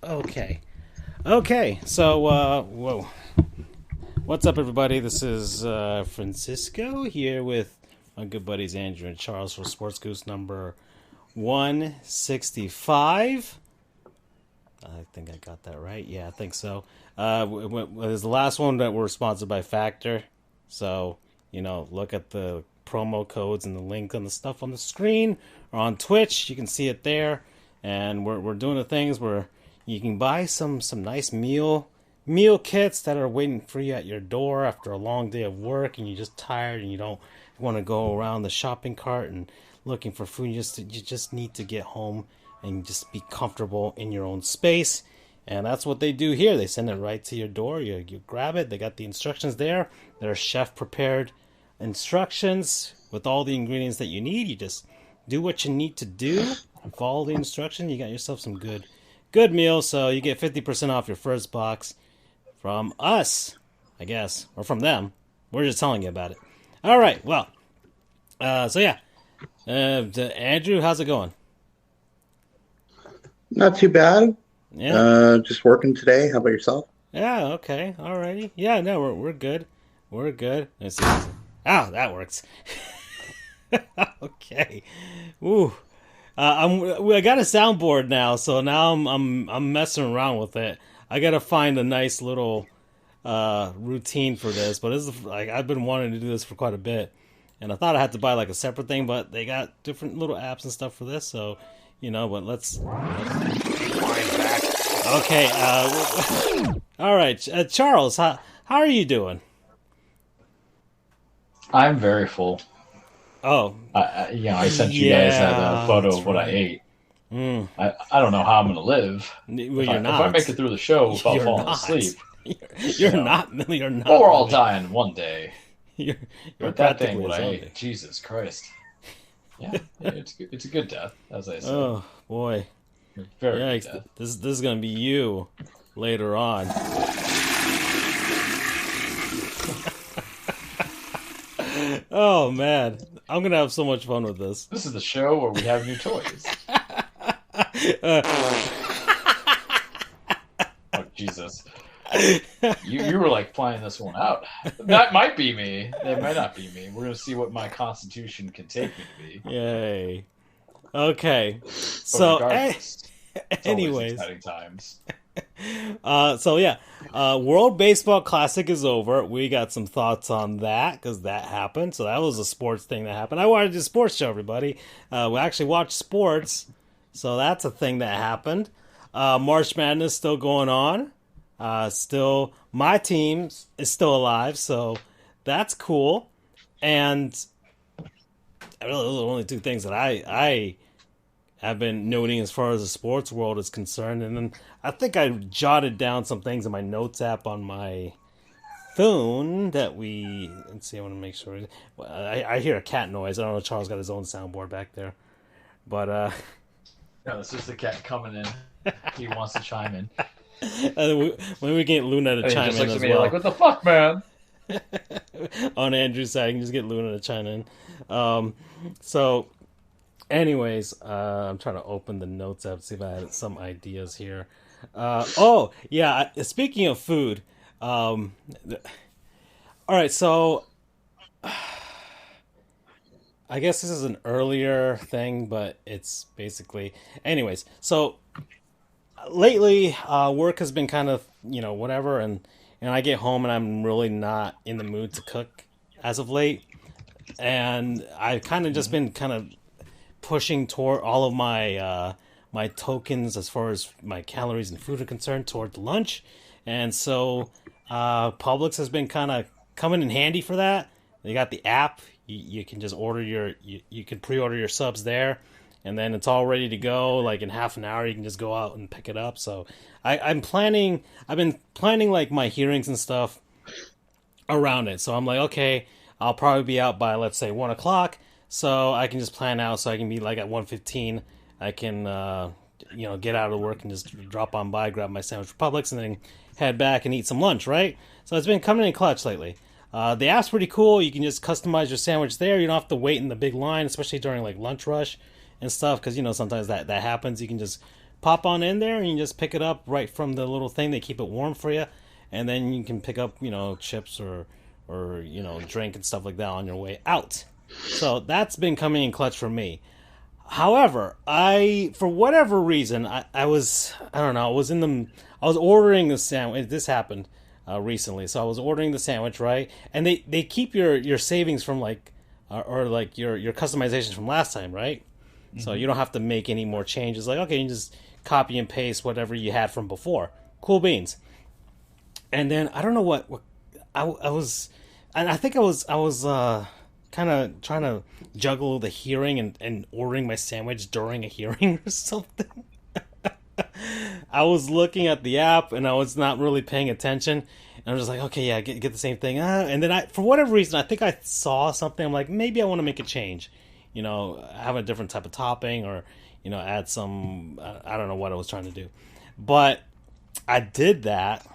Okay. Okay, so, whoa. What's up, everybody? This is Francisco here with my good buddies Andrew and Charles for Sports Goofs number 165. I think I got that right. Yeah, I think so. It was the last one that were sponsored by Factor. So, look at the promo codes and the link on the stuff on the screen or on Twitch. You can see it there. And we're doing the things where you can buy some nice meal kits that are waiting for you at your door after a long day of work and you're just tired and you don't want to go around the shopping cart and looking for food. You just need to get home and just be comfortable in your own space. And that's what they do here. They send it right to your door. You grab it. They got the instructions there. They're chef-prepared instructions with all the ingredients that you need. You just do what you need to do and follow the instructions. You got yourself some good meals. So you get 50% off your first box from us, I guess, or from them. We're just telling you about it. All right. Well, Andrew, how's it going? Not too bad. Yeah. Just working today. How about yourself? Yeah. Okay. Alrighty. Yeah. No, we're good. We're good. Let's see. Oh, that works. Okay. Ooh. I got a soundboard now, so now I'm messing around with it. I gotta find a nice little routine for this, but this is I've been wanting to do this for quite a bit, and I thought I had to buy a separate thing, but they got different little apps and stuff for this, so but let's wind back. Okay, all right, Charles, how are you doing? I'm very full. Oh, I sent you guys that photo of what I ate. I don't know how I'm going to live. Well, if I make it through the show without falling asleep. You're not. Well, we're all dying one day. You're but that thing, what I ate, Jesus Christ. Yeah, it's a good death, as I said. Oh, boy. Very good death. This is going to be you later on. Oh, man. I'm going to have so much fun with this. This is the show where we have new toys. Oh, Jesus. You were playing this one out. That might be me. That might not be me. We're going to see what my constitution can take me to be. Yay. Okay. So, anyways. Exciting times. World Baseball Classic is over. We got some thoughts on that because that happened. So that was a sports thing that happened. I wanted to do a sports show, everybody. We actually watched sports. So that's a thing that happened. March Madness still going on. Still, my team is still alive, so that's cool. And really, those are the only two things that I have been noting as far as the sports world is concerned. And then I think I jotted down some things in my notes app on my phone that let's see, I want to make sure. I hear a cat noise. I don't know if Charles got his own soundboard back there. But, no, it's just the cat coming in. He wants to chime in. When we get Luna to chime in as well. What the fuck, man? On Andrew's side, I can just get Luna to chime in. So, anyways, I'm trying to open the notes app to see if I had some ideas here. Speaking of food, all right, so I guess this is an earlier thing, but it's basically... Anyways, so lately, work has been kind of, whatever, and I get home and I'm really not in the mood to cook as of late. And I've kind of just been kind of pushing toward all of my my tokens as far as my calories and food are concerned toward lunch. And so Publix has been kind of coming in handy for that. They got the app. You can just order you can pre-order your subs there, and then it's all ready to go. In half an hour, you can just go out and pick it up. So I've been planning my hearings and stuff around it. So I'm okay, I'll probably be out by, let's say, 1 o'clock. So I can just plan out so I can be at 1:15. I can, get out of work and just drop on by, grab my sandwich from Publix, and then head back and eat some lunch, right? So it's been coming in clutch lately. The app's pretty cool. You can just customize your sandwich there. You don't have to wait in the big line, especially during lunch rush and stuff, because sometimes that happens. You can just pop on in there and you just pick it up right from the little thing. They keep it warm for you, and then you can pick up, chips or drink and stuff like that on your way out. So that's been coming in clutch for me. However, for whatever reason, I was ordering the sandwich. This happened recently, so I was ordering the sandwich, right? And they keep your savings from your customizations from last time, right? Mm-hmm. So you don't have to make any more changes. Like, okay, you just copy and paste whatever you had from before. Cool beans. And then I don't know what I was, and I think I was kind of trying to juggle the hearing and ordering my sandwich during a hearing or something. I was looking at the app and I was not really paying attention. And I was just like, okay, yeah, get the same thing. And then for whatever reason, I think I saw something. I'm like, maybe I want to make a change. Have a different type of topping or, add some, I don't know what I was trying to do. But I did that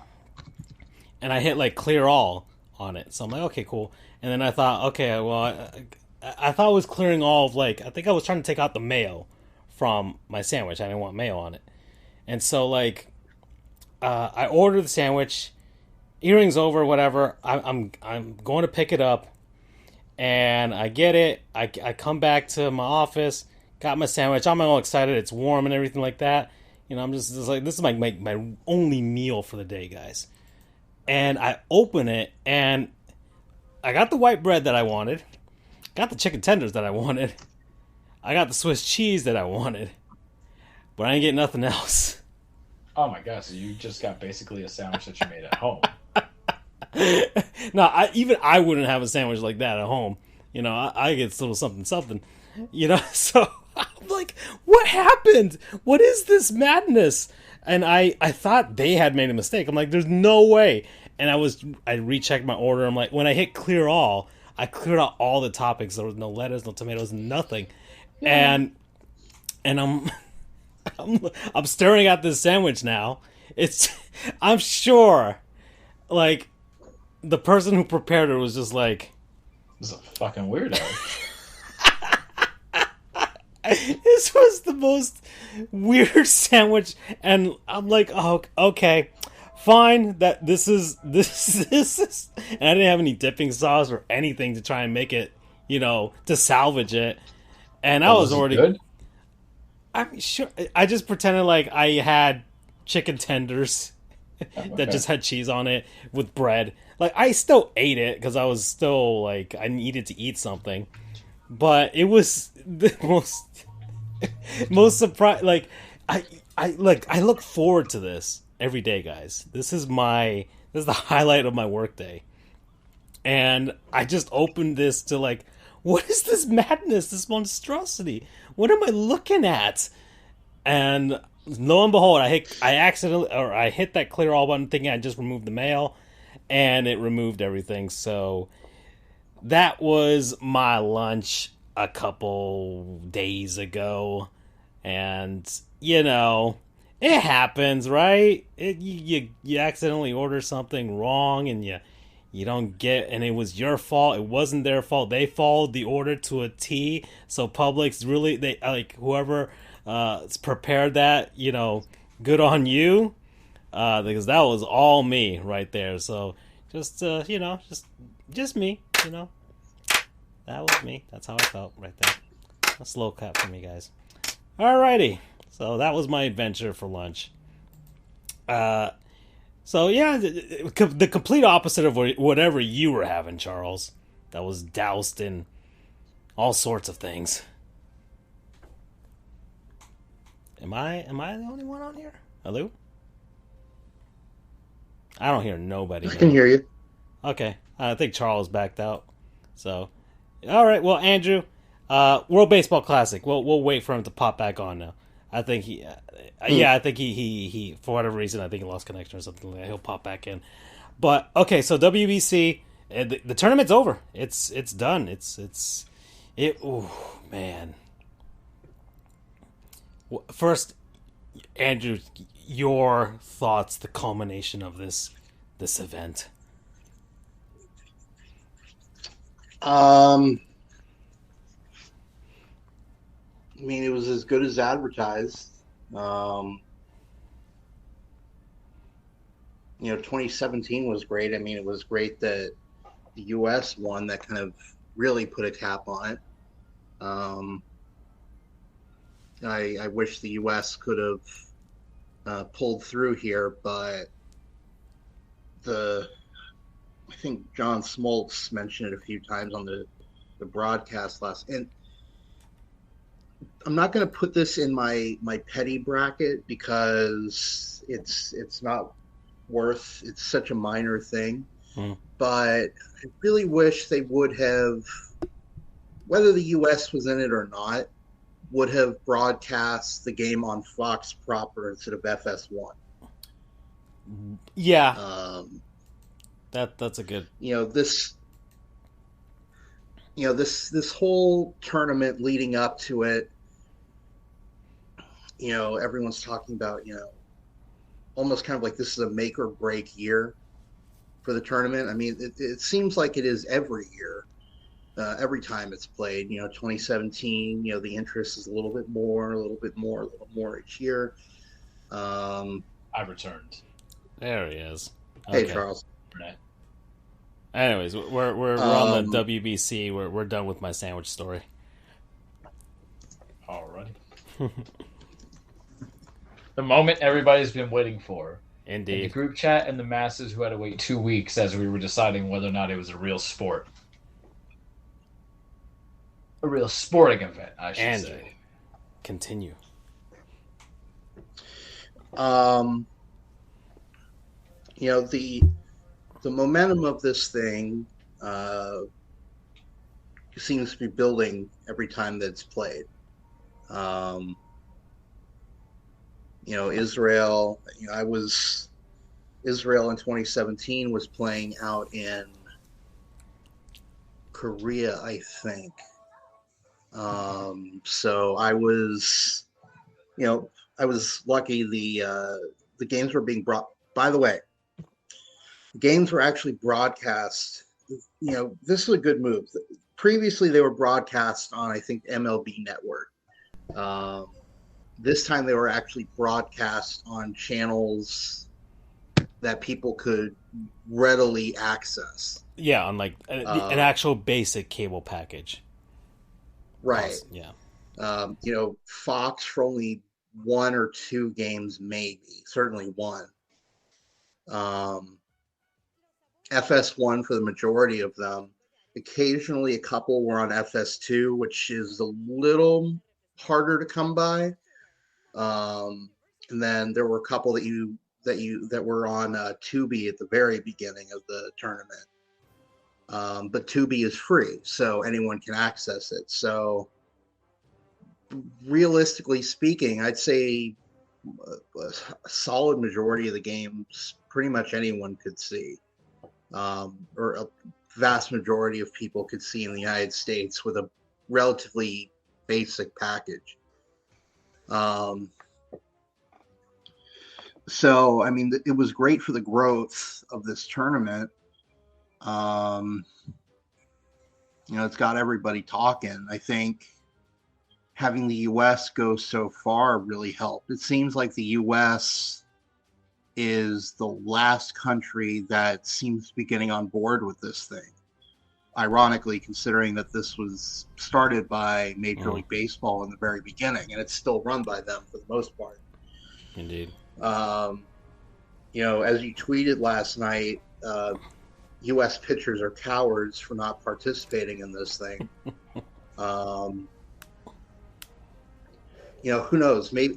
and I hit like clear all on it. So I'm like, okay, cool. And then I thought, okay, well, I thought it was clearing all of I think I was trying to take out the mayo from my sandwich. I didn't want mayo on it. And so I ordered the sandwich, earrings over, whatever. I'm going to pick it up and I get it. I come back to my office, got my sandwich. I'm all excited. It's warm and everything like that. I'm just like, this is my only meal for the day, guys. And I open it and I got the white bread that I wanted, got the chicken tenders that I wanted, I got the Swiss cheese that I wanted, but I didn't get nothing else. Oh my gosh, so you just got basically a sandwich that you made at home. No, I wouldn't have a sandwich like that at home. I get a little something. So I'm like, what happened? What is this madness? And I thought they had made a mistake. I'm like, there's no way. And I rechecked my order. I'm like, when I hit clear all, I cleared out all the toppings. There was no lettuce, no tomatoes, nothing. And I'm staring at this sandwich now. I'm sure, the person who prepared it was just like, this is a fucking weirdo. This was the most weird sandwich, and I'm like, oh, okay, fine. That this is, and I didn't have any dipping sauce or anything to try and make it, to salvage it. And I was already good. I'm sure. I just pretended like I had chicken tenders that just had cheese on it with bread. I still ate it because I was still I needed to eat something, but it was the most surprise. I look forward to this every day, guys. This is the highlight of my workday, and I just opened this to what is this madness, this monstrosity? What am I looking at? And lo and behold, I hit that clear all button thinking I just removed the mail, and it removed everything. So that was my lunch a couple days ago, and it happens, right? You accidentally order something wrong, and you don't get, and it was your fault. It wasn't their fault. They followed the order to a T. So Publix really, whoever prepared that, good on you, because that was all me right there. So just me, that was me. That's how I felt right there. A slow cut for me, guys. Alrighty, so that was my adventure for lunch. So yeah, the complete opposite of whatever you were having, Charles. That was doused in all sorts of things. Am I the only one on here? Hello? I don't hear nobody. I can hear you. Okay, I think Charles backed out. So, all right. Well, Andrew, World Baseball Classic. We'll wait for him to pop back on now. I think he, I think he for whatever reason, I think he lost connection or something like that. He'll pop back in. But okay, so WBC, the tournament's over. It's done. Oh man. First, Andrew, your thoughts, the culmination of this event. I mean, it was as good as advertised. Um, 2017 was great. I mean, it was great that the U.S. won. That kind of really put a cap on it. Um, I wish the U.S. could have pulled through here, but the I think John Smoltz mentioned it a few times on the broadcast last. And I'm not going to put this in my petty bracket because it's not worth. It's such a minor thing, but I really wish they would have, whether the U.S. was in it or not, would have broadcast the game on Fox proper instead of FS1. Yeah, that's a good. This whole tournament leading up to it, everyone's talking about, almost kind of like this is a make or break year for the tournament. I mean, it seems like it is every year, every time it's played. 2017, the interest is a little bit more each year. I returned. There he is. Hey, Okay. Charles. Anyways, we're on the WBC. We're done with my sandwich story. Alrighty. The moment everybody's been waiting for. Indeed. In the group chat and the masses who had to wait 2 weeks as we were deciding whether or not it was a real sport. A real sporting event, I should say. Continue. The momentum of this thing seems to be building every time that it's played. Israel. Israel in 2017 was playing out in Korea, I think. So I was lucky. The games were being brought. By the way, the games were actually broadcast. This is a good move. Previously, they were broadcast on, I think, MLB Network. This time, they were actually broadcast on channels that people could readily access. Yeah, on like an actual basic cable package. Right. Yeah. Fox for only 1 or 2 games, maybe. Certainly one. FS1 for the majority of them. Occasionally, a couple were on FS2, which is a little harder to come by. And then there were a couple that were on Tubi at the very beginning of the tournament. But Tubi is free, so anyone can access it. So, realistically speaking, I'd say a solid majority of the games, pretty much anyone could see, or a vast majority of people could see in the United States with a relatively basic package. So, I mean, it was great for the growth of this tournament. It's got everybody talking. I think having the U.S. go so far really helped. It seems like the U.S. is the last country that seems to be getting on board with this thing. Ironically, considering that this was started by Major League Baseball in the very beginning, and it's still run by them for the most part. Indeed. As you tweeted last night, U.S. pitchers are cowards for not participating in this thing. Who knows? Maybe,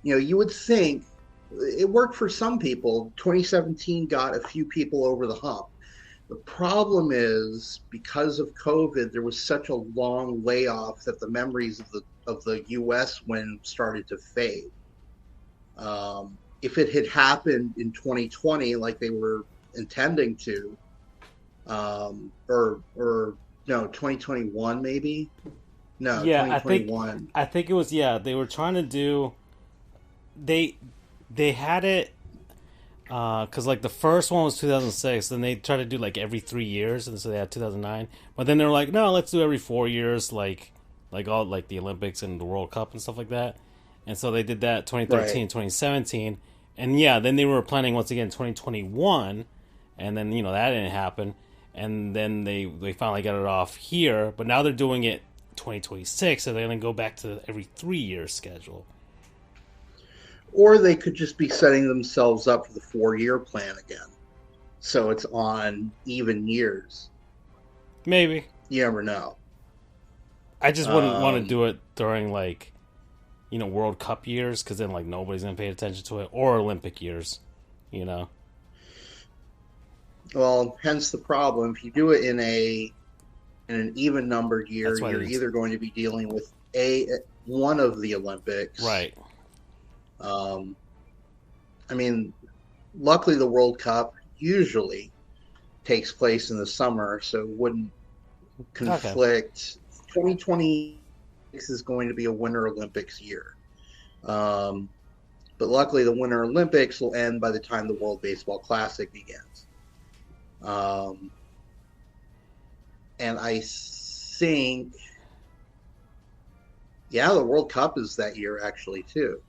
you would think it worked for some people. 2017 got a few people over the hump. The problem is, because of COVID, there was such a long layoff that the memories of the U.S. win started to fade. If it had happened in 2020, like they were intending to, or no, 2021 maybe. No, yeah, 2021. I think it was. Yeah, they were trying to do. They had it. Because like the first one was 2006, then they tried to do like every 3 years, and so they had 2009. But then they were like, no, let's do every 4 years, like all like the Olympics and the World Cup and stuff like that. And so they did that 2013, Right. 2017. And yeah, then they were planning once again 2021. And then, that didn't happen. And then they finally got it off here. But now they're doing it 2026. So they're going to go back to every 3 year schedule. Or they could just be setting themselves up for the 4-year plan again. So it's on even years. Maybe. You never know. I just wouldn't want to do it during, like, World Cup years, because then, like, nobody's going to pay attention to it. Or Olympic years, Well, hence the problem. If you do it in an even numbered year, you're either going to be dealing with one of the Olympics. Right. I mean, luckily the World Cup usually takes place in the summer, so it wouldn't conflict. Okay. 2026 is going to be a Winter Olympics year. But luckily the Winter Olympics will end by the time the World Baseball Classic begins. And I think, the World Cup is that year actually too.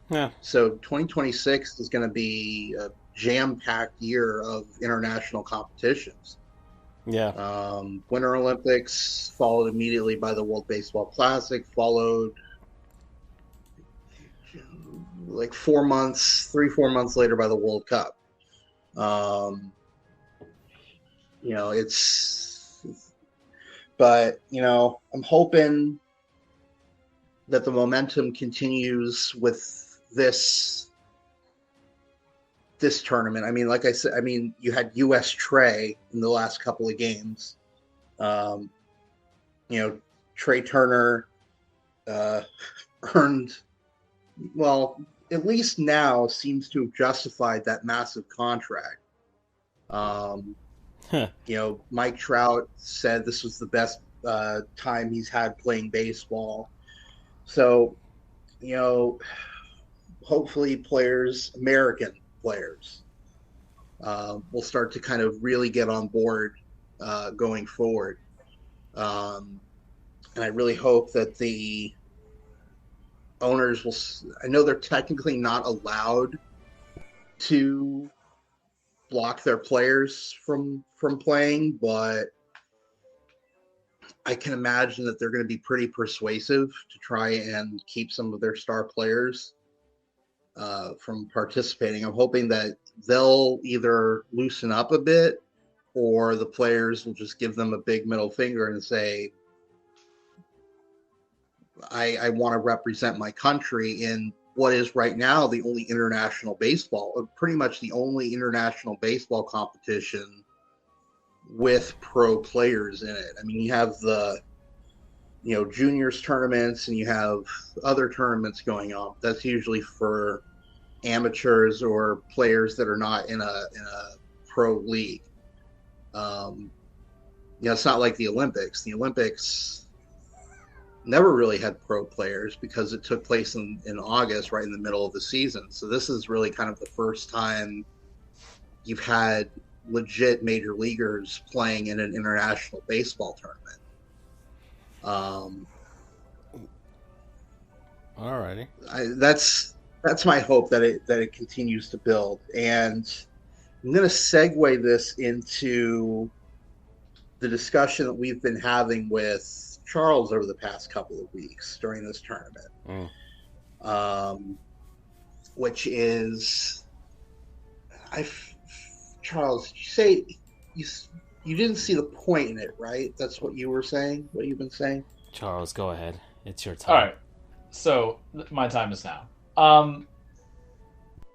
Yeah. So 2026 is going to be a jam-packed year of international competitions. Yeah. Winter Olympics followed immediately by the World Baseball Classic, followed like 4 months later by the World Cup. But I'm hoping that the momentum continues with this tournament. I mean, like I said, you had U.S. Trey in the last couple of games. Trey Turner earned, well, at least now seems to have justified that massive contract. Mike Trout said this was the best time he's had playing baseball. So, hopefully American players, will start to kind of really get on board going forward. And I really hope that the owners will. I know they're technically not allowed to block their players from playing, but I can imagine that they're going to be pretty persuasive to try and keep some of their star players from participating. I'm hoping that they'll either loosen up a bit, or the players will just give them a big middle finger and say, I want to represent my country in what is right now the only international baseball, pretty much the only international baseball competition with pro players in it. I mean, you have the juniors tournaments and you have other tournaments going on. That's usually for amateurs or players that are not in a pro league. It's not like the Olympics. The Olympics never really had pro players because it took place in August, right in the middle of the season. So this is really kind of the first time you've had legit major leaguers playing in an international baseball tournament. Alrighty. That's my hope that it continues to build. And I'm going to segue this into the discussion that we've been having with Charles over the past couple of weeks during this tournament, which is, Charles, did you say you didn't see the point in it, right? That's what you were saying. What you've been saying, Charles. Go ahead. It's your time. All right. So my time is now. I'm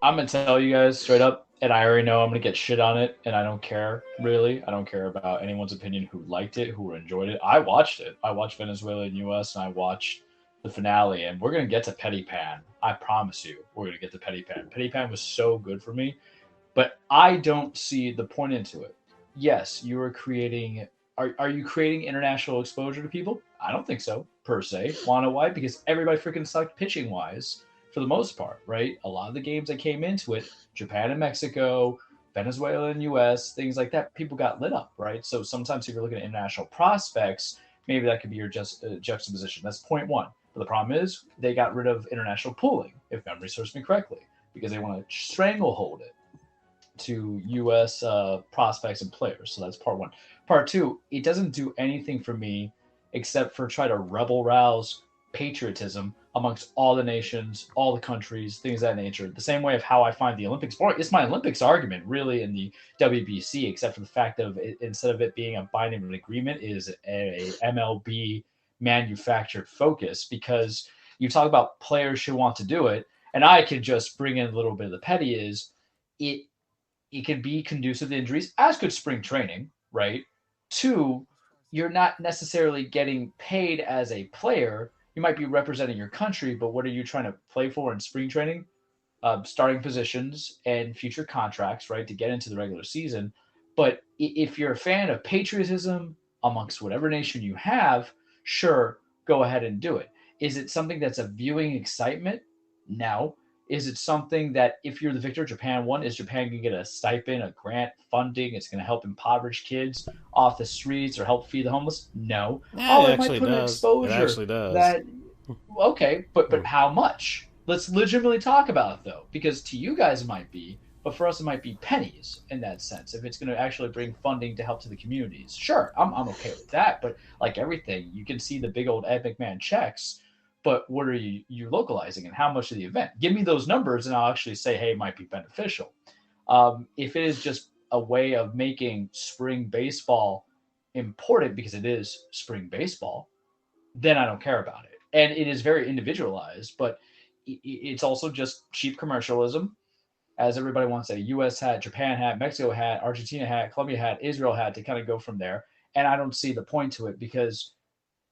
gonna tell you guys straight up, and I already know I'm gonna get shit on it, and I don't care really. I don't care about anyone's opinion who liked it, who enjoyed it. I watched it. I watched Venezuela and U.S. and I watched the finale, and we're gonna get to Petty Pan. I promise you, we're gonna get to Petty Pan. Petty Pan was so good for me, but I don't see the point into it. Yes, you are creating. Are you creating international exposure to people? I don't think so per se. Wanna know why? Because everybody freaking sucked pitching wise. For the most part, right? A lot of the games that came into it, Japan and Mexico, Venezuela and US, things like that, people got lit up, right? So sometimes if you're looking at international prospects, maybe that could be your juxtaposition. That's point one. But the problem is they got rid of international pooling, if memory serves me correctly, because they want to stranglehold it to U.S. Prospects and players. So that's part one. Part two, it doesn't do anything for me except for try to rebel rouse patriotism amongst all the nations, all the countries, things of that nature. The same way of how I find the Olympics boring. It's my Olympics argument, really, in the WBC, except for the fact of it, instead of it being a binding agreement, is a MLB manufactured focus, because you talk about players who want to do it, and I could just bring in a little bit of the petty is it can be conducive to injuries, as could spring training, right? Two, you're not necessarily getting paid as a player. You might be representing your country, but what are you trying to play for in spring training? Starting positions and future contracts, right, to get into the regular season. But if you're a fan of patriotism amongst whatever nation you have, sure, go ahead and do it. Is it something that's a viewing excitement? No. Is it something that if you're the victor, Japan won, is Japan going to get a stipend, a grant, funding? It's going to help impoverished kids off the streets or help feed the homeless? No. Yeah, it actually does. It actually does. That, okay, but how much? Let's legitimately talk about it, though, because to you guys it might be, but for us it might be pennies in that sense. If it's going to actually bring funding to help to the communities, sure, I'm okay with that. But like everything, you can see the big old Ed McMahon checks, but what are you localizing and how much of the event? Give me those numbers and I'll actually say, hey, it might be beneficial. If it is just a way of making spring baseball important because it is spring baseball, then I don't care about it. And it is very individualized, but it's also just cheap commercialism, as everybody wants a U.S. hat, Japan hat, Mexico hat, Argentina hat, Colombia hat, Israel hat to kind of go from there. And I don't see the point to it, because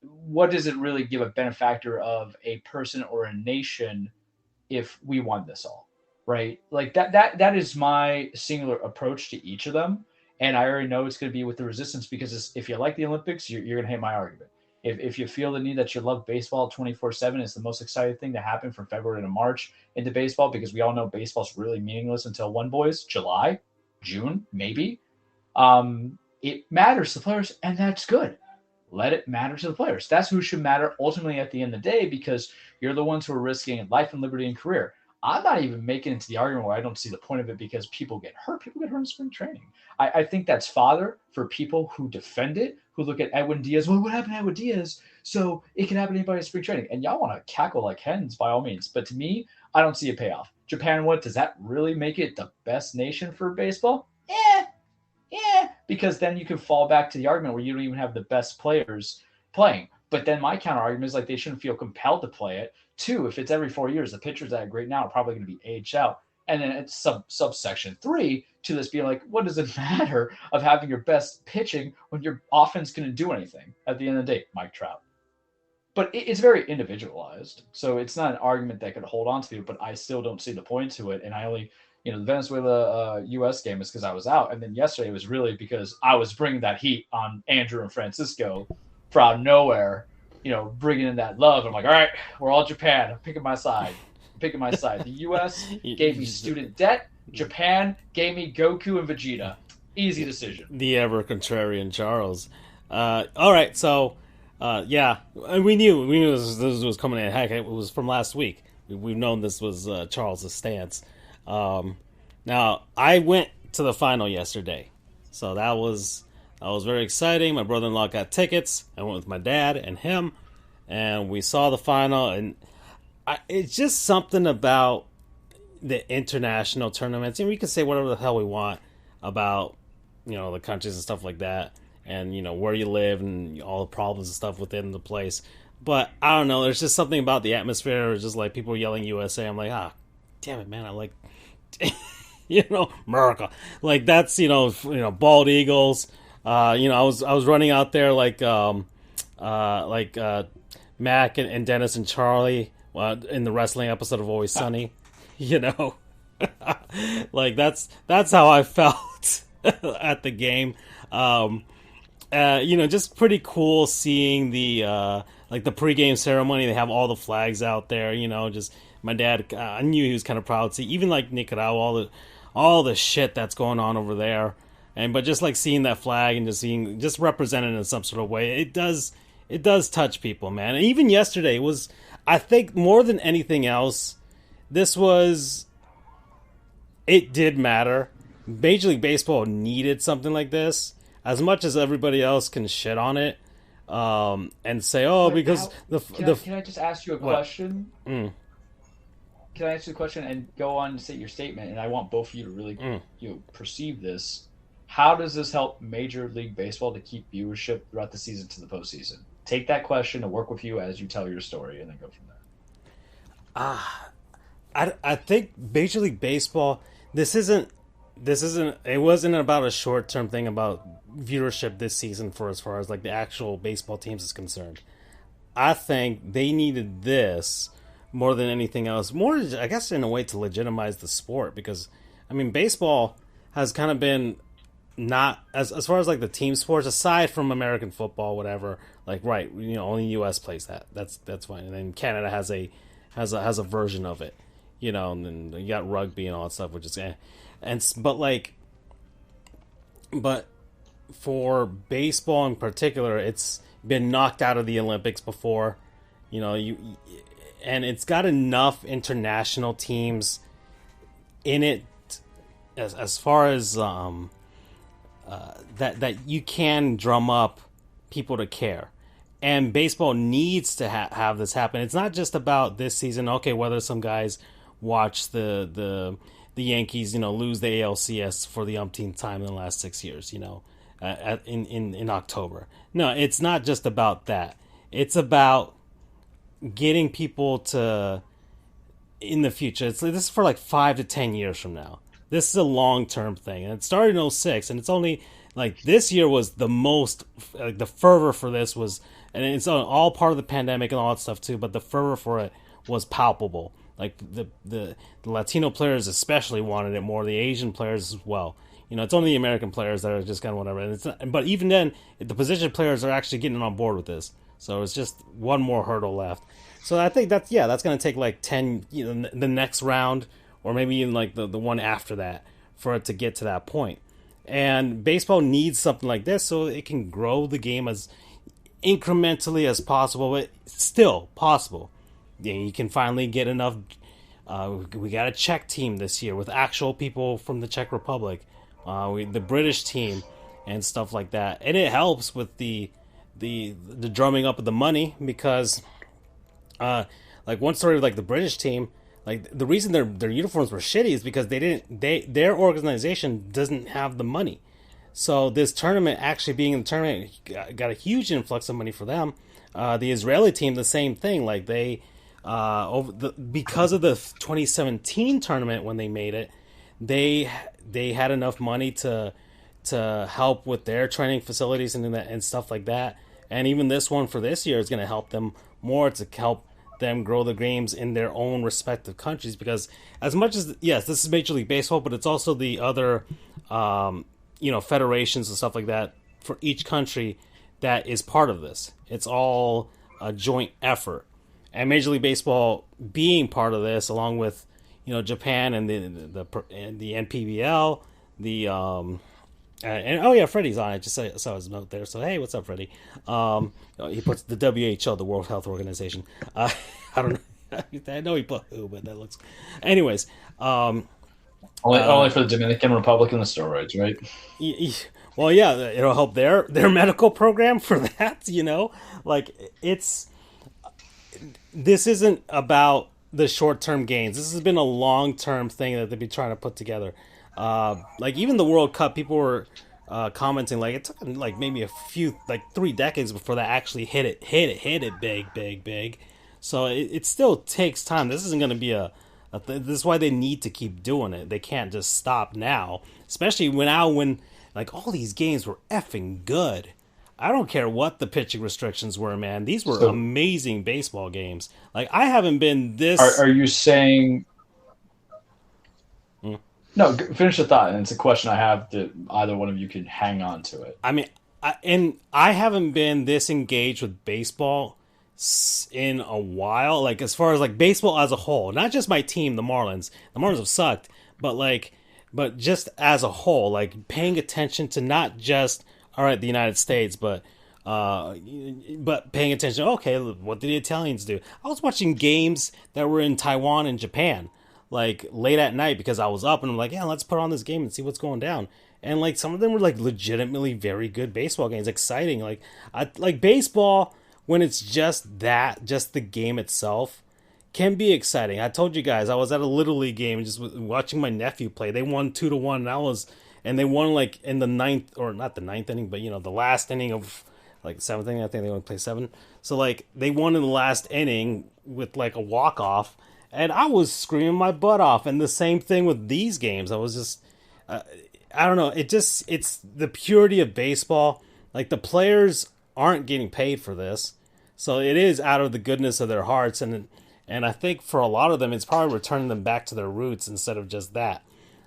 what does it really give a benefactor of a person or a nation if we won this all, right? Like that is my singular approach to each of them. And I already know it's going to be with the resistance, because if you like the Olympics, you're going to hate my argument. If you feel the need that you love baseball 24/7, it's the most exciting thing to happen from February to March into baseball, because we all know baseball's really meaningless until when, boys? July, June, maybe. It matters to the players, and that's good. Let it matter to the players. That's who should matter ultimately at the end of the day, because you're the ones who are risking life and liberty and career. I'm not even making it to the argument where I don't see the point of it, because people get hurt. People get hurt in spring training. I think that's fodder for people who defend it, who look at Edwin Diaz. Well, what happened to Edwin Diaz? So it can happen to anybody in spring training. And y'all want to cackle like hens, by all means. But to me, I don't see a payoff. Japan, what? Does that really make it the best nation for baseball? Yeah, because then you can fall back to the argument where you don't even have the best players playing. But then my counter argument is like they shouldn't feel compelled to play it. Two, if it's every 4 years, the pitchers that are great now are probably going to be aged out. And then it's subsection 3 to this being like, what does it matter of having your best pitching when your offense couldn't do anything at the end of the day? Mike Trout. But it's very individualized. So it's not an argument that could hold on to, but I still don't see the point to it. And I only, the Venezuela-U.S. game is because I was out. And then yesterday was really because I was bringing that heat on Andrew and Francisco from nowhere, bringing in that love. I'm like, all right, we're all Japan. I'm picking my side. The U.S. gave me student debt. Japan gave me Goku and Vegeta. Easy decision. The ever-contrarian Charles. All right, so, yeah. We knew this was coming in. Heck, it was from last week. We've known this was Charles' stance. Now, I went to the final yesterday. So that was very exciting. My brother-in-law got tickets. I went with my dad and him. And we saw the final, and it's just something about the international tournaments. And we can say whatever the hell we want about, the countries and stuff like that. And, where you live and all the problems and stuff within the place. But I don't know. There's just something about the atmosphere. It's just like people yelling USA. I'm like, damn it, man. I like, America. Like that's, bald eagles. I was running out there like Mac and Dennis and Charlie in the wrestling episode of Always Sunny, like that's how I felt at the game. Just pretty cool seeing the the pregame ceremony. They have all the flags out there. Just my dad. I knew he was kind of proud to see, even like Nicaragua, all the shit that's going on over there. But just like seeing that flag and just represented in some sort of way, it does touch people, man. And even yesterday I think more than anything else, this was, it did matter. Major League Baseball needed something like this. As much as everybody else can shit on it, and say, "Oh, But because can I just ask you a question? Can I ask you a question and go on to say your statement? And I want both of you to really perceive this. How does this help Major League Baseball to keep viewership throughout the season to the postseason? Take that question and work with you as you tell your story, and then go from there. I think Major League Baseball. It wasn't about a short term thing about viewership this season for as far as like the actual baseball teams is concerned. I think they needed this more than anything else. More, I guess, in a way to legitimize the sport, because I mean, baseball has kind of been not as far as like the team sports, aside from American football, whatever. Like, right, only U.S. plays that. That's fine, and then Canada has a version of it, and then you got rugby and all that stuff, which is but for baseball in particular, it's been knocked out of the Olympics before, and it's got enough international teams in it as far as that you can drum up people to care. And baseball needs to have this happen. It's not just about this season. Okay, whether some guys watch the Yankees, lose the ALCS for the umpteenth time in the last 6 years, in October. No, it's not just about that. It's about getting people to, in the future. This is for like 5 to 10 years from now. This is a long-term thing. And it started in 2006, and it's only, like, this year was the most, like, the fervor for this was, and it's all part of the pandemic and all that stuff too, but the fervor for it was palpable. Like, the Latino players especially wanted it more, the Asian players as well. It's only the American players that are just kind of whatever. And it's not, but even then, the position players are actually getting on board with this. So it's just one more hurdle left. So I think that's going to take like 10, the next round, or maybe even like the one after that, for it to get to that point. And baseball needs something like this so it can grow the game as incrementally as possible, but still possible. You can finally get enough. We got a Czech team this year with actual people from the Czech Republic, the British team, and stuff like that. And it helps with the drumming up of the money, because, like, one story of like the British team, like, the reason their uniforms were shitty is because their organization doesn't have the money. So this tournament, actually being in the tournament, got a huge influx of money for them. The Israeli team, the same thing. Like, they because of the 2017 tournament when they made it, they had enough money to help with their training facilities and stuff like that. And even this one for this year is going to help them more, to help them grow the games in their own respective countries. Because as much as, yes, this is Major League Baseball, but it's also the other federations and stuff like that for each country that is part of this. It's all a joint effort. And Major League Baseball being part of this, along with Japan and the NPBL, and oh yeah, Freddie's on it. Just saw his note there. So hey, what's up, Freddie? He puts the WHO, the World Health Organization. I don't know. I know he put WHO, but that looks. Anyways, only for the Dominican Republic and the steroids, right? Well, yeah, it'll help their medical program for that. Like, this isn't about the short-term gains. This has been a long-term thing that they've been trying to put together. Like, even the World Cup, people were commenting, like, it took like maybe a few, like 3 decades before they actually hit it big. So it still takes time. This isn't going to be this is why they need to keep doing it. They can't just stop now, especially when like all these games were effing good. I don't care what the pitching restrictions were, man. These were amazing baseball games. Like, I haven't been this. Are you saying? No, finish the thought. And it's a question I have that either one of you can hang on to it. I mean, I haven't been this engaged with baseball in a while. Like, as far as like baseball as a whole, not just my team, the Marlins. The Marlins have sucked, but just as a whole, like paying attention to not just, all right, the United States, but But paying attention, okay, what did the Italians do? I was watching games that were in Taiwan and Japan, like late at night because I was up and I'm like, yeah, let's put on this game and see what's going down. And like some of them were like legitimately very good baseball games, exciting. Like I like baseball when it's just the game itself can be exciting. I told you guys I was at a little league game and just watching my nephew play. They won 2-1, and they won like in the ninth, or not the ninth inning, but the last inning of like seventh inning. I think they only play 7. So like they won in the last inning with like a walk off, and I was screaming my butt off. And the same thing with these games. I was just, I don't know. It's the purity of baseball. Like the players aren't getting paid for this, so it is out of the goodness of their hearts, and I think for a lot of them, it's probably returning them back to their roots instead of just that.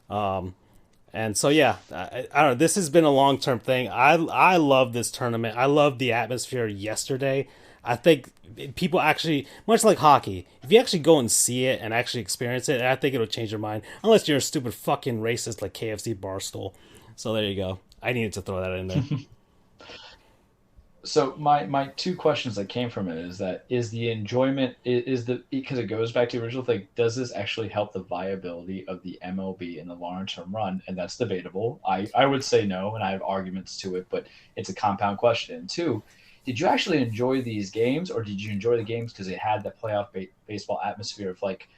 And so, yeah, I don't know. This has been a long-term thing. I love this tournament. I love the atmosphere yesterday. I think people actually, much like hockey, if you actually go and see it and actually experience it, I think it'll change your mind. Unless you're a stupid fucking racist like KFC Barstool. So there you go. I needed to throw that in there. So my two questions that came from it is the enjoyment because it goes back to the original thing, does this actually help the viability of the MLB in the long-term run? And that's debatable. I would say no, and I have arguments to it, but it's a compound question. And two, did you actually enjoy these games, or did you enjoy the games because it had the playoff baseball atmosphere of like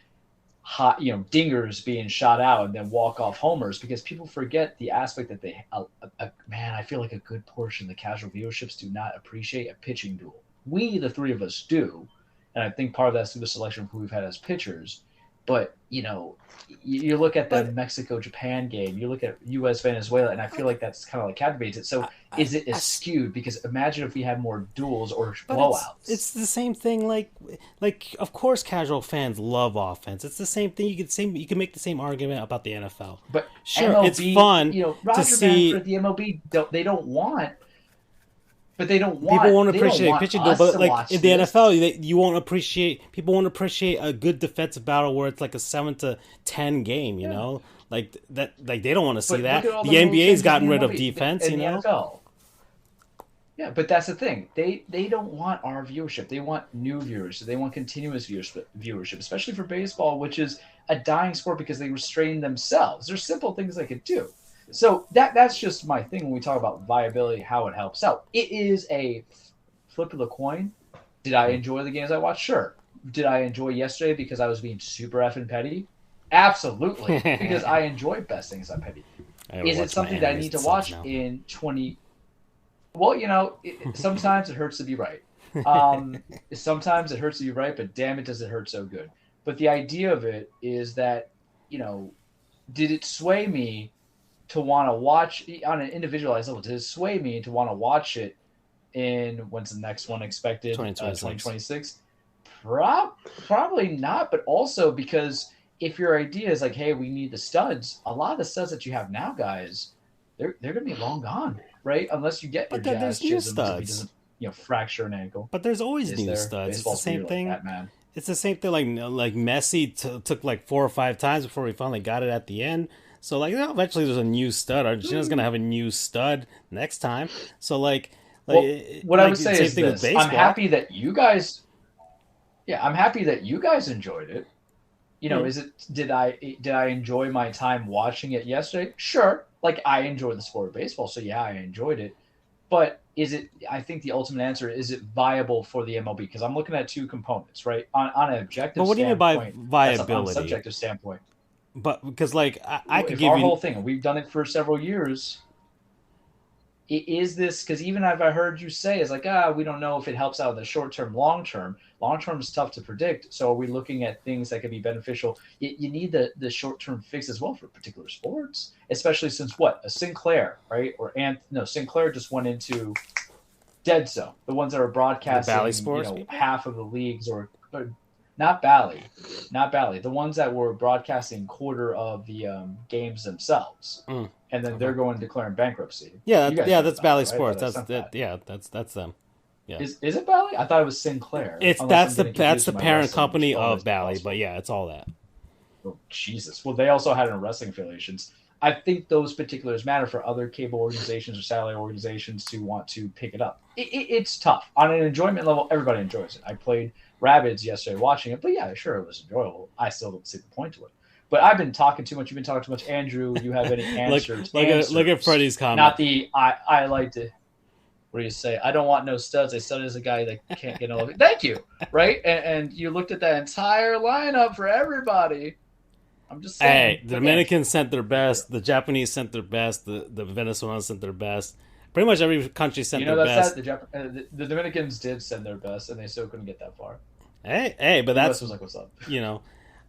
hot, dingers being shot out and then walk-off homers? Because people forget the aspect that man, I feel like a good portion of the casual viewerships do not appreciate a pitching duel. We, the three of us, do, and I think part of that's through the selection of who we've had as pitchers. But you look at the Mexico-Japan game, you look at U.S.-Venezuela, and I feel like that's kind of like captivates it. So is it skewed? Because imagine if we had more duels or blowouts. It's the same thing. Like of course, casual fans love offense. It's the same thing. You can make the same argument about the NFL. But sure, MLB, it's fun Roger to see. For the MLB, they don't want. But people won't appreciate pitching duel, but like in the NFL, people won't appreciate a good defensive battle where it's like a 7-10 game. You know, like that. Like they don't want to see that. The NBA's gotten rid of defense. The NFL. Yeah, but that's the thing. They don't want our viewership. They want new viewers. They want continuous viewership, especially for baseball, which is a dying sport because they restrain themselves. There's simple things they could do. So that's just my thing when we talk about viability, how it helps out. It is a flip of the coin. Did I enjoy the games I watched? Sure. Did I enjoy yesterday because I was being super effing petty? Absolutely. Because I enjoy best things I'm petty. Is it something that I need to watch in 20... Well, sometimes it hurts to be right. Sometimes it hurts to be right, but damn it, does it hurt so good. But the idea of it is that, did it sway me to want to watch on an individualized level? Did it sway me to want to watch it in, when's the next one expected? 2026? Probably not, but also because if your idea is like, hey, we need the studs, a lot of the studs that you have now, guys, they're going to be long gone, right? Unless you get your Jazz Chisholm, if he doesn't, fracture an ankle. But there's always new studs. It's the same thing. Like that, man. It's the same thing. Like Messi took like 4 or 5 times before he finally got it at the end. So like eventually there's a new stud. Argentina's gonna have a new stud next time. So what I would say is this: I'm happy that you guys. Yeah, I'm happy that you guys enjoyed it. Did I enjoy my time watching it yesterday? Sure. Like I enjoy the sport of baseball, so yeah, I enjoyed it. But is it? I think the ultimate answer is it viable for the MLB? Because I'm looking at 2 components, right? On an objective. But what do you mean by viability? On a subjective standpoint. But because I could give our you whole thing, we've done it for several years. Is this because even if I heard you say it's like we don't know if it helps out in the short term, long term. Long term is tough to predict. So are we looking at things that could be beneficial? You need the short term fix as well for particular sports, especially since a Sinclair, right? Sinclair just went into dead zone. The ones that are broadcasting, Bally Sports, half of the leagues or not Bally. The ones that were broadcasting quarter of the games themselves, and then they're going to declaring bankruptcy. Yeah, that's Bally Sports. Right? That's them. Yeah. Is it Bally? I thought it was Sinclair. That's the parent company of Bally, but yeah, it's all that. Oh Jesus! Well, they also had wrestling affiliations. I think those particulars matter for other cable organizations or satellite organizations to want to pick it up. It's tough. On an enjoyment level, everybody enjoys it. I played Rabbids yesterday watching it, but yeah, sure, it was enjoyable. I still don't see the point to it. But I've been talking too much. You've been talking too much. Andrew, you have any answers? Look at Freddie's comment. Not the I like to. What do you say? I don't want no studs. A stud is a guy that can't get no. Thank you. Right? And you looked at that entire lineup for everybody. I'm just saying. Hey, the Dominicans sent their best. The Japanese sent their best. The Venezuelans sent their best. Pretty much every country sent their best. The Dominicans did send their best, and they still couldn't get that far. Hey, but that's was like, what's up?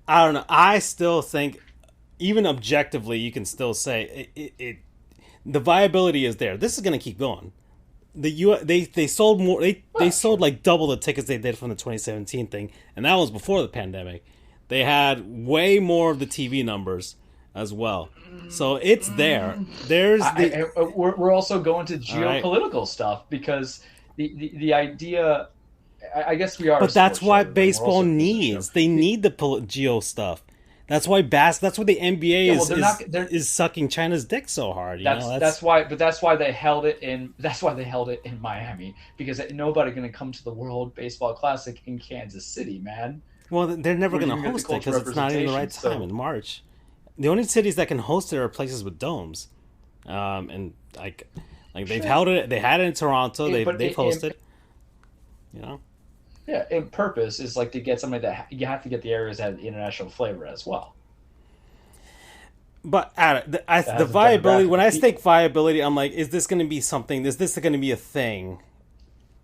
I don't know. I still think, even objectively, you can still say the viability is there. This is going to keep going. They sold more. They sold like double the tickets they did from the 2017 thing, and that was before the pandemic. They had way more of the TV numbers as well, so it's there. We're also going to geopolitical stuff because the idea. I guess we are. But that's why baseball needs. They need the geo stuff. That's why that's why the NBA is sucking China's dick so hard. That's why they held it in. That's why they held it in Miami, because nobody going to come to the World Baseball Classic in Kansas City, man. Well, they're never going to host it because it's not even the right time in March. The only cities that can host it are places with domes, and like they've held it. They had it in Toronto. They've hosted. Yeah, and purpose is like to get somebody that you have to get the areas that have the international flavor as well. But the viability. When I think viability, I'm like, is this going to be something? Is this going to be a thing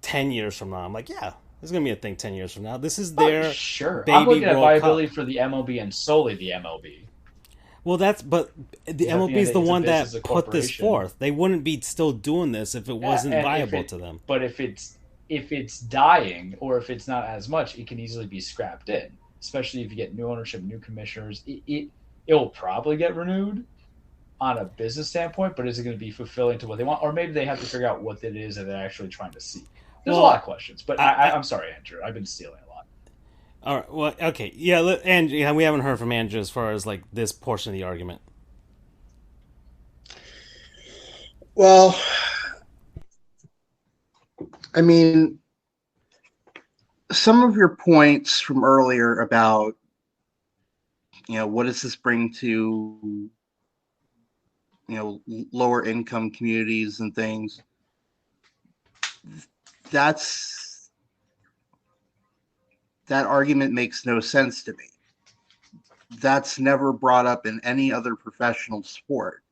10 years from now? I'm like, yeah. There's going to be a thing 10 years from now. This is their baby I'm looking at viability Cup. For the MLB and solely the MLB. Well, the MLB is the one that put this forth. They wouldn't be still doing this if it wasn't viable to them. But if it's dying or if it's not as much, it can easily be scrapped in. Especially if you get new ownership, new commissioners. It will probably get renewed on a business standpoint, but is it going to be fulfilling to what they want? Or maybe they have to figure out what it is that they're actually trying to see. There's a lot of questions, but I'm sorry, Andrew. I've been stealing a lot. All right. Well, okay. Yeah, Andrew, we haven't heard from Andrew as far as like this portion of the argument. Well, I mean, some of your points from earlier about, what does this bring to, lower income communities and things. That argument makes no sense to me. That's never brought up in any other professional sport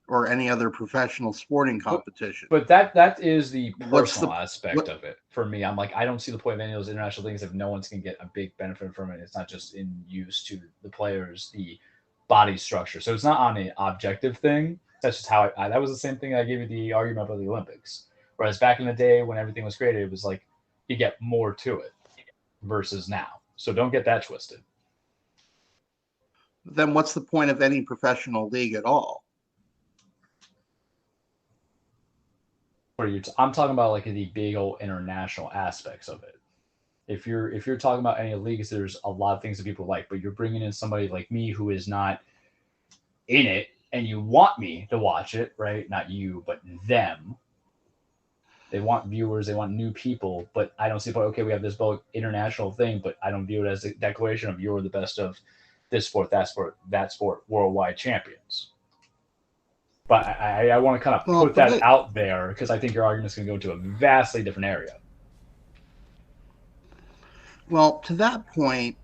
or any other professional sporting competition. But that is the personal aspect of it for me. I'm like, I don't see the point of any of those international things if no one's going to get a big benefit from it. It's not just in use to the players, the body structure. So it's not on an objective thing. That's just how that was the same thing I gave you the argument about the Olympics. Whereas back in the day when everything was created, it was like you get more to it versus now. So don't get that twisted. Then what's the point of any professional league at all? I'm talking about like the big old international aspects of it. If you're talking about any leagues, there's a lot of things that people like, but you're bringing in somebody like me who is not in it, and you want me to watch it, right? Not you, but them. They want viewers, they want new people, but I don't see the point. Okay, we have this international thing, but I don't view it as a declaration of you're the best of this sport, that sport, worldwide champions. But I want to kind of put that out there because I think your argument is going to go into a vastly different area. Well, to that point,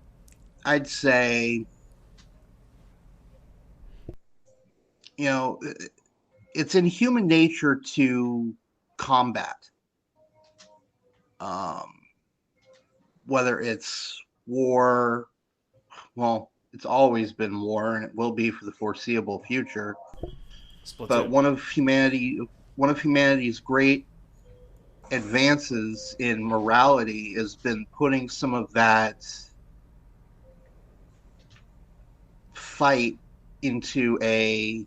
I'd say, it's in human nature to combat, whether it's war. Well, it's always been war, and it will be for the foreseeable future. But one of humanity's great advances in morality has been putting some of that fight into a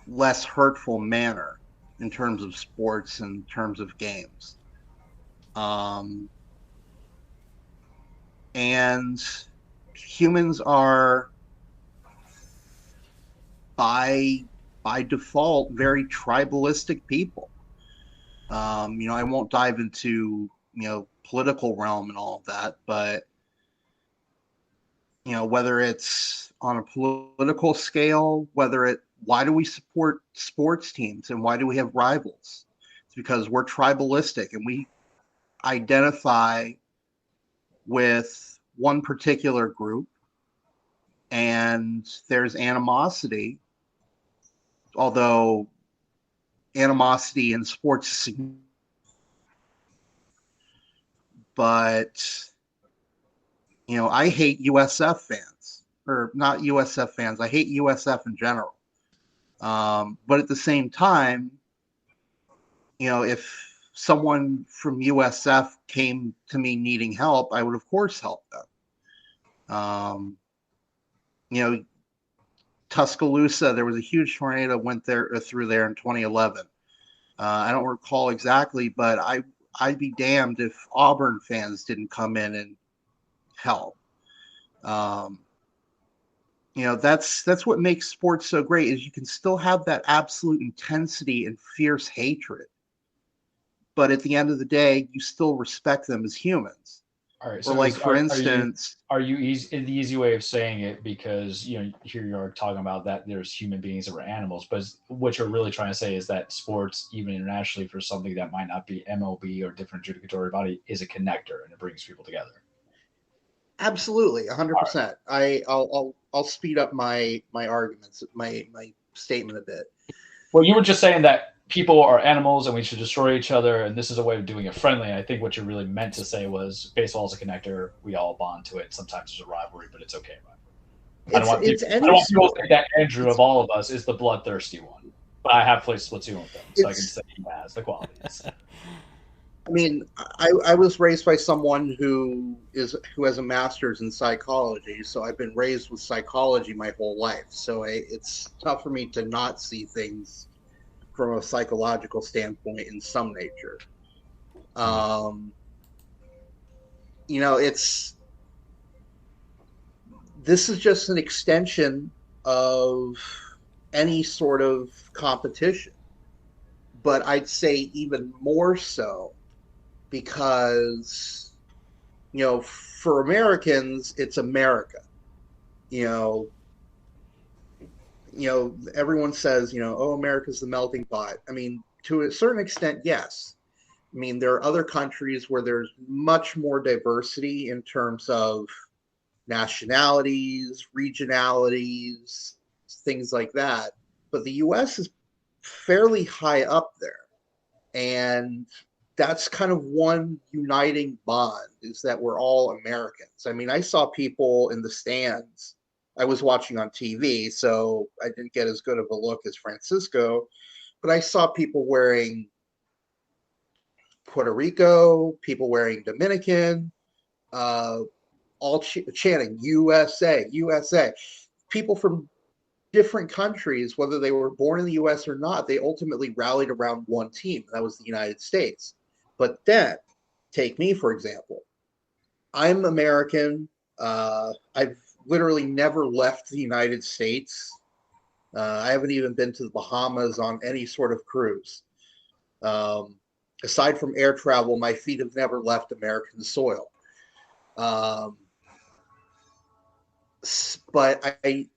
less hurtful manner in terms of sports and in terms of games. And humans are by default very tribalistic people. I won't dive into political realm and all of that, but whether it's on a political scale, why do we support sports teams and why do we have rivals? It's because we're tribalistic and we identify with one particular group, and there's animosity, although animosity in sports is significant. But I hate USF fans, or not USF fans. I hate USF in general. But at the same time, if someone from USF came to me needing help, I would of course help them. Tuscaloosa, there was a huge tornado went through there in 2011. I don't recall exactly, but I'd be damned if Auburn fans didn't come in and help. That's what makes sports so great, is you can still have that absolute intensity and fierce hatred, but at the end of the day, you still respect them as humans. All right. So, or for instance, the easy way of saying it, because here you are talking about that there's human beings that were animals, but what you're really trying to say is that sports, even internationally, for something that might not be MLB or different adjudicatory body, is a connector and it brings people together. Absolutely, 100%. Right. I'll speed up my arguments, my statement a bit. Well, you were just saying that people are animals and we should destroy each other, and this is a way of doing it friendly. I think what you really meant to say was baseball is a connector. We all bond to it. Sometimes there's a rivalry, but it's okay. I don't want people to think that Andrew of all of us is the bloodthirsty one. But I have played Splatoon with him, so I can say he has the qualities. I mean, I was raised by someone who has a master's in psychology, so I've been raised with psychology my whole life. So it's tough for me to not see things from a psychological standpoint in some nature. This is just an extension of any sort of competition, but I'd say even more so because, for Americans, it's America. Everyone says, oh, America's the melting pot. I mean, to a certain extent, yes. I mean, there are other countries where there's much more diversity in terms of nationalities, regionalities, things like that. But the U.S. is fairly high up there. And that's kind of one uniting bond, is that we're all Americans. I mean, I saw people in the stands. I was watching on TV, so I didn't get as good of a look as Francisco, but I saw people wearing Puerto Rico, people wearing Dominican, all chanting USA, USA. People from different countries, whether they were born in the U.S. or not, they ultimately rallied around one team. That was the United States. But then, take me, for example. I'm American. I've literally never left the United States. I haven't even been to the Bahamas on any sort of cruise. Aside from air travel, my feet have never left American soil. But I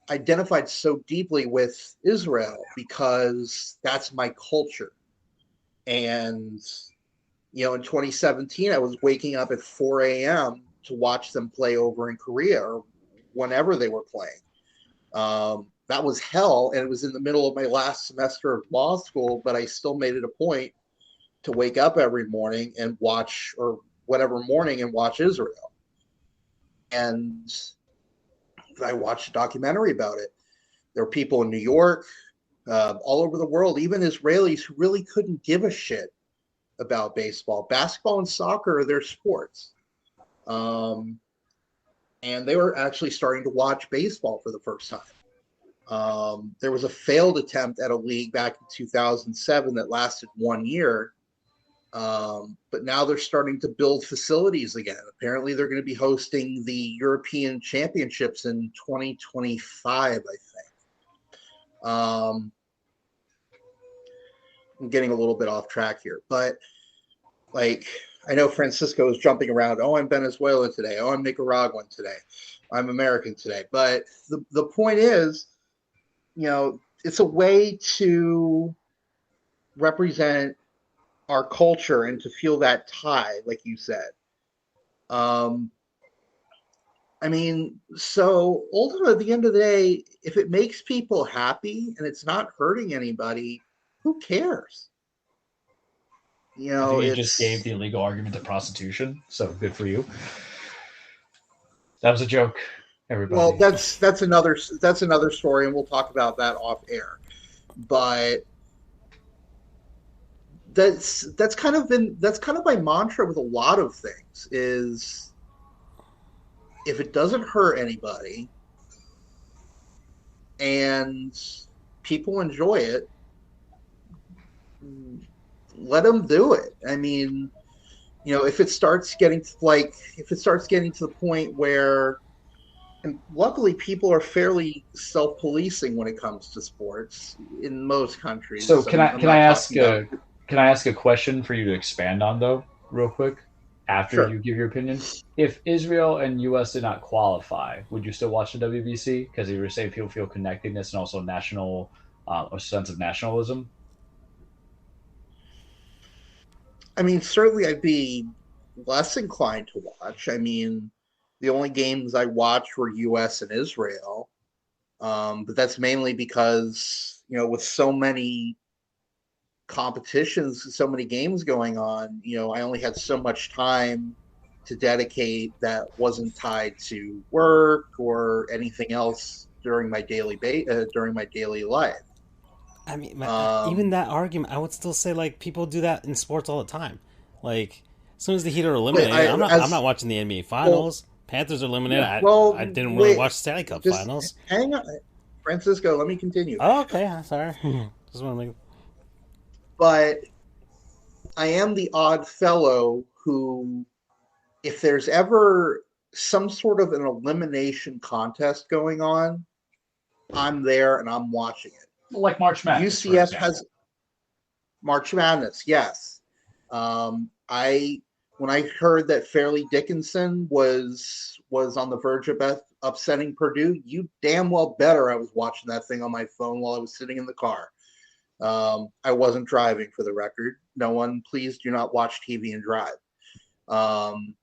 identified so deeply with Israel because that's my culture. And, in 2017, I was waking up at 4 a.m. to watch them play over in Korea or whenever they were playing. That was hell, and it was in the middle of my last semester of law school, but I still made it a point to wake up every morning and watch, or whatever morning, and watch Israel. And I watched a documentary about it. There were people in New York, all over the world, even Israelis who really couldn't give a shit about baseball. Basketball and soccer are their sports. And they were actually starting to watch baseball for the first time. There was a failed attempt at a league back in 2007 that lasted 1 year. But now they're starting to build facilities again. Apparently they're going to be hosting the European Championships in 2025, I think. I'm getting a little bit off track here, but like I know Francisco is jumping around. Oh, I'm Venezuelan today. Oh, I'm Nicaraguan today. I'm American today. But the point is, it's a way to represent our culture and to feel that tie, like you said. I mean, so ultimately, at the end of the day, if it makes people happy and it's not hurting anybody, who cares? I think you just gave It's the legal argument to prostitution, so good for you. That was a joke, well, everybody. that's another story, and we'll talk about that off air. But that's kind of my mantra with a lot of things is if it doesn't hurt anybody and people enjoy it, let them do it. I mean, if it starts getting to the point where, and luckily people are fairly self-policing when it comes to sports in most countries. So can I ask a question for you to expand on though, real quick, after Sure. you give your opinion? If Israel and U.S. did not qualify, would you still watch the WBC? Because you were saying people feel connectedness and also a sense of nationalism. I mean, certainly I'd be less inclined to watch. I mean, the only games I watched were U.S. and Israel, but that's mainly because with so many competitions, so many games going on, I only had so much time to dedicate that wasn't tied to work or anything else during my daily life. I mean, even Um, that argument, I would still say like people do that in sports all the time. Like as soon as the Heat are wait, eliminated, I I'm not as watching the NBA well, Finals. Panthers are eliminated. I well, didn't really wait, watch Stanley Cup just Finals. hang on, Francisco. Let me continue. Oh, okay, I'm sorry. Just want to make. But I am the odd fellow who, if there's ever some sort of an elimination contest going on, I'm there and I'm watching it. Like March Madness, for UCF example. has March Madness, yes. I when I heard that Fairleigh Dickinson was on the verge of upsetting Purdue, you damn well better I was watching that thing on my phone while I was sitting in the car. I wasn't driving, for the record. No one, please do not watch TV and drive. Um,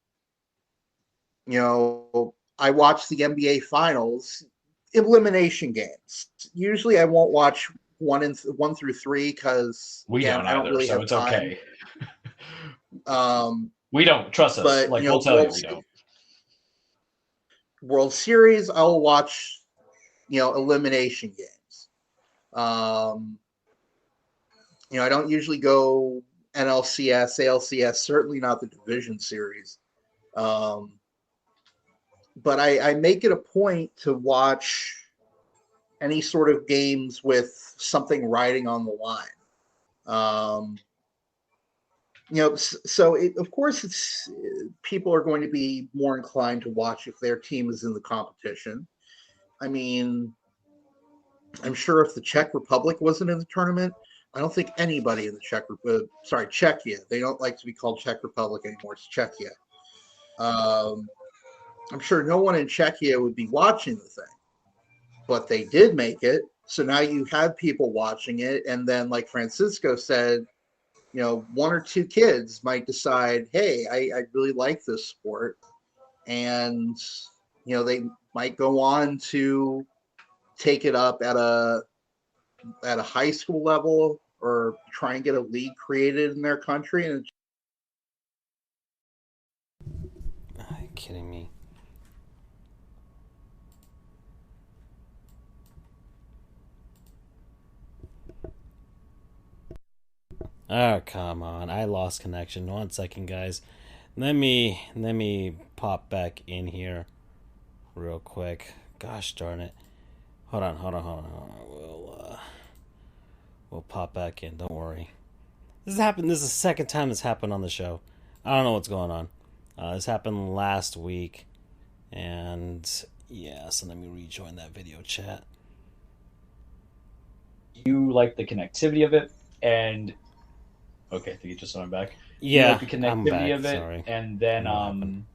I watch the NBA Finals elimination games. Usually, I won't watch one through three because We again, don't I don't either, really so have it's time. okay. Um, We don't trust us. but Like we'll tell you, we don't. World Series, I'll watch elimination games. Um, I don't usually go NLCS, ALCS, certainly not the division series. Um, but I make it a point to watch any sort of games with something riding on the line. Um, of course, it's people are going to be more inclined to watch if their team is in the competition. I mean, I'm sure if the Czech Republic wasn't in the tournament, I don't think anybody in the Czechia. They don't like to be called Czech Republic anymore. It's Czechia. Um, I'm sure no one in Czechia would be watching the thing, but they did make it. So now you have people watching it, and then, like Francisco said, one or two kids might decide, hey, I really like this sport. And, they might go on to take it up at a high school level or try and get a league created in their country. And Are you kidding me? Oh, come on. I lost connection. 1 second, guys. Let me pop back in here real quick. Gosh darn it. Hold on. We'll pop back in. Don't worry. This has happened. This is the second time this happened on the show. I don't know what's going on. This happened last week, and yeah. So let me rejoin that video chat. you like the connectivity of it, and okay, I think you just saw him back. You like Yeah, the I'm connectivity back. of it, Sorry. and I then don't know what happened.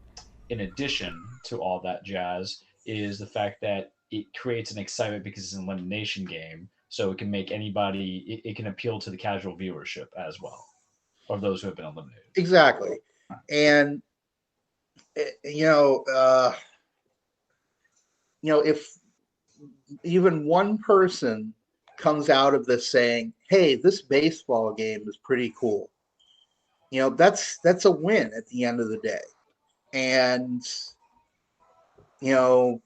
in addition to all that jazz, is the fact that it creates an excitement because it's an elimination game, so it can make anybody. It can appeal to the casual viewership as well, of those who have been eliminated. Exactly. And you know, if even one person comes out of this saying, "Hey, this baseball game is pretty cool," that's a win at the end of the day. And you know,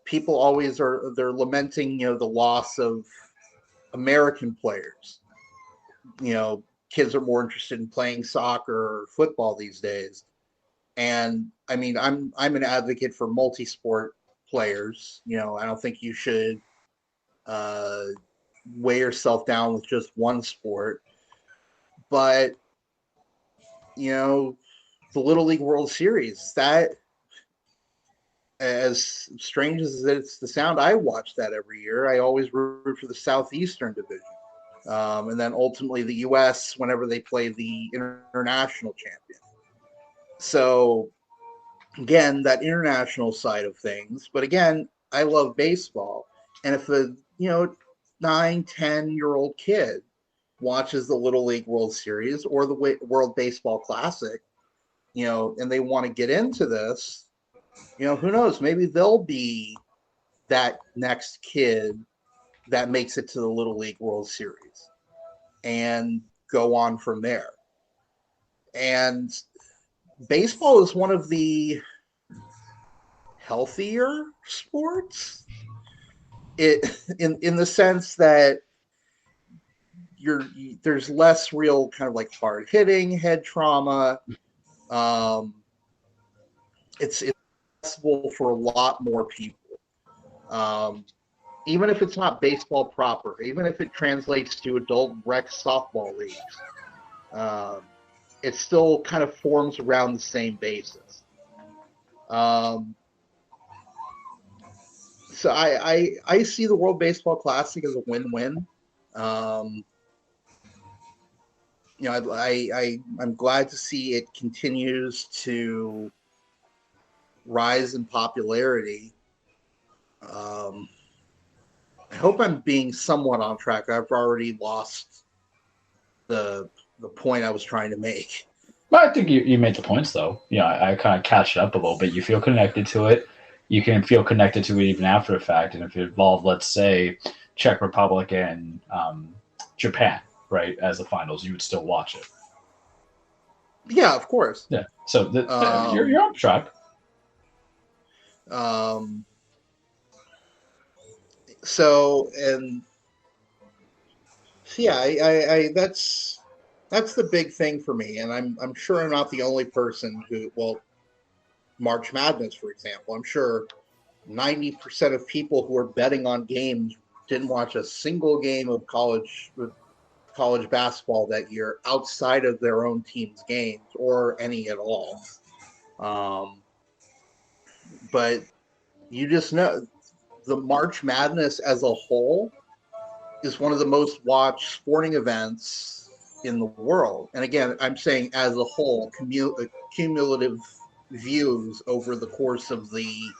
people always they're lamenting the loss of American players. Kids are more interested in playing soccer or football these days. And I mean, I'm an advocate for multi-sport players. I don't think you should uh, weigh yourself down with just one sport. But the Little League World Series, that, as strange as it's the sound, I watch that every year. I always root for the Southeastern Division. And then ultimately the U.S. whenever they play the international champion. So again, that international side of things. But again, I love baseball, and if a 9, 10-year-old kid watches the Little League World Series or the World Baseball Classic, and they want to get into this, who knows? Maybe they'll be that next kid that makes it to the Little League World Series and go on from there. And baseball is one of the healthier sports. It in the sense that there's less real kind of like hard hitting, head trauma. It's accessible for a lot more people. Even if it's not baseball proper, even if it translates to adult rec softball leagues, it still kind of forms around the same basis. So I see the World Baseball Classic as a win-win. I'm glad to see it continues to rise in popularity. I hope I'm being somewhat on track. I've already lost the point I was trying to make. Well, I think you made the points, though. I kind of catched up a little bit. You feel connected to it. You can feel connected to it even after the fact. And if it involved, let's say, Czech Republic and Japan, right, as the finals, you would still watch it. Yeah, of course. Yeah. So you're on track. So yeah, I that's the big thing for me, and I'm sure I'm not the only person who. Well, March Madness, for example, I'm sure 90% of people who are betting on games didn't watch a single game of college basketball that year outside of their own team's games or any at all. But you just know the March Madness as a whole is one of the most watched sporting events in the world. And again, I'm saying as a whole, cumulative views over the course of the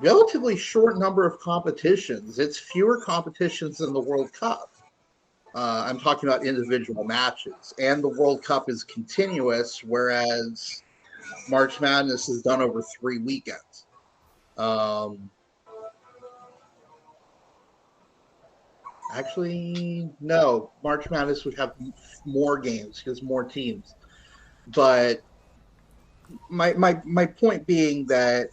relatively short number of competitions. It's fewer competitions than the World Cup. I'm talking about individual matches. And the World Cup is continuous, whereas March Madness is done over 3 weekends. Actually, no. March Madness would have more games because more teams. But my point being that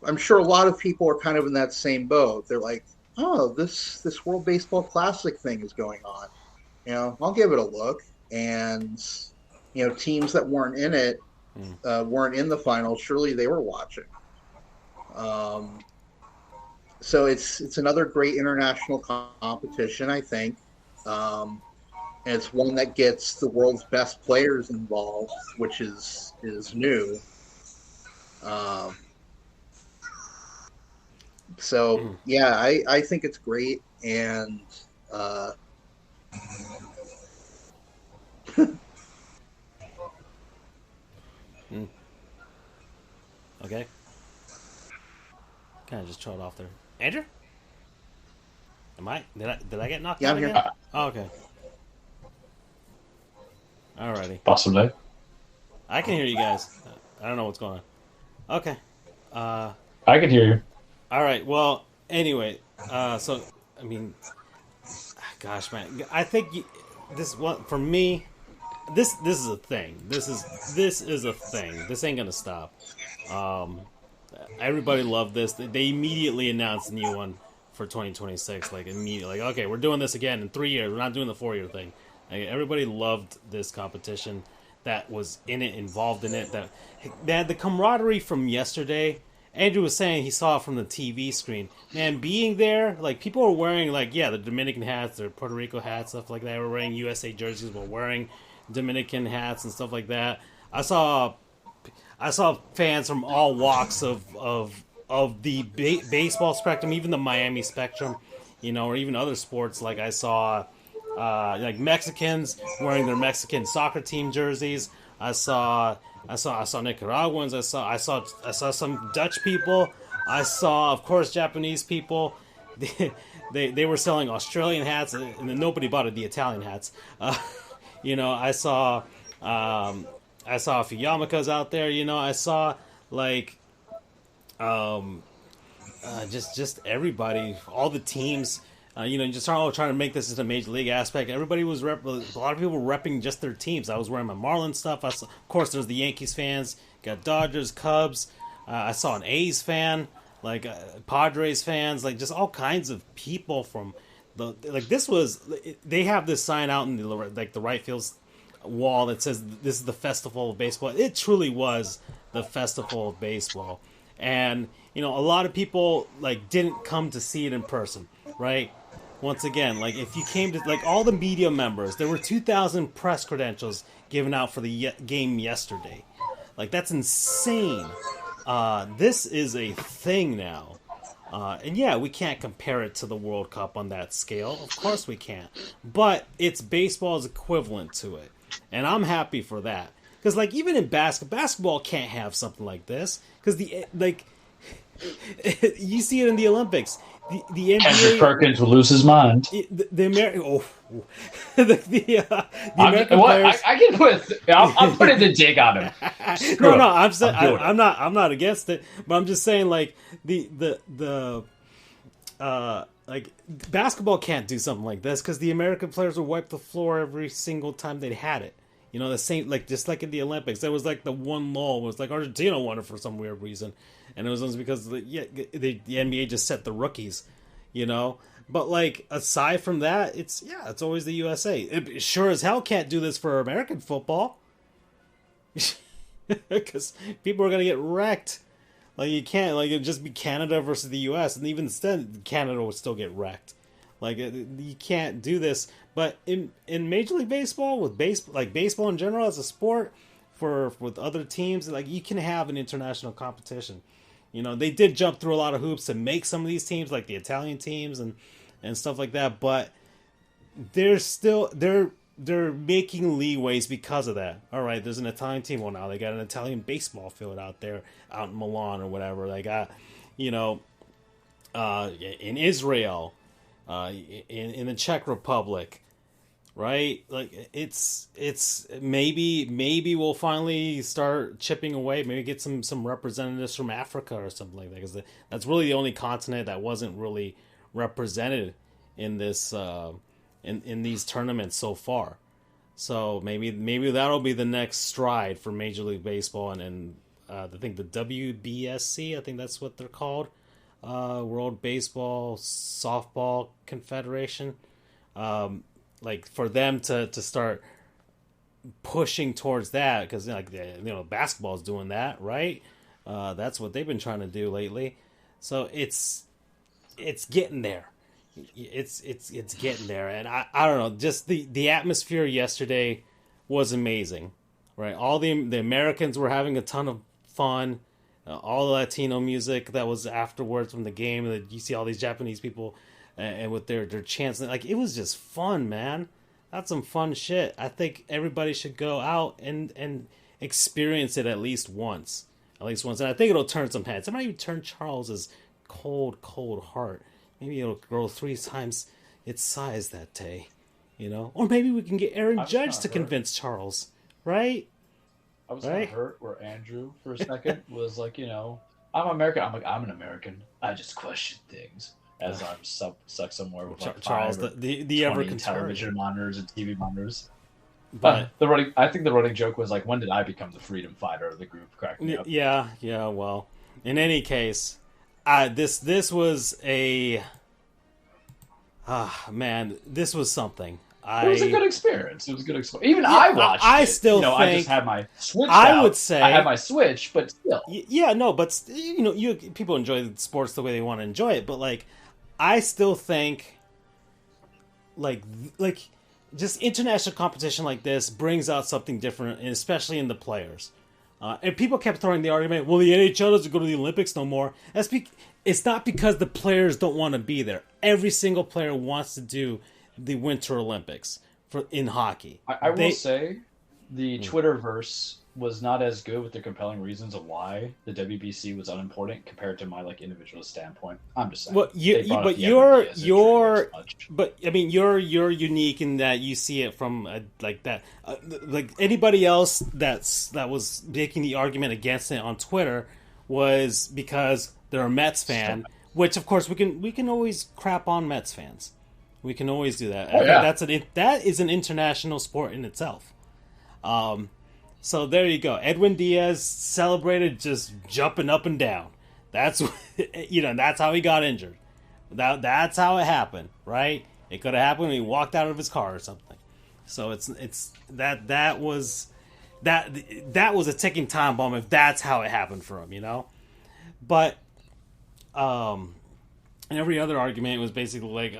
I'm sure a lot of people are kind of in that same boat. They're like, oh, this World Baseball Classic thing is going on. I'll give it a look. And teams that weren't in it, weren't in the final. Surely they were watching. So it's another great international competition, I think. And it's one that gets the world's best players involved, which is new. So yeah, I think it's great, and Okay. Kind of just trod off there. Andrew? Did I get knocked yeah, out I'm here. again? Oh, okay. Alrighty. Possibly. I can hear you guys. I don't know what's going on. Okay. I can hear you. All right. Well, anyway. So, I mean, gosh, man. I think this one for me. This is a thing. This is a thing. This ain't gonna stop. Everybody loved this. They immediately announced a new one for 2026. Like immediately, like okay, we're doing this again in 3 years. We're not doing the 4-year thing. Like, everybody loved this competition that was in it, involved in it. That they had the camaraderie from yesterday. Andrew was saying he saw it from the TV screen. Man, being there, like people were wearing like the Dominican hats, their Puerto Rico hats, stuff like that. They were wearing USA jerseys. Were wearing Dominican hats and stuff like that. I saw fans from all walks of the baseball spectrum, even the Miami spectrum, or even other sports. Like I saw like Mexicans wearing their Mexican soccer team jerseys. I saw Nicaraguans. I saw some Dutch people. I saw, of course, Japanese people. They were selling Australian hats, and then nobody bought the Italian hats. I saw a few yarmulkes out there. I saw like just everybody, all the teams. Just trying to make this into a major league aspect. Everybody was a lot of people were repping just their teams. I was wearing my Marlins stuff. Of course, there's the Yankees fans. Got Dodgers, Cubs. I saw an A's fan, like Padres fans, like just all kinds of people from this was. They have this sign out in the right field wall that says this is the Festival of Baseball. It truly was the Festival of Baseball, and a lot of people didn't come to see it in person, right? Once again, if you came to all the media members, there were 2,000 press credentials given out for the game yesterday. That's insane. This is a thing now. And yeah, we can't compare it to the World Cup on that scale. Of course we can't. But it's baseball's equivalent to it. And I'm happy for that. Because even in basketball can't have something like this. Because you see it in the Olympics. The NBA, Andrew Perkins will lose his mind. The American, American players. I can I'm putting the dig on him. No, I'm not against it, but I'm just saying basketball can't do something like this because the American players would wipe the floor every single time they had it. The same just like in the Olympics. There was the one lull was Argentina won it for some weird reason, and it was because the NBA just set the rookies, But aside from that, it's always the USA. It sure as hell can't do this for American football because people are gonna get wrecked. You can't it'd just be Canada versus the US, and even then Canada would still get wrecked. You can't do this. But in Major League Baseball, with baseball in general as a sport, with other teams, you can have an international competition. They did jump through a lot of hoops to make some of these teams, like the Italian teams and stuff like that. But they're making leeways because of that. All right, there's an Italian team. Well, now they got an Italian baseball field out there, out in Milan or whatever. They got, in Israel. In the Czech Republic, right? It's maybe we'll finally start chipping away. Maybe get some representatives from Africa or something like that, because that's really the only continent that wasn't really represented in this in these tournaments so far. So maybe that'll be the next stride for Major League Baseball and I think the WBSC. I think that's what they're called. World Baseball Softball Confederation, for them to start pushing towards that, because basketball is doing that, right? That's what they've been trying to do lately. So it's getting there. It's getting there, and I don't know. Just the atmosphere yesterday was amazing, right? All the Americans were having a ton of fun. all the Latino music that was afterwards from the game. That you see all these Japanese people and with their chants, like it was just fun, man. That's some fun shit. I think everybody should go out and experience it at least once. And I think it'll turn some heads. It might even turn Charles's cold heart. Maybe it'll grow 3 times its size that day, Or maybe we can get Aaron Judge to convince Charles, right? I was kind of hurt where Andrew, for a second, was like, I'm American. I'm like, I'm an American. I just question things as I'm stuck somewhere with like Charles, the ever television monitors and TV monitors. But I think the running joke was like, when did I become the freedom fighter of the group? Cracking me up. Yeah. Well, in any case, this was a man. This was something. It was a good experience. Even I watched it. I still think I just had my Switch. would say I have my Switch, but still. Yeah, no, but people enjoy the sports the way they want to enjoy it, but like, I still think, like just international competition like this brings out something different, and especially in the players. And people kept throwing the argument, well, the NHL doesn't go to the Olympics no more. It's not because the players don't want to be there. Every single player wants to do the Winter Olympics in hockey. I will say the Twitterverse was not as good with the compelling reasons of why the WBC was unimportant compared to my like individual standpoint. I'm just saying. Well, you're unique in that you see it from like that. Like anybody else that was making the argument against it on Twitter was because they're a Mets fan, which of course we can always crap on Mets fans. We can always do that. Oh, yeah. That is an international sport in itself. So there you go. Edwin Diaz celebrated just jumping up and down. That's that's how he got injured. That's how it happened, right? It could have happened when he walked out of his car or something. So that was a ticking time bomb if that's how it happened for him, But every other argument was basically like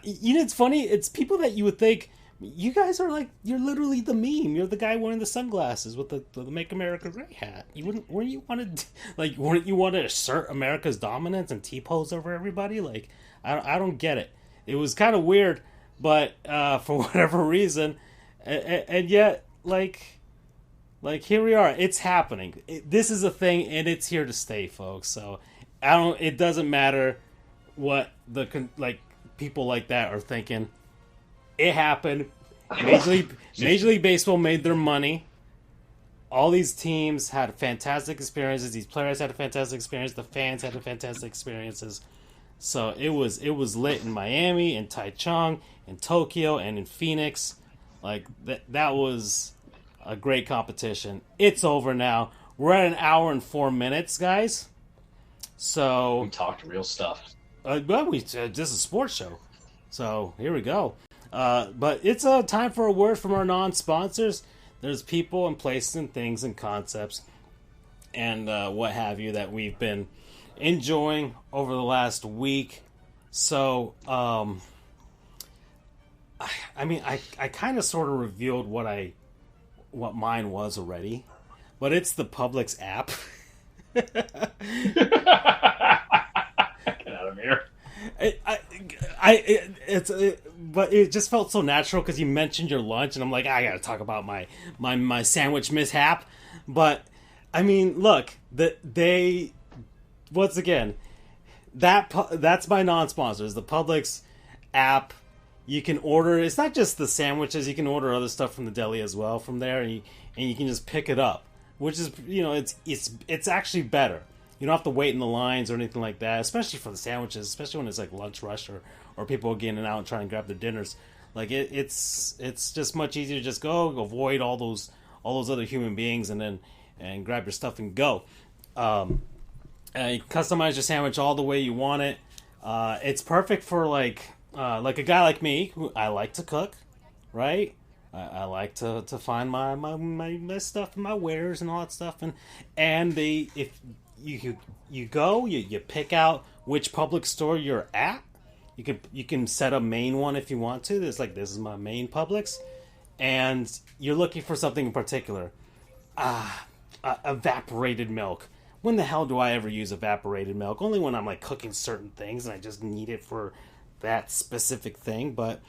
it's funny. It's people that you would think you guys are like, you're literally the meme. You're the guy wearing the sunglasses with the Make America Great hat. Wouldn't you want to assert America's dominance and T-pose over everybody? Like, I don't get it. It was kind of weird, but for whatever reason, and yet like here we are. It's happening. This is a thing, and it's here to stay, folks. So it doesn't matter what people like that are thinking. It happened. Major League Baseball made their money. All these teams had fantastic experiences. These players had a fantastic experience. The fans had fantastic experiences. So it was lit in Miami, in Taichung, in Tokyo, and in Phoenix. Like that was a great competition. It's over now. We're at 1 hour and 4 minutes, guys. So we talked real stuff. This is a sports show, so here we go. But it's time for a word from our non-sponsors. There's people and places and things and concepts and what have you that we've been enjoying over the last week. So, I kind of sort of revealed what mine was already, but it's the Publix app. Get out of here. But it just felt so natural because you mentioned your lunch, and I'm like, I gotta talk about my sandwich mishap. But I mean, look, once again, that's my non-sponsors. The Publix app, you can order. It's not just the sandwiches; you can order other stuff from the deli as well from there, and you can just pick it up, which is it's actually better. You don't have to wait in the lines or anything like that, especially for the sandwiches, especially when it's like lunch rush or people getting out and trying to grab their dinners. Like it's just much easier to just go, avoid all those other human beings and grab your stuff and go. You can customize your sandwich all the way you want it. It's perfect for like a guy like me who I like to cook, right? I like to find my stuff and my wares and all that stuff, and if you go, you pick out which Publix store you're at. You can set a main one if you want to. There's like, this is my main Publix, and you're looking for something in particular. evaporated milk. When the hell do I ever use evaporated milk? Only when I'm like cooking certain things and I just need it for that specific thing. But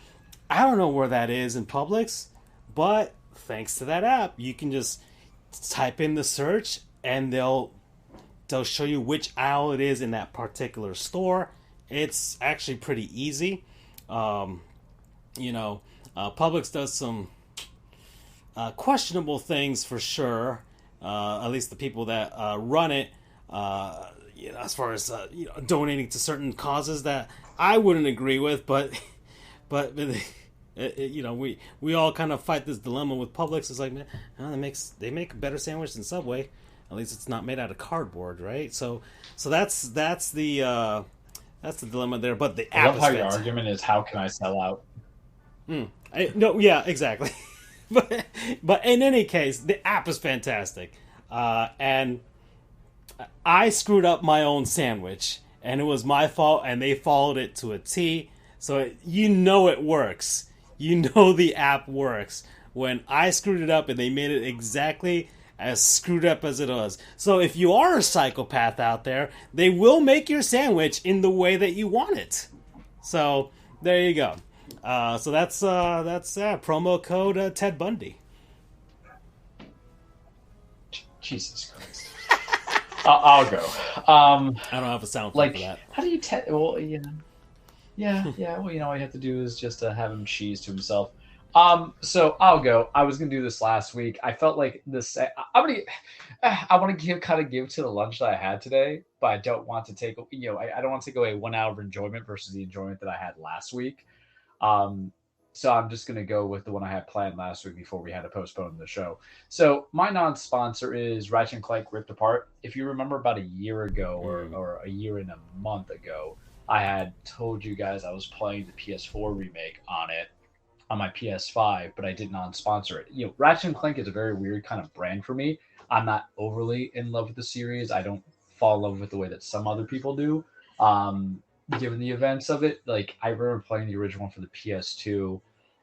I don't know where that is in Publix. But thanks to that app, you can just type in the search and they'll show you which aisle it is in that particular store. It's actually pretty easy. Publix does some questionable things for sure. At least the people that run it, as far as donating to certain causes that I wouldn't agree with, but we all kind of fight this dilemma with Publix. It's like, man, they make a better sandwich than Subway. At least it's not made out of cardboard, right? So that's the dilemma there. But the app I love how your argument is, how can I sell out? No, yeah, exactly. but in any case, the app is fantastic, and I screwed up my own sandwich, and it was my fault, and they followed it to a T. So it works. The app works when I screwed it up, and they made it exactly as screwed up as it was. So if you are a psychopath out there, they will make your sandwich in the way that you want it. So there you go. So that's promo code Ted Bundy. Jesus Christ. I'll go. I don't have a sound for that. How do you well, yeah. Well, all you have to do is just have him cheese to himself. So I'll go. I was gonna do this last week. I felt like this. I want to give to the lunch that I had today, but I don't want to take. I don't want to take away 1 hour of enjoyment versus the enjoyment that I had last week. So I'm just gonna go with the one I had planned last week before we had to postpone the show. So my non-sponsor is Ratchet and Clank Ripped Apart. If you remember, about a year ago or a year and a month ago, I had told you guys I was playing the PS4 remake on my PS5, but I did not sponsor it. Ratchet and Clank is a very weird kind of brand for me. I'm not overly in love with the series. I don't fall in love with the way that some other people do. Given the events of it, like I remember playing the original one for the PS2,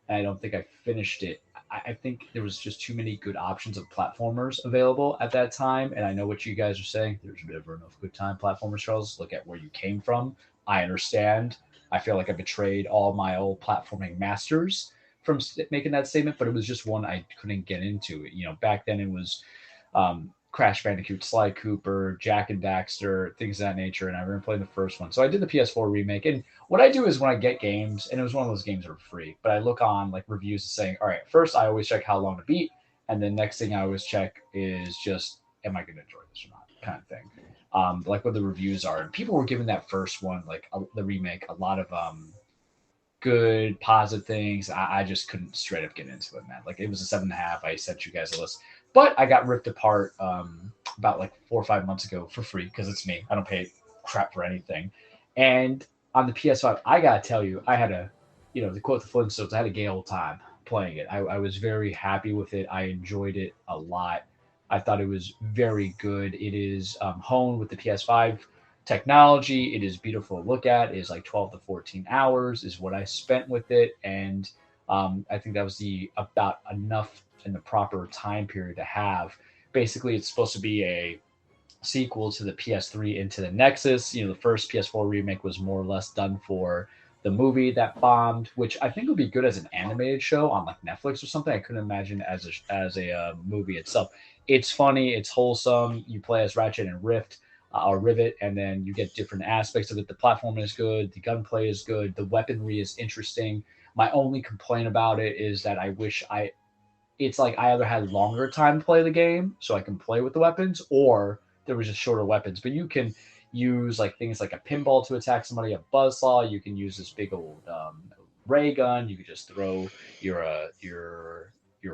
and I don't think I finished it. I think there was just too many good options of platformers available at that time, and I know what you guys are saying. There's never enough good time platformer shows. Look at where you came from. I understand. I feel like I betrayed all my old platforming masters from making that statement, but it was just one I couldn't get into. Back then it was Crash Bandicoot, Sly Cooper, Jack and Daxter, things of that nature, and I remember playing the first one. So I did the PS4 remake, and what I do is when I get games, and it was one of those games that were free, but I look on like reviews saying, all right, first I always check how long to beat, and the next thing I always check is just, am I going to enjoy this or not, kind of thing. Like what the reviews are, and people were giving that first one, like the remake, a lot of good positive things. I just couldn't straight up get into it, man. Like it was a 7.5. I sent you guys a list. But I got ripped apart about like 4 or 5 months ago for free because it's me. I don't pay crap for anything. And on the PS5, I gotta tell you, I had to quote the Flintstones, I had a gay old time playing it. I was very happy with it. I enjoyed it a lot. I thought it was very good. It is honed with the PS5 technology. It is beautiful to look at. It is like 12 to 14 hours is what I spent with it. And I think that was about enough in the proper time period to have. Basically, it's supposed to be a sequel to the PS3 Into the Nexus. The first PS4 remake was more or less done for the movie that bombed, which I think would be good as an animated show on like Netflix or something. I couldn't imagine as a movie itself. It's funny, it's wholesome. You play as Ratchet and Rivet, and then you get different aspects of it. The platform is good, the gunplay is good, the weaponry is interesting. My only complaint about it is that I wish it's like I either had longer time to play the game so I can play with the weapons, or there was just shorter weapons. But you can use like things like a pinball to attack somebody, a buzzsaw. You can use this big old ray gun. You can just throw your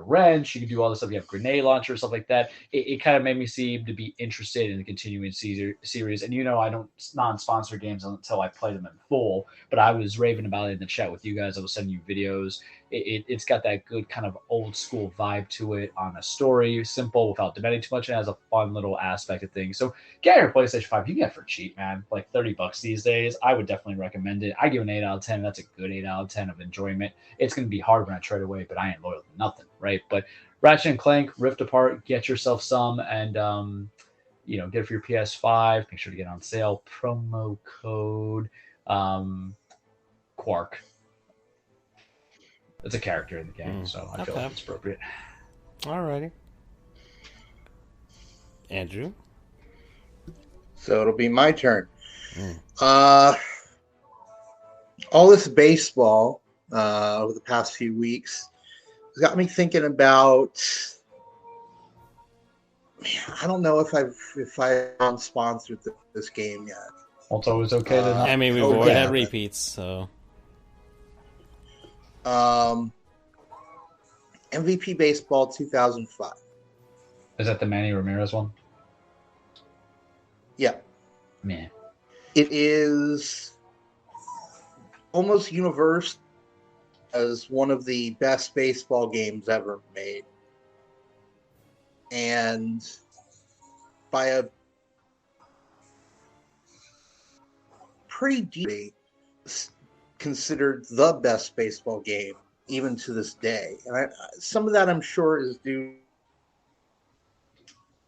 wrench. You can do all this stuff. You have grenade launcher, stuff like that. It kind of made me seem to be interested in the continuing series. And I don't non-sponsor games until I play them in full. But I was raving about it in the chat with you guys. I was sending you videos. It's got that good kind of old school vibe to it on a story, simple without demanding too much, and has a fun little aspect of things. So get your PlayStation 5. You can get it for cheap, man. Like $30 these days. I would definitely recommend it. I give an 8 out of 10. That's a good 8 out of 10 of enjoyment. It's going to be hard when I trade away, but I ain't loyal to nothing, right? But Ratchet and Clank Rift Apart. Get yourself some, and get it for your PS5. Make sure to get on sale. Promo code Quark. It's a character in the game, so I feel like it's appropriate. Alrighty. Andrew? So it'll be my turn. All this baseball over the past few weeks has got me thinking about. Man, I don't know if I'm sponsored this game yet. Well, it's always okay to not. I mean, we've already had repeats, so. MVP Baseball 2005. Is that the Manny Ramirez one? Yeah. Man. It is almost universal as one of the best baseball games ever made. And by a pretty deeply considered the best baseball game even to this day. And some of that I'm sure is due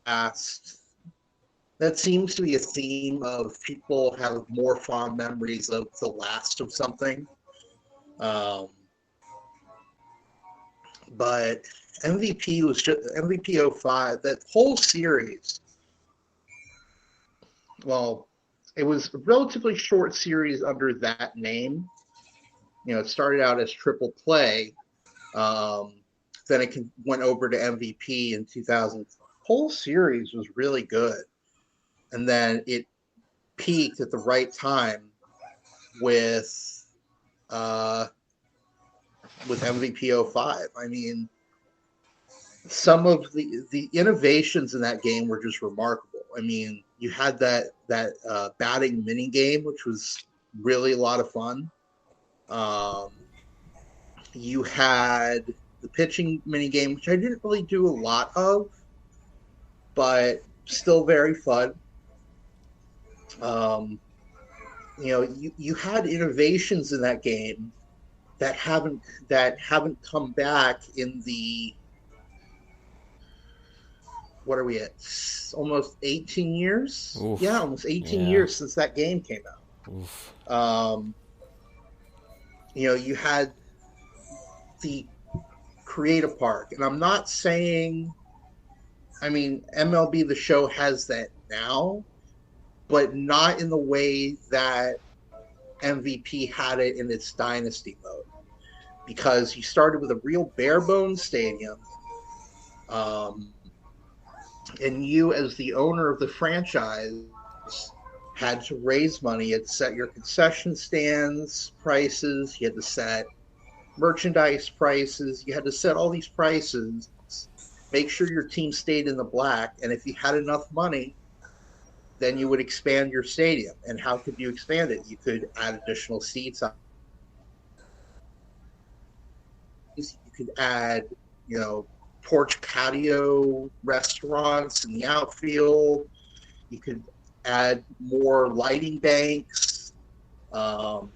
past. That seems to be a theme of people have more fond memories of the last of something. But MVP was just MVP 05. That whole series, well, it was a relatively short series under that name. It started out as Triple Play. Then it went over to MVP in 2000. The whole series was really good. And then it peaked at the right time with MVP 05. I mean, some of the innovations in that game were just remarkable. I mean, you had that batting mini game, which was really a lot of fun. You had the pitching mini game, which I didn't really do a lot of, but still very fun. You had innovations in that game that haven't come back in the, what are we at? Almost 18 years? Oof. Yeah, almost 18 years since that game came out. Oof. You had the Creative Park, and I'm not saying, I mean, MLB The Show has that now, but not in the way that MVP had it in its dynasty mode, because you started with a real bare bones stadium, and you, as the owner of the franchise, had to raise money. You had to set your concession stands prices. You had to set merchandise prices. You had to set all these prices, make sure your team stayed in the black, and if you had enough money, then you would expand your stadium. And how could you expand it? You could add additional seats. You could add, porch patio restaurants in the outfield. You could add more lighting banks. But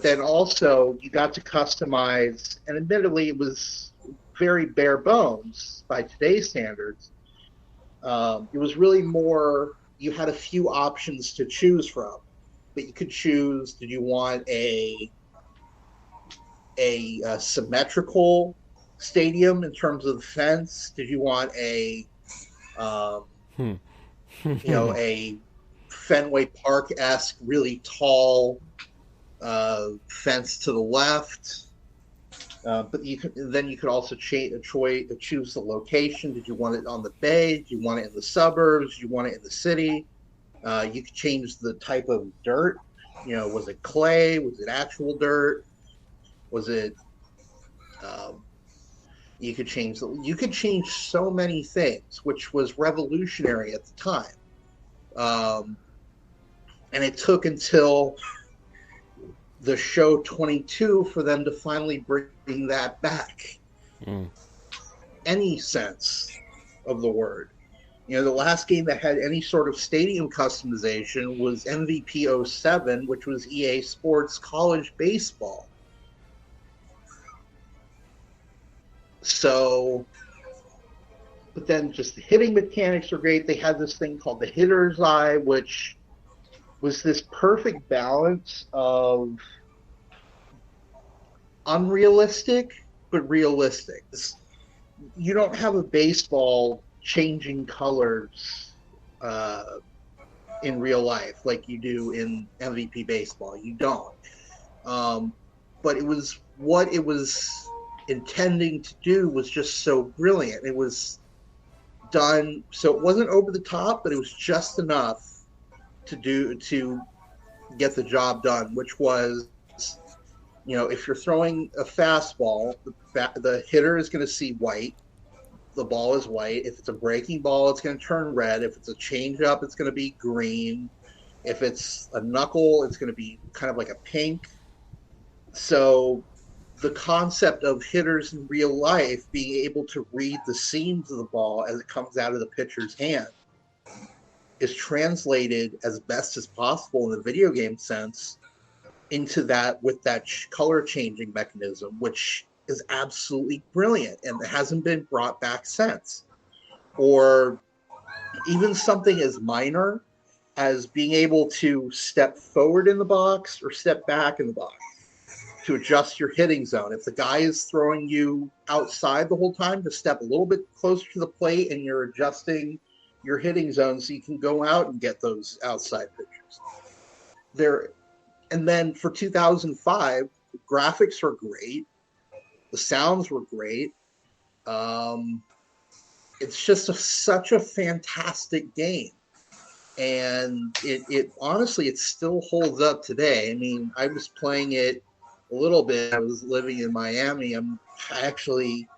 then also you got to customize, and admittedly it was very bare bones by today's standards. It was really more, you had a few options to choose from, but you could choose, did you want a symmetrical stadium in terms of the fence? Did you want a Fenway Park-esque, really tall fence to the left? But you could also choose the location. Did you want it on the bay? Did you want it in the suburbs? Did you want it in the city? You could change the type of dirt. Was it clay? Was it actual dirt? Was it? You could change so many things, which was revolutionary at the time. And it took until the show 22 for them to finally bring that back. Any sense of the word. The last game that had any sort of stadium customization was MVP 07, which was EA Sports College Baseball. So, but then just the hitting mechanics are great. They had this thing called the hitter's eye, which was this perfect balance of unrealistic but realistic. You don't have a baseball changing colors in real life like you do in MVP baseball. You don't. But it was what it was intending to do was just so brilliant. It was done so it wasn't over the top, but it was just enough to get the job done, which was, if you're throwing a fastball, the hitter is going to see white. The ball is white. If it's a breaking ball, it's going to turn red. If it's a changeup, it's going to be green. If it's a knuckle, it's going to be kind of like a pink. So the concept of hitters in real life being able to read the seams of the ball as it comes out of the pitcher's hand is translated as best as possible in the video game sense into that with that color changing mechanism, which is absolutely brilliant and it hasn't been brought back since. Or even something as minor as being able to step forward in the box or step back in the box to adjust your hitting zone. If the guy is throwing you outside the whole time, to step a little bit closer to the plate and you're adjusting your hitting zone so you can go out and get those outside pitchers. And then for 2005, the graphics are great. The sounds were great. It's just such a fantastic game. And it honestly, it still holds up today. I mean, I was playing it a little bit. I was living in Miami. I actually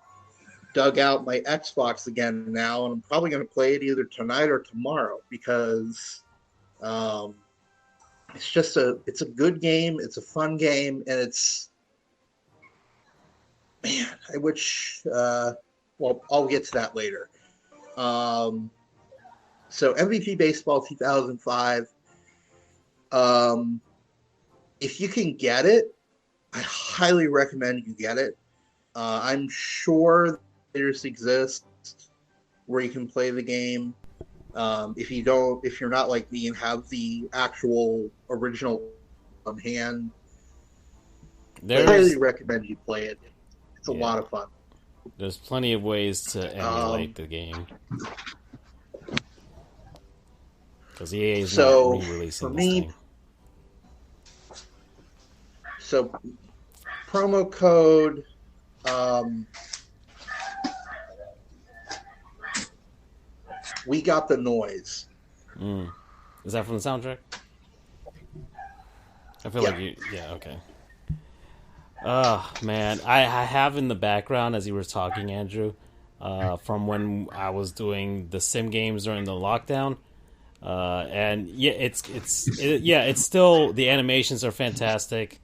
dug out my Xbox again now, and I'm probably going to play it either tonight or tomorrow because it's a good game. It's a fun game, and I wish. I'll get to that later. So MVP Baseball 2005. If you can get it, I highly recommend you get it. I'm sure there's exist where you can play the game. If you're not like me and have the actual original on hand, I highly recommend you play it. It's a lot of fun. There's plenty of ways to emulate the game. Because EA is not re-releasing this thing. So, promo code We Got the Noise. Is that from the soundtrack? I feel like you... Yeah, okay. Oh, man. I have in the background, as you were talking, Andrew, from when I was doing the sim games during the lockdown. And yeah, it's still... The animations are fantastic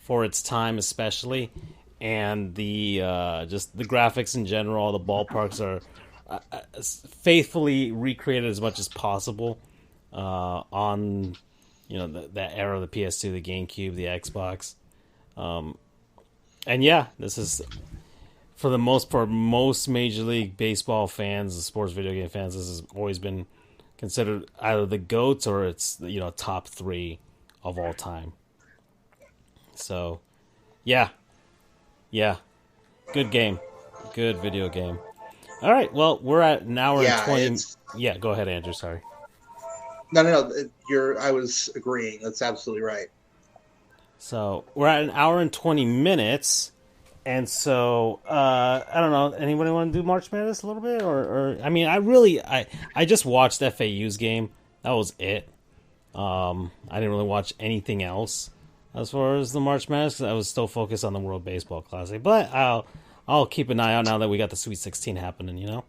for its time, especially. And the just the graphics in general, the ballparks are faithfully recreated as much as possible on that era of the PS2, the GameCube, the Xbox, and yeah, this is for most Major League Baseball fans, the sports video game fans, this has always been considered either the GOAT or it's top 3 of all time. So, yeah, good game, good video game. All right, well, we're at an hour and 20. Yeah, go ahead, Andrew. Sorry. No. I was agreeing. That's absolutely right. So we're at an hour and 20 minutes, and so I don't know. Anybody want to do March Madness a little bit, or I mean, I just watched FAU's game. That was it. I didn't really watch anything else as far as the March Madness. I was still focused on the World Baseball Classic, but I'll keep an eye out now that we got the Sweet 16 happening,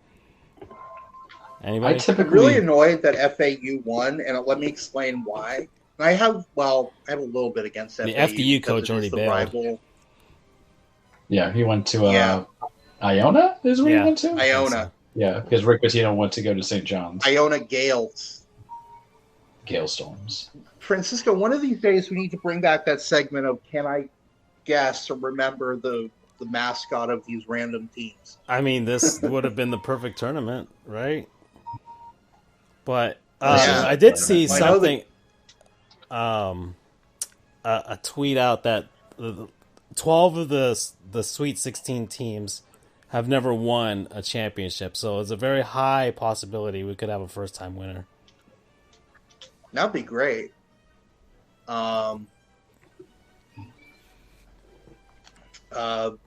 Anybody? I'm really annoyed that FAU won, and let me explain why. I have a little bit against FAU. The FDU coach already bailed. Yeah, he went to Iona is where he went to? Iona. Yeah, because Rick Pitino went to go to St. John's. Iona Gales. Gale Storms. Francisco, one of these days we need to bring back that segment of Can I Guess or Remember the the mascot of these random teams. I mean, this would have been the perfect tournament, right? But I did see something, a tweet out that 12 of the Sweet 16 teams have never won a championship, so it's a very high possibility we could have a first-time winner. That'd be great. But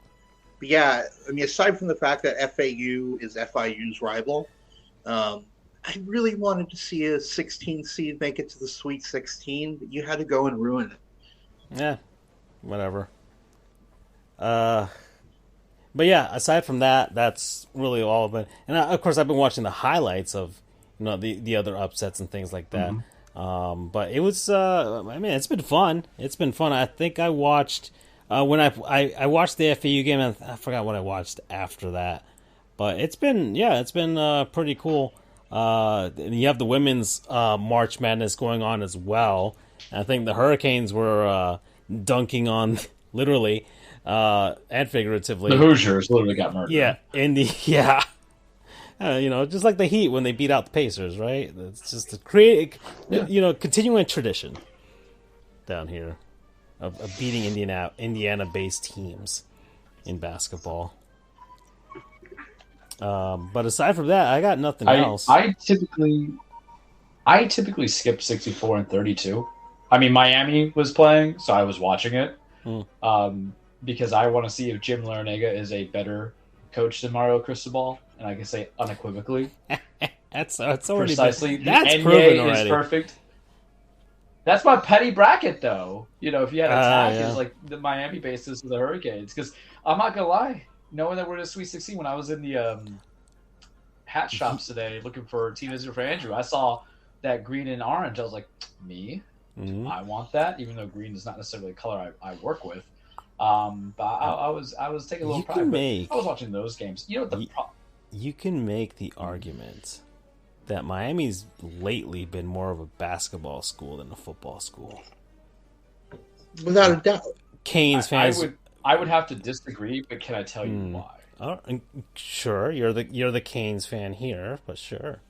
yeah, I mean, aside from the fact that FAU is FIU's rival, I really wanted to see a 16 seed make it to the Sweet 16, but you had to go and ruin it. Yeah, whatever. But yeah, aside from that, that's really all of it. And of course, I've been watching the highlights of the other upsets and things like that. Mm-hmm. But it was, I mean, it's been fun. It's been fun. I think I watched. When I watched the FAU game, and I forgot what I watched after that, but it's been pretty cool. You have the women's March Madness going on as well. And I think the Hurricanes were dunking on literally and figuratively. The Hoosiers literally got murdered. Yeah, just like the Heat when they beat out the Pacers, right? It's just a continuing tradition down here. Of beating Indiana-based teams in basketball. But aside from that, I got nothing else. I typically skip 64 and 32. I mean, Miami was playing, so I was watching it because I want to see if Jim Larinaga is a better coach than Mario Cristobal, and I can say unequivocally. that's already precisely. That's the proven NBA already. Is perfect. That's my petty bracket, though. If you had a tag, it's like the Miami basis of the Hurricanes. Because I'm not going to lie, knowing that we're in the Sweet 16, when I was in the hat shops today looking for Team Visitor for Andrew, I saw that green and orange. I was like, me? Mm-hmm. I want that, even though green is not necessarily the color I work with. But I was taking a little pride. I was watching those games. You know what you can make the argument that Miami's lately been more of a basketball school than a football school. Without a doubt. Canes fans... I would have to disagree, but can I tell you why? Sure, you're the Canes fan here, but sure.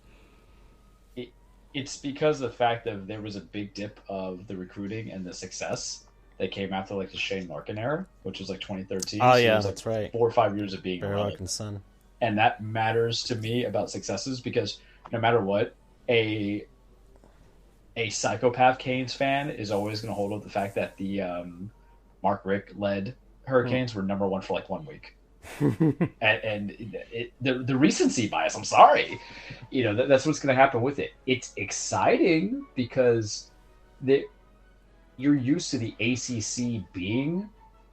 It's because of the fact that there was a big dip of the recruiting and the success that came after like the Shane Larkin era, which was like 2013. Oh, so yeah, it was that's like right. 4 or 5 years of being Barry relevant. Larkin's son. And that matters to me about successes because no matter what, a psychopath Canes fan is always going to hold up the fact that the Mark Richt led Hurricanes were number one for like 1 week. The recency bias, I'm sorry. That's what's going to happen with it. It's exciting because you're used to the ACC being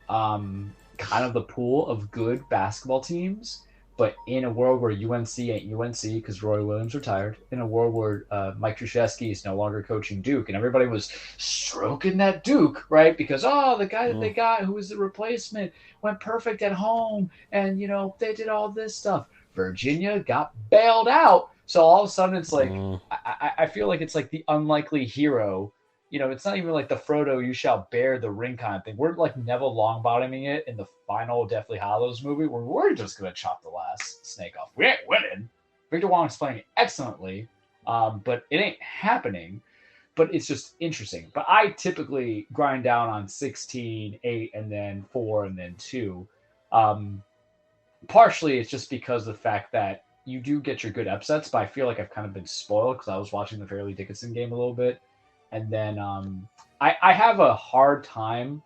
kind of the pool of good basketball teams. But in a world where UNC ain't UNC because Roy Williams retired, in a world where Mike Krzyzewski is no longer coaching Duke, and everybody was stroking that Duke, right? Because, the guy that they got who was the replacement went perfect at home, and, they did all this stuff. Virginia got bailed out. So all of a sudden it's like, I feel like it's like the unlikely hero. It's not even like the Frodo, you shall bear the ring kind of thing. We're like Neville Longbottoming it in the final Deathly Hallows movie where we're just going to chop the last snake off. We ain't winning. Victor Wong's playing excellently, but it ain't happening. But it's just interesting. But I typically grind down on 16, 8, and then 4, and then 2. Partially it's just because of the fact that you do get your good upsets, but I feel like I've kind of been spoiled because I was watching the Fairleigh Dickinson game a little bit. And then I have a hard time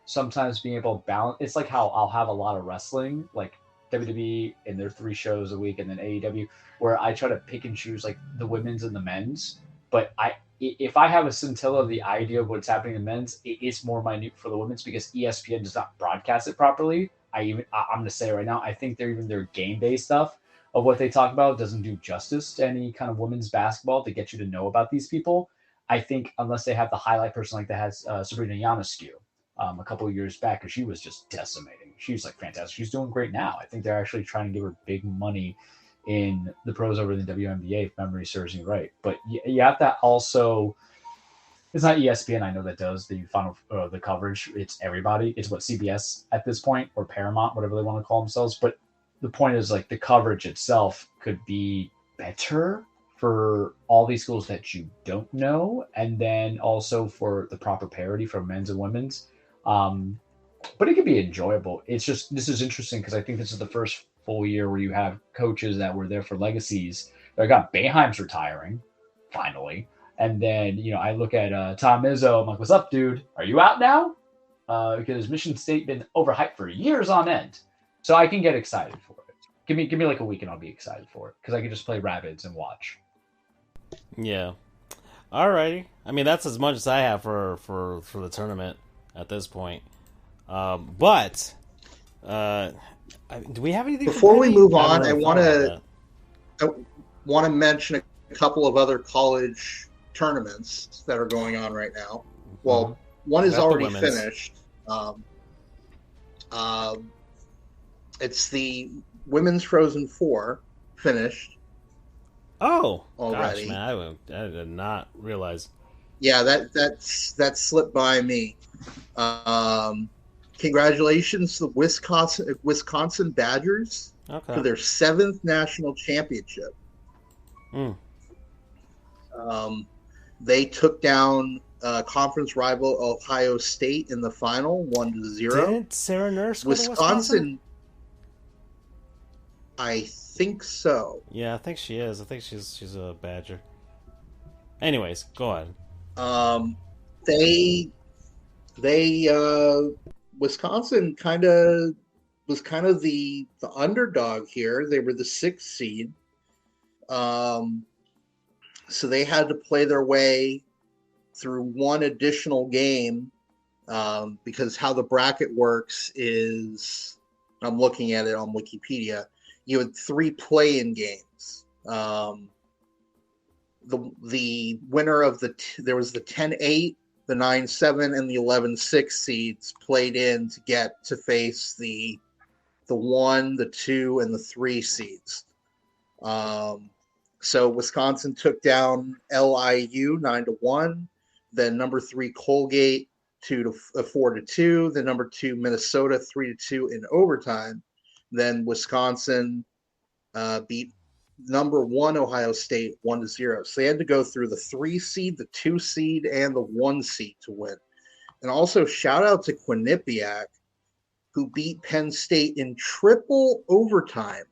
sometimes being able to balance. It's like how I'll have a lot of wrestling, like WWE and their 3 shows a week, and then AEW, where I try to pick and choose like the women's and the men's. But if I have a scintilla of the idea of what's happening in men's, it is more minute for the women's because ESPN does not broadcast it properly. I'm going to say right now, I think their game-based stuff of what they talk about doesn't do justice to any kind of women's basketball to get you to know about these people. I think unless they have the highlight person like that has Sabrina Ionescu a couple of years back, because she was just decimating. She was like fantastic. She's doing great now. I think they're actually trying to give her big money in the pros over the WNBA, if memory serves me right. But you have to also It's not ESPN. I know that does the final the coverage. It's everybody. It's what CBS at this point, or Paramount, whatever they want to call themselves. But the point is, like, the coverage itself could be better for all these schools that you don't know, and then also for the proper parity for men's and women's. But it could be enjoyable. It's just, this is interesting because I think this is the first full year where you have coaches that were there for legacies. I got Boeheim's retiring finally, and then I look at Tom Izzo. I'm like, "What's up, dude? Are you out now?" Because Michigan State been overhyped for years on end, so I can get excited for it. Give me like a week and I'll be excited for it because I can just play Rabbids and watch. Yeah. Alrighty. I mean, that's as much as I have for the tournament at this point. But do we have anything before we move on? I want to mention a couple of other college tournaments that are going on right now. Well, one is already finished. It's the Women's Frozen Four finished. Oh, already! Gosh, man, I did not realize. Yeah, that slipped by me. Congratulations to the Wisconsin Badgers for their 7th national championship. They took down conference rival Ohio State in the final, 1-0. Didn't Sarah Nurse go to Wisconsin? I think so. Yeah, I think she is. I think she's a Badger. Anyways, go on. Wisconsin was kind of the underdog here. They were the 6th seed. So they had to play their way through one additional game because how the bracket works is, I'm looking at it on Wikipedia, you had 3 play-in games. The winner of there was the 10-8, the 9-7, and the 11-6 seeds played in to get to face the 1, the 2, and the 3 seeds. So Wisconsin took down LIU 9-1, then number 3 Colgate 4-2, then number 2 Minnesota 3-2 in overtime. Then Wisconsin beat number 1 Ohio State 1-0. So they had to go through the 3 seed, the 2 seed, and the 1 seed to win. And also shout out to Quinnipiac, who beat Penn State in triple overtime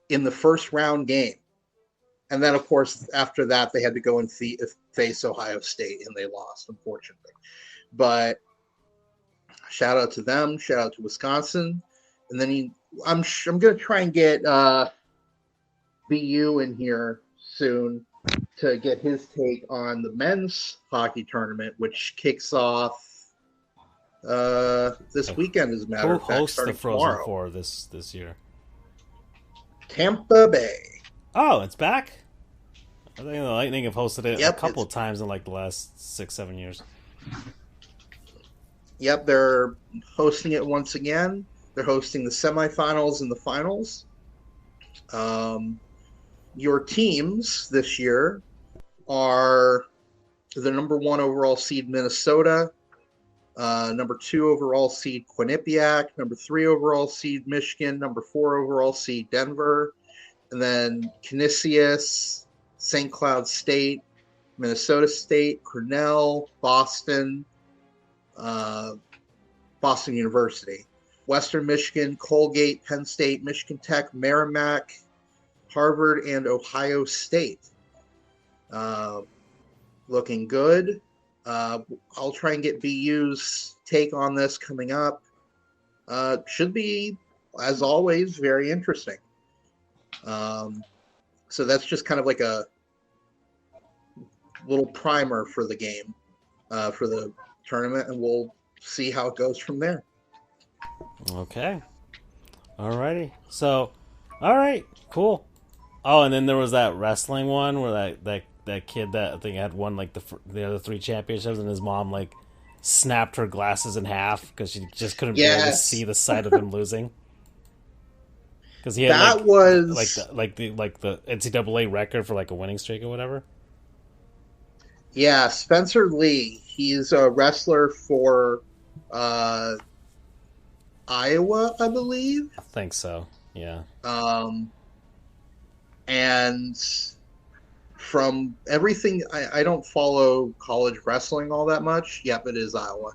in the first round game. And then, of course, after that, they had to go and face Ohio State, and they lost, unfortunately. But shout out to them. Shout out to Wisconsin. And then I'm going to try and get BU in here soon to get his take on the men's hockey tournament, which kicks off this weekend, as a matter of fact. Who hosts the Frozen tomorrow. Four this year? Tampa Bay. Oh, it's back? I think the Lightning have hosted it Yep, a couple of times in like the last 6-7 years. Yep, they're hosting it once again. They're hosting the semifinals and the finals. Your teams this year are the number 1 overall seed Minnesota, number 2 overall seed Quinnipiac, number 3 overall seed Michigan, number 4 overall seed Denver, and then Canisius, St. Cloud State, Minnesota State, Cornell, Boston, Boston University, Western Michigan, Colgate, Penn State, Michigan Tech, Merrimack, Harvard, and Ohio State. Looking good. I'll try and get BU's take on this coming up. Should be, as always, very interesting. So that's just kind of like a little primer for the game, for the tournament, and we'll see how it goes from there. Okay. Alrighty. So, alright, cool. Oh, and then there was that wrestling one where that kid that I think had won like the other 3 championships, and his mom like snapped her glasses in half because she just couldn't bear to see the sight of him losing. Because he had the NCAA record for like a winning streak or whatever. Yeah, Spencer Lee. He's a wrestler for uh, Iowa, I believe. I think so. Yeah. And from everything, I don't follow college wrestling all that much. Yep, it is Iowa.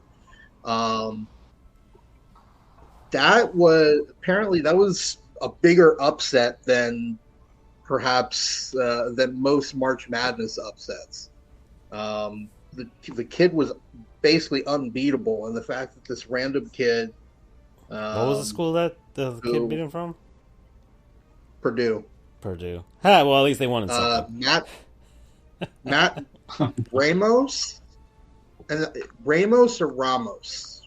That was a bigger upset than perhaps than most March Madness upsets. The kid was basically unbeatable, and the fact that this random kid, What was the school that the kid beat him from? Purdue. Purdue. Ha, well, at least they won in something. Matt Ramos, and Ramos or Ramos.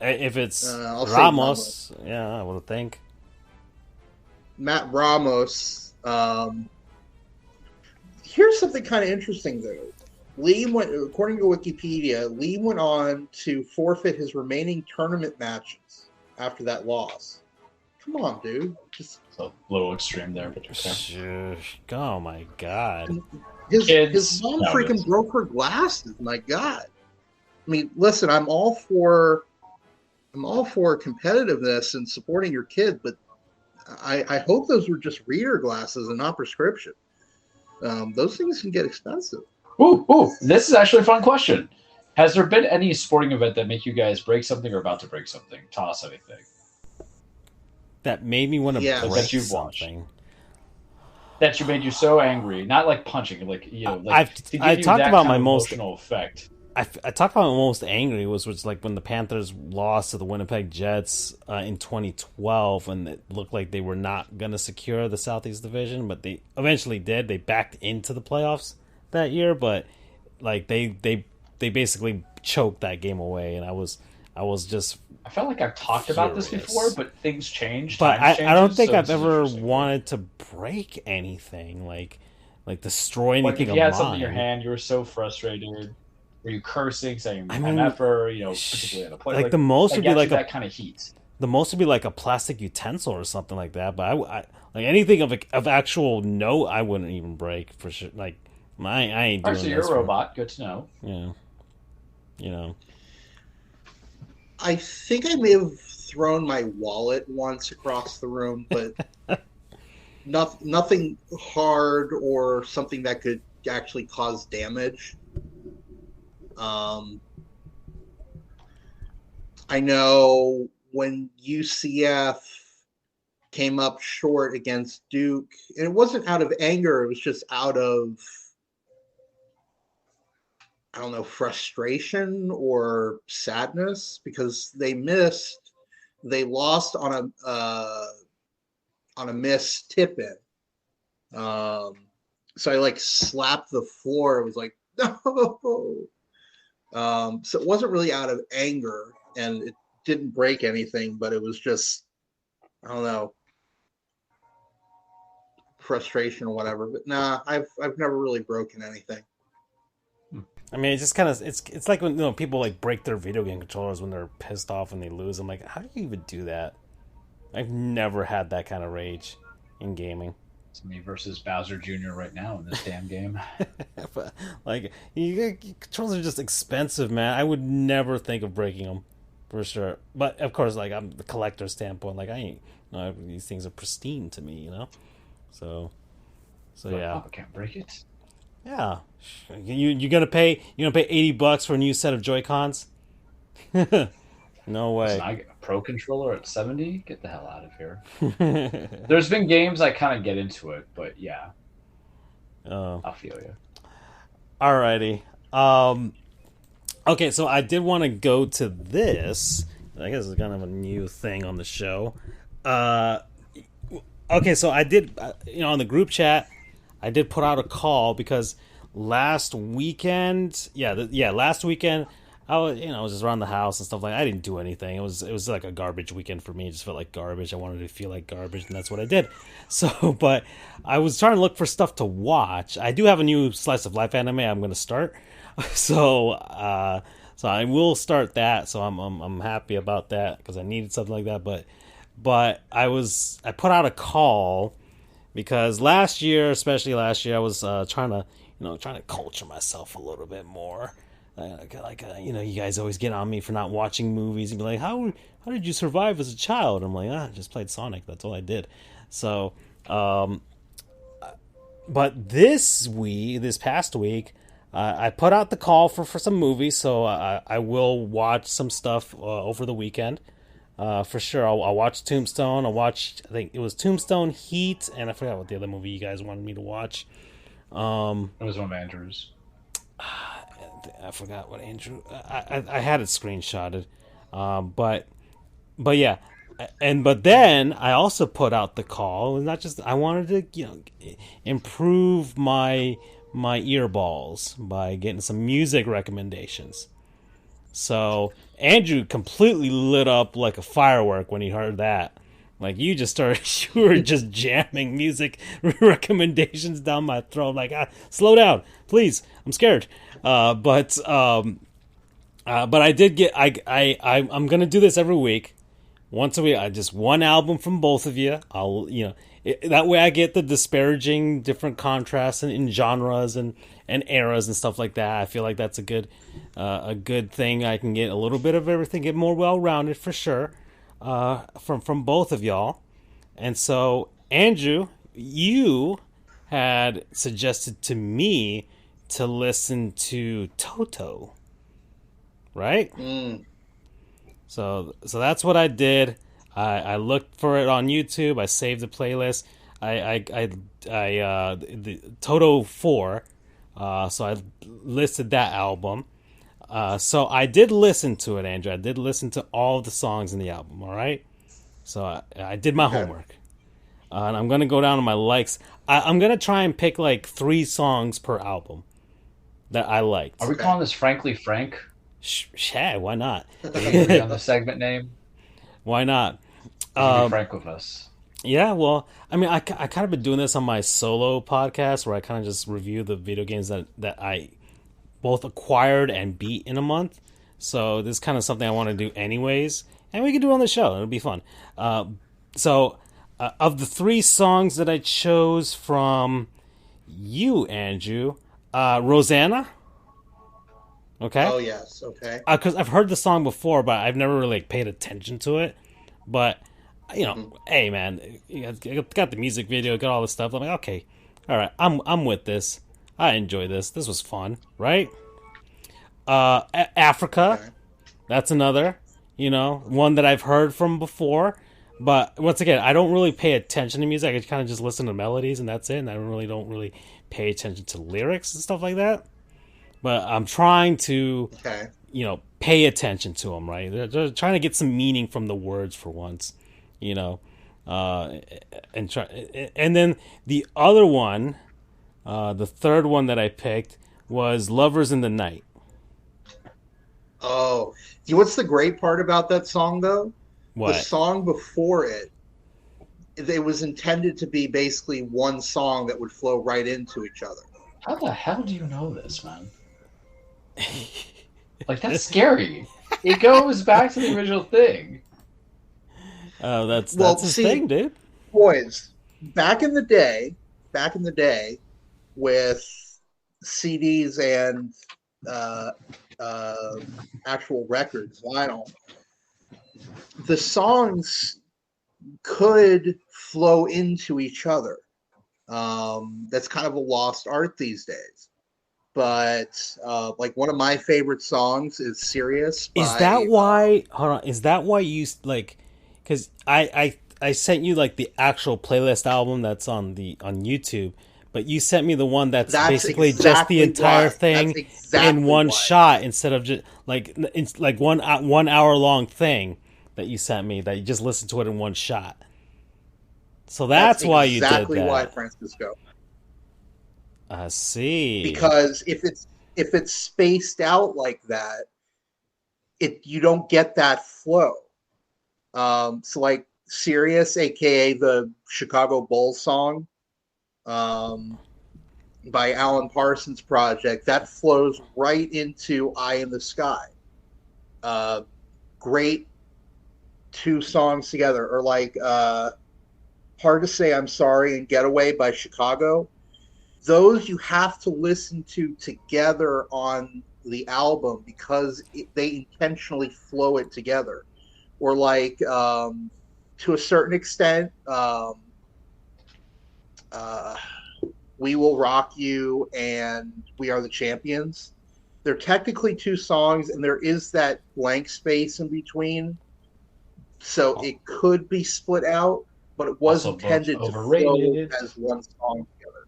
If it's I'll say Ramos, yeah, I would think. Matt Ramos. Here's something kind of interesting, though. According to Wikipedia, Lee went on to forfeit his remaining tournament matches after that loss. Come on, dude. Just a little extreme there, but okay. Oh my god. His mom freaking broke her glasses. My god. I mean, listen, I'm all for competitiveness and supporting your kid, but I hope those were just reader glasses and not prescription. Those things can get expensive. Ooh, this is actually a fun question. Has there been any sporting event that make you guys break something or about to break something? Toss anything. That made me want to break that you've something. Watched. That made you so angry. Not like punching, like, you know, like I talked about my most emotional effect. I talked about my most angry was like when the Panthers lost to the Winnipeg Jets in 2012, and it looked like they were not going to secure the Southeast Division, but they eventually did. They backed into the playoffs that year, but like they basically choked that game away, and I was just. I felt like I've talked about this before, but things change. But I don't think I've ever wanted to break anything, like destroy anything. Like if you had something in your hand, you were so frustrated. Were you cursing, saying MFer, you know, particularly at a play? Like the most would be like that kind of heat. The most would be like a plastic utensil or something like that. But I like anything of actual note, I wouldn't even break for sure. Like I ain't doing. So you're a robot. Good to know. Yeah, you know. I think I may have thrown my wallet once across the room, but nothing hard or something that could actually cause damage. I know when UCF came up short against Duke, and it wasn't out of anger, it was just out of, I don't know, frustration or sadness because they lost on a missed tip-in. So I like slapped the floor. It was like, no. So it wasn't really out of anger, and it didn't break anything, but it was just, I don't know, frustration or whatever. But nah, I've never really broken anything. I mean, it's just kind of it's like when people like break their video game controllers when they're pissed off when they lose. I'm like, how do you even do that? I've never had that kind of rage in gaming. It's me versus Bowser Jr. right now in this damn game. But, like, controllers are just expensive, man. I would never think of breaking them, for sure. But of course, like, I'm the collector standpoint. Like, I ain't. These things are pristine to me, you know. So yeah. I can't break it. Yeah, you're gonna pay $80 for a new set of Joy-Cons? No way. Listen, I get a Pro Controller at $70. Get the hell out of here. There's been games I kind of get into it, but yeah. I'll feel you. Alrighty. Okay, so I did want to go to this. I guess it's kind of a new thing on the show. Okay, so I did, on the group chat, I did put out a call because last weekend, last weekend, I was just around the house and stuff like that. I didn't do anything. It was like a garbage weekend for me. It just felt like garbage. I wanted to feel like garbage, and that's what I did. So, but I was trying to look for stuff to watch. I do have a new slice of life anime I'm going to start. So I will start that. So I'm happy about that because I needed something like that. But I put out a call because especially last year, I was trying to trying to culture myself a little bit more. You guys always get on me for not watching movies and be like, how did you survive as a child? I'm like, I just played Sonic. That's all I did. So, but this past week, I put out the call for some movies, so I will watch some stuff over the weekend. For sure, I'll watch Tombstone. I think it was Tombstone, Heat, and I forgot what the other movie you guys wanted me to watch. It was one of Andrew's. I forgot what Andrew. I had it screenshotted, but yeah, but then I also put out the call. Not just I wanted to improve my earballs by getting some music recommendations. So Andrew completely lit up like a firework when he heard that. Like you were just jamming music recommendations down my throat. Like, slow down, please. I'm scared. But I did get. I'm gonna do this every week, once a week. Just one album from both of you. That way I get the disparaging different contrasts in genres and eras and stuff like that. I feel like that's a good thing. I can get a little bit of everything, get more well-rounded for sure, from both of y'all. And so, Andrew, you had suggested to me to listen to Toto, right? So that's what I did. I looked for it on YouTube. I saved the playlist. The Toto 4. So I listed that album. So I did listen to it, Andrew. I did listen to all the songs in the album. All right. So I did my homework, and I'm gonna go down to my likes. I'm gonna try and pick like 3 songs per album that I liked. Are we calling this Frankly Frank? Yeah, why not? On the segment name. Why not? Be frank with us. Yeah, well, I mean, I kind of been doing this on my solo podcast where I kind of just review the video games that I both acquired and beat in a month. So this is kind of something I want to do anyways, and we can do it on the show. It'll be fun. So of the 3 songs that I chose from you, Andrew, Rosanna. Okay. Oh yes. Okay. Because I've heard the song before, but I've never really paid attention to it. But hey man, you got the music video, got all this stuff. I'm like, okay, all right, I'm with this. I enjoy this. This was fun, right? Africa, okay. That's another, one that I've heard from before. But once again, I don't really pay attention to music. I kind of just listen to melodies and that's it. And I don't really pay attention to lyrics and stuff like that. But I'm trying to, pay attention to them, right? They're trying to get some meaning from the words for once, and then the other one, the third one that I picked was "Lovers in the Night." Oh, what's the great part about that song though? What? The song before it was intended to be basically one song that would flow right into each other. How the hell do you know this, man? Like, that's scary. It goes back to the original thing. Oh, that's his thing, dude. Boys, back in the day, with CDs and actual records, vinyl, the songs could flow into each other. That's kind of a lost art these days. But like one of my favorite songs is "Serious." Is that why? Hold on. Is that why you like? Because I sent you like the actual playlist album that's on YouTube, but you sent me the one that's basically exactly just the entire thing in one shot instead of just like it's like one hour long thing that you sent me that you just listened to it in one shot. So that's why you did that. Exactly why, Francisco. I see. Because if it's spaced out like that, you don't get that flow. So like "Serious," aka the Chicago Bulls song, by Alan Parsons Project, that flows right into "Eye in the Sky." Great 2 songs together. Or like "Hard to Say I'm Sorry" and "Getaway" by Chicago. those you have to listen to together on the album because they intentionally flow it together. Or like, to a certain extent, We Will Rock You and We Are the Champions. They're technically two songs, and there is that blank space in between. So it could be split out, but it was intended to flow as one song together.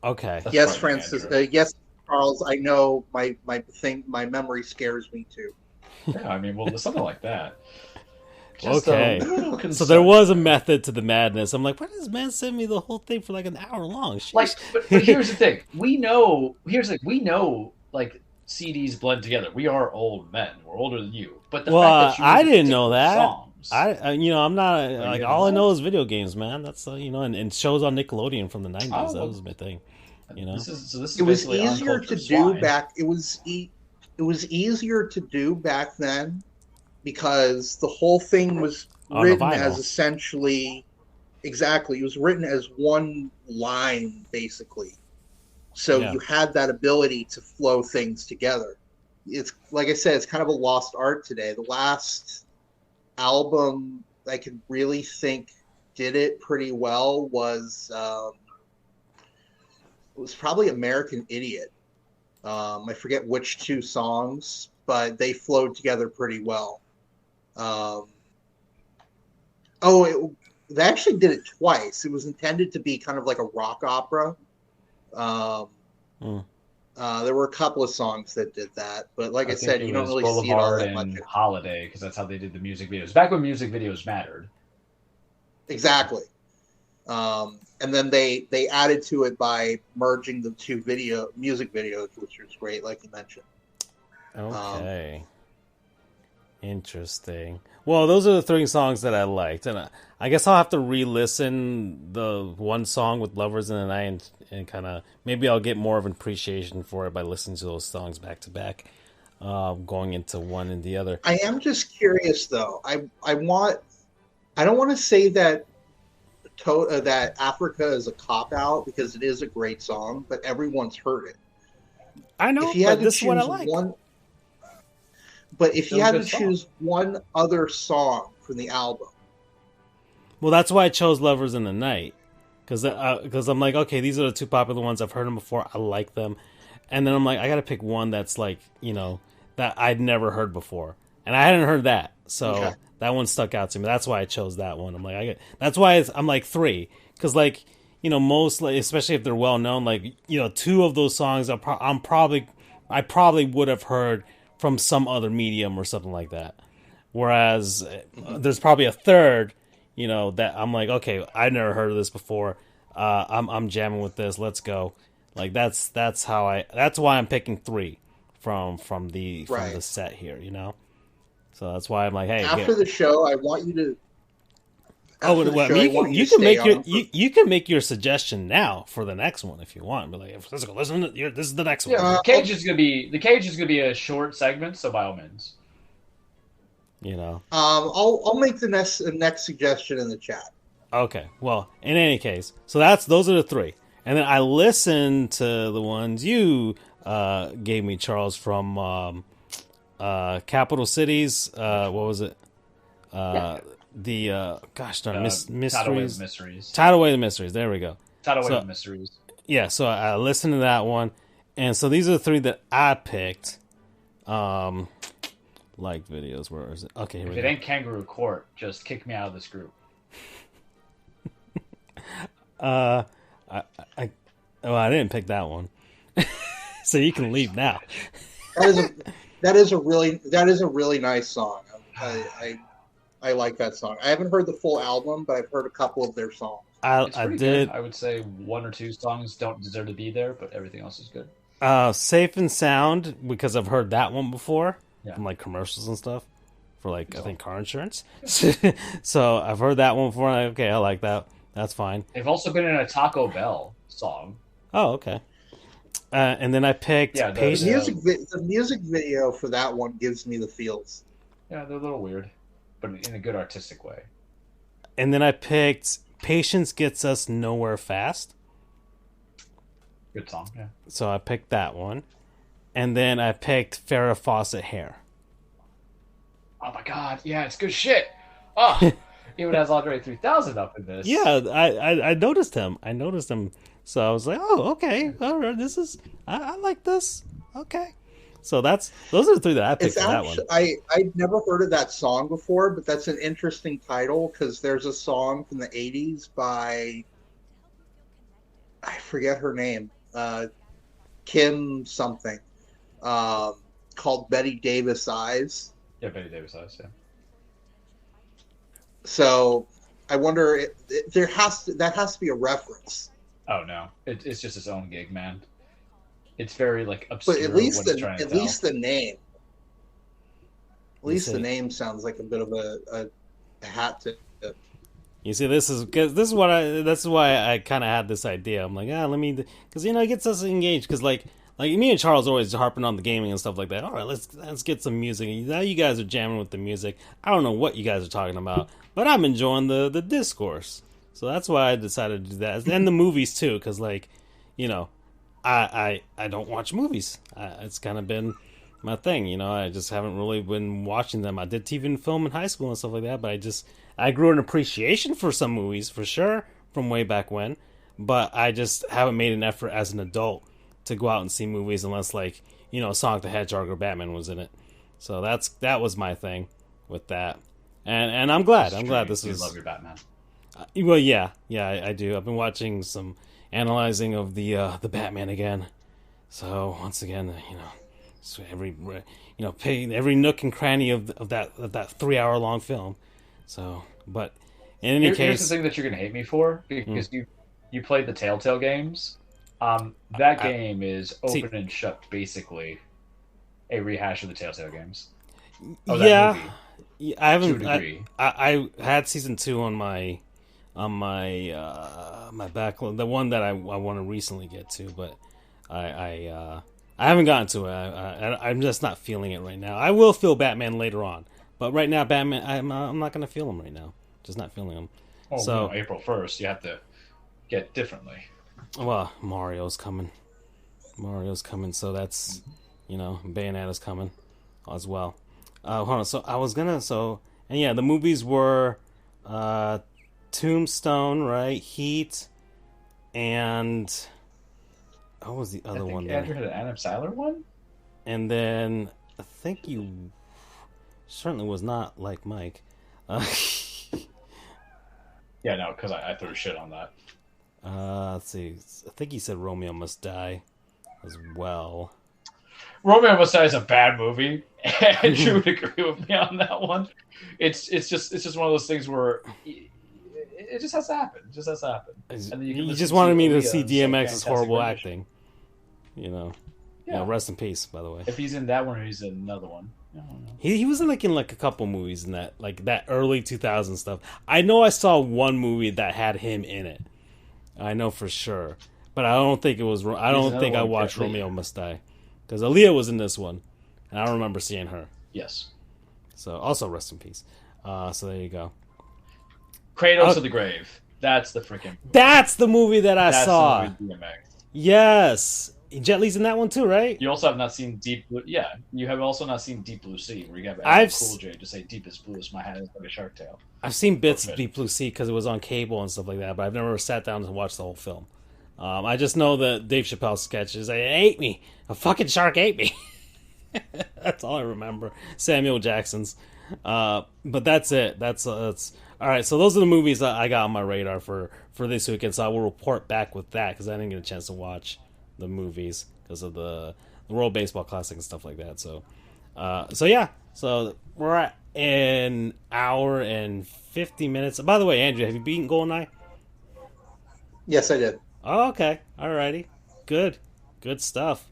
Okay. That's yes, Francis. Yes, Charles. I know my memory scares me too. Yeah, I mean, well, something like that. Just okay. So there was a method to the madness. I'm like, why does this man send me the whole thing for like an hour long? Jeez. Like, but here's the thing. We know, like, CDs blend together. We are old men. We're older than you. But the fact that I didn't know that. Songs, I'm not like all I know is video games, man. That's and shows on Nickelodeon from the 90s. That was my thing. This is it was easier to do back. It was easier to do back then because the whole thing was written as essentially exactly. It was written as one line basically. So you had that ability to flow things together. It's like I said, it's kind of a lost art today. The last album I could really think did it pretty well was it was probably American Idiot. I forget which two songs, but they flowed together pretty well. They actually did it twice. It was intended to be kind of like a rock opera. There were a couple of songs that did that, but like I said, you don't really see it all that much. Holiday, because that's how they did the music videos. Back when music videos mattered. Exactly. And then they added to it by merging the two music videos, which was great, like you mentioned. Okay. Interesting. Well, those are the three songs that I liked, and I guess I'll have to re-listen the one song with Lovers in the Night and kind of maybe I'll get more of an appreciation for it by listening to those songs back to back, going into one and the other. I am just curious though. I don't want to say that that Africa is a cop out because it is a great song, but everyone's heard it. I know, but this is what I like. But if you had to choose one other song from the album, well, that's why I chose "Lovers in the Night" because I'm like, okay, these are the two popular ones. I've heard them before. I like them, and then I'm like, I got to pick one that's like, that I'd never heard before, and I hadn't heard that, so that one stuck out to me. That's why I chose that one. I'm like, that's why I'm like three because like most like, especially if they're well known, like two of those songs I probably would have heard from some other medium or something like that. Whereas there's probably a third, that I'm like, okay, I never heard of this before. I'm jamming with this. Let's go. Like that's why I'm picking three from the set here. So that's why I'm like, hey. After the show, I want you to. You can make your suggestion now for the next one if you want. But like, let's go. Listen, this is the next one. The cage is gonna be a short segment, so by all means. I'll make the next suggestion in the chat. Okay. Well, in any case, so those are the three, and then I listened to the ones you gave me, Charles, from Capital Cities. What was it? The Mysteries. Tidal Way of Mysteries. Tidal Way of Mysteries. There we go. Tidal Way of Mysteries. Yeah, so I listened to that one, and so these are the three that I picked. Like videos. Where is it? Okay, here we go. If it ain't Kangaroo Court, just kick me out of this group. I didn't pick that one, so you can leave now. That is a really nice song. I like that song. I haven't heard the full album, but I've heard a couple of their songs. I did. Good. I would say one or two songs don't deserve to be there, but everything else is good. Safe and Sound, because I've heard that one before from like commercials and stuff for like I think car insurance. So I've heard that one before. And okay, I like that. That's fine. They've also been in a Taco Bell song. Oh, okay. And then I picked the music video for that one gives me the feels. Yeah, they're a little weird, but in a good artistic way. And then I picked Patience Gets Us Nowhere Fast. Good song, yeah. So I picked that one. And then I picked Farrah Fawcett Hair. Oh my god, yeah, it's good shit. Oh, even has Andre 3000 up in this. Yeah, I noticed him. So I was like, oh, okay. All right, this is... I like this. Okay. So those are the three that I picked for that one. I'd never heard of that song before, but that's an interesting title because there's a song from the 80s by... I forget her name. Kim something. Called Betty Davis Eyes. Yeah, Betty Davis Eyes, yeah. So I wonder, that has to be a reference. Oh no, it's just its own gig, man. It's very like obscure. But at least the name sounds like a bit of a hat tip. You see, this is why I kind of had this idea. I'm like, let me, because it gets us engaged. Because like me and Charles are always harping on the gaming and stuff like that. All right, let's get some music. Now you guys are jamming with the music. I don't know what you guys are talking about, but I'm enjoying the discourse. So that's why I decided to do that, and the movies too. Because I don't watch movies. It's kind of been my thing. I just haven't really been watching them. I did TV and film in high school and stuff like that, but I grew an appreciation for some movies for sure from way back when. But I just haven't made an effort as an adult to go out and see movies unless Sonic the Hedgehog or Batman was in it. So that was my thing with that, and I'm glad. This was. You love your Batman. Well, yeah, I do. I've been watching some analyzing of the Batman again. So once again, so every every nook and cranny of that 3-hour long film. So, but in any case, here's the thing that you're gonna hate me for because you played the Telltale games. That game is open and shut, basically a rehash of the Telltale games. Oh, yeah, I haven't. I had season 2 on my my backlog, the one that I want to recently get to, but I haven't gotten to it. I'm just not feeling it right now. I will feel Batman later on, but right now Batman, I'm not going to feel him right now. Just not feeling him. Oh, so April 1st, you have to get differently. Well, Mario's coming, so that's Bayonetta's coming as well. Hold on. So I was gonna. And yeah, the movies were. Tombstone, right? Heat, and what was the other one? Andrew had an Adam Sandler one, and then I think you certainly was not like Mike. Yeah, no, because I threw shit on that. Let's see. I think he said Romeo Must Die as well. Romeo Must Die is a bad movie. Andrew would agree with me on that one. It's just one of those things where. It just has to happen. And then you just wanted me to see DMX's horrible acting. Yeah. Rest in peace, by the way. If he's in that one or he's in another one. He was in a couple movies in that that early 2000 stuff. I know I saw one movie that had him in it. I know for sure. But I don't think it was. I don't think I watched Romeo Must Die. Because Aaliyah was in this one. And I don't remember seeing her. Yes. So also rest in peace. So there you go. Cradle to the Grave. That's the freaking. That's the movie that I saw. The movie DMX. Yes, Jet Li's in that one too, right? You also have not seen Deep Blue. Yeah, you have also not seen Deep Blue Sea, where you have Cool J to say "Deepest Bluest my hat is like a shark tail." I've seen bits of Deep Blue Sea because it was on cable and stuff like that, but I've never sat down and watched the whole film. I just know that Dave Chappelle sketches. It ate me. A fucking shark ate me. That's all I remember. Samuel Jackson's. But that's it. That's all right. So those are the movies that I got on my radar for this weekend. So I will report back with that because I didn't get a chance to watch the movies because of the World Baseball Classic and stuff like that. So yeah. So we're at an hour and 50 minutes. By the way, Andrew, have you beaten GoldenEye? Yes, I did. Oh, okay. Alrighty. Good stuff.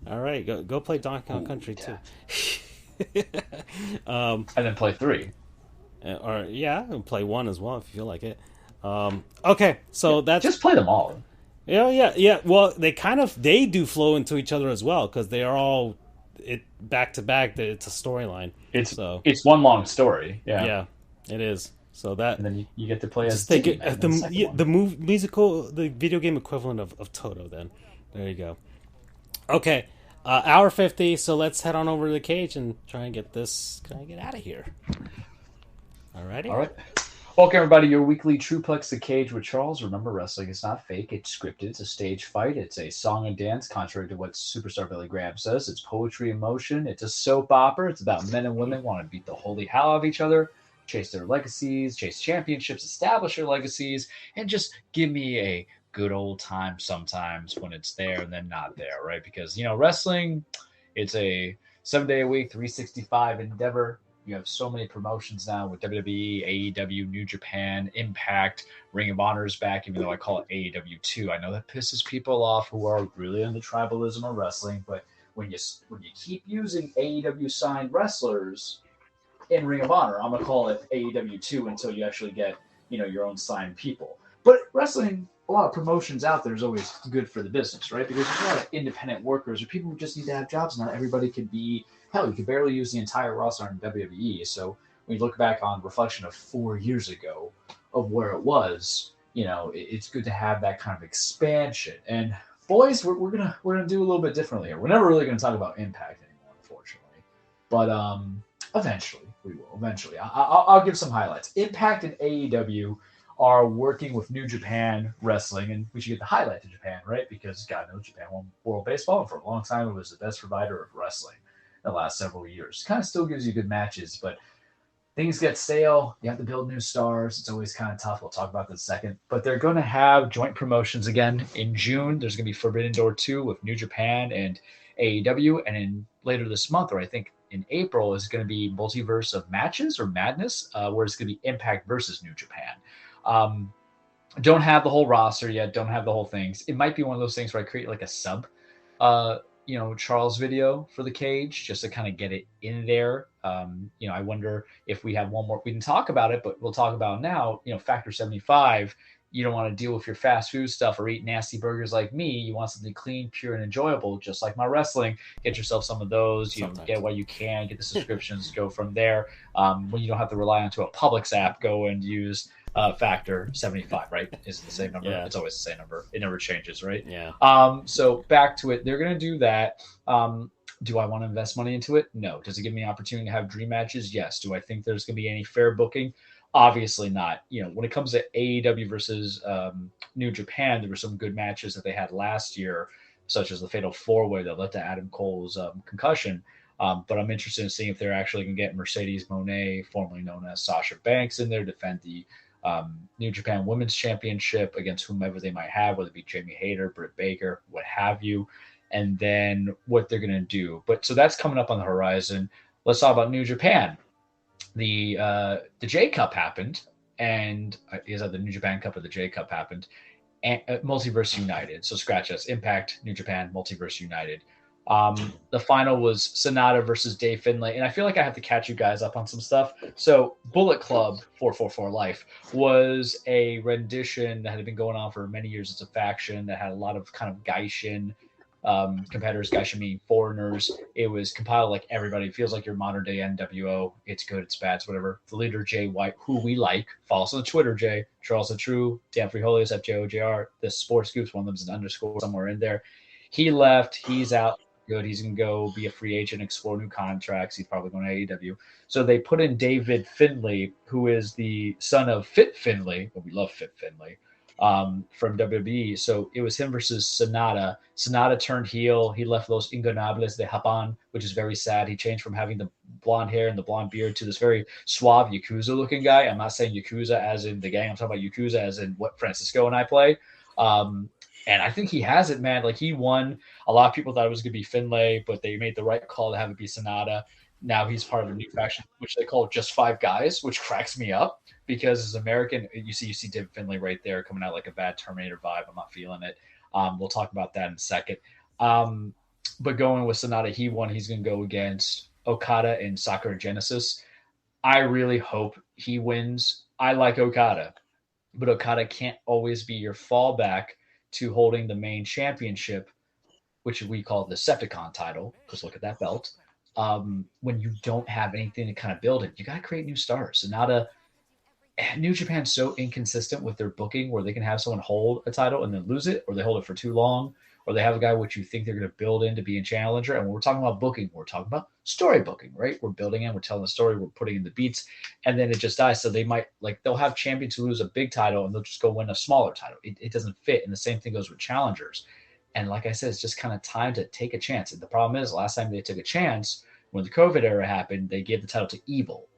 All right, go play Donkey Kong Country too. And then play 3. Or play 1 as well if you feel like it. Okay, so that's just play them all. Yeah. Well, they do flow into each other as well because they are all back to back. It's a storyline. It's one long story. Yeah, it is. So that And then you get to play as just think Tiki Man in the second one. the video game equivalent of Toto. Then there you go. Okay, hour 50. So let's head on over to the cage and try and get out of here. Alrighty. All right. Welcome, everybody. Your weekly Truplex The Cage with Charles. Remember, wrestling is not fake. It's scripted. It's a stage fight. It's a song and dance, contrary to what Superstar Billy Graham says. It's poetry in motion. It's a soap opera. It's about men and women want to beat the holy hell out of each other, chase their legacies, chase championships, establish their legacies, and just give me a good old time sometimes when it's there and then not there, right? Because, wrestling, it's a 7-day a week, 365 endeavor. You have so many promotions now with WWE, AEW, New Japan, Impact, Ring of Honor is back, even though I call it AEW too. I know that pisses people off who are really into tribalism of wrestling, but when you keep using AEW signed wrestlers in Ring of Honor, I'm gonna call it AEW 2 until you actually get your own signed people. But wrestling, a lot of promotions out there is always good for the business, right? Because there's a lot of independent workers or people who just need to have jobs. Not everybody could be. Hell, you could barely use the entire roster in WWE. So when you look back on reflection of 4 years ago of where it was, it's good to have that kind of expansion. And boys, we're gonna do a little bit differently here. We're never really gonna talk about Impact anymore, unfortunately. But eventually we will. Eventually, I'll give some highlights. Impact and AEW are working with New Japan Wrestling, and we should get the highlight to Japan, right? Because God knows Japan won World Baseball, and for a long time it was the best provider of wrestling the last several years. Kind of still gives you good matches, but things get stale. You have to build new stars. It's always kind of tough. We'll talk about that in a second. But they're going to have joint promotions again in June. There's going to be Forbidden Door 2 with New Japan and AEW. And later this month, or I think in April, is going to be Multiverse of Matches or Madness, where it's going to be Impact versus New Japan. Don't have the whole roster yet. Don't have the whole things. It might be one of those things where I create like a sub Charles video for the cage just to kind of get it in there. I wonder if we have one more. We can talk about it, but we'll talk about it now. Factor 75. You don't want to deal with your fast food stuff or eat nasty burgers like me. You want something clean, pure, and enjoyable, just like my wrestling. Get yourself some of those. Get what you can. Get the subscriptions. Go from there. When you don't have to rely onto a Publix app, go and use Factor 75, right? Is it the same number? Yeah. It's always the same number. It never changes, right? Yeah. So back to it. They're going to do that. Do I want to invest money into it? No. Does it give me an opportunity to have dream matches? Yes. Do I think there's going to be any fair booking? Obviously not. When it comes to AEW versus New Japan, there were some good matches that they had last year, such as the Fatal 4-Way that led to Adam Cole's concussion. But I'm interested in seeing if they're actually going to get Mercedes Moné, formerly known as Sasha Banks, in there to defend the New Japan Women's Championship against whomever they might have, whether it be Jamie Hayter, Britt Baker, what have you, and then what they're going to do. But so that's coming up on the horizon. Let's talk about New Japan. The J Cup happened, and is that the New Japan Cup or the J Cup happened? And Multiverse United. So scratch us. Impact, New Japan, Multiverse United. The final was Sonata versus Dave Finlay, and I feel like I have to catch you guys up on some stuff. So Bullet Club 444 Life was a rendition that had been going on for many years. It's a faction that had a lot of kind of Gaishin competitors, Gaishin meaning foreigners. It was compiled like everybody. It feels like your modern day NWO. It's good, it's bad, it's whatever. The leader, Jay White, who we like. Follow us on Twitter, Jay. Charles the True, Dan Friholius, FJOJR. The Sports Goofs, one of them is an underscore somewhere in there. He left. He's out. Good. He's going to go be a free agent, explore new contracts. He's probably going to AEW. So they put in David Finlay, who is the son of Fit Finlay. Well, we love Fit Finlay from WWE. So it was him versus Sonata. Sonata turned heel. He left Los Ingonables de Japan, which is very sad. He changed from having the blonde hair and the blonde beard to this very suave Yakuza-looking guy. I'm not saying Yakuza as in the gang. I'm talking about Yakuza as in what Francisco and I play. And I think he has it, man. Like, he won. A lot of people thought it was going to be Finlay, but they made the right call to have it be Sonata. Now he's part of a new faction, which they call Just Five Guys, which cracks me up because as American, you see David Finlay right there coming out like a bad Terminator vibe. I'm not feeling it. We'll talk about that in a second. But going with Sonata, he won. He's going to go against Okada and Sakura Genesis. I really hope he wins. I like Okada, but Okada can't always be your fallback to holding the main championship, which we call the Decepticon title, because look at that belt. When you don't have anything to kind of build it, you got to create new stars. Sonata, New Japan's so inconsistent with their booking where they can have someone hold a title and then lose it, or they hold it for too long, or they have a guy which you think they're going to build in to be a challenger. And when we're talking about booking, we're talking about story booking, right? We're building in, we're telling the story, we're putting in the beats, and then it just dies. So they might, like, they'll have champions who lose a big title and they'll just go win a smaller title. It doesn't fit. And the same thing goes with challengers. And like I said, it's just kind of time to take a chance. And the problem is, last time they took a chance, when the COVID era happened, they gave the title to Evil.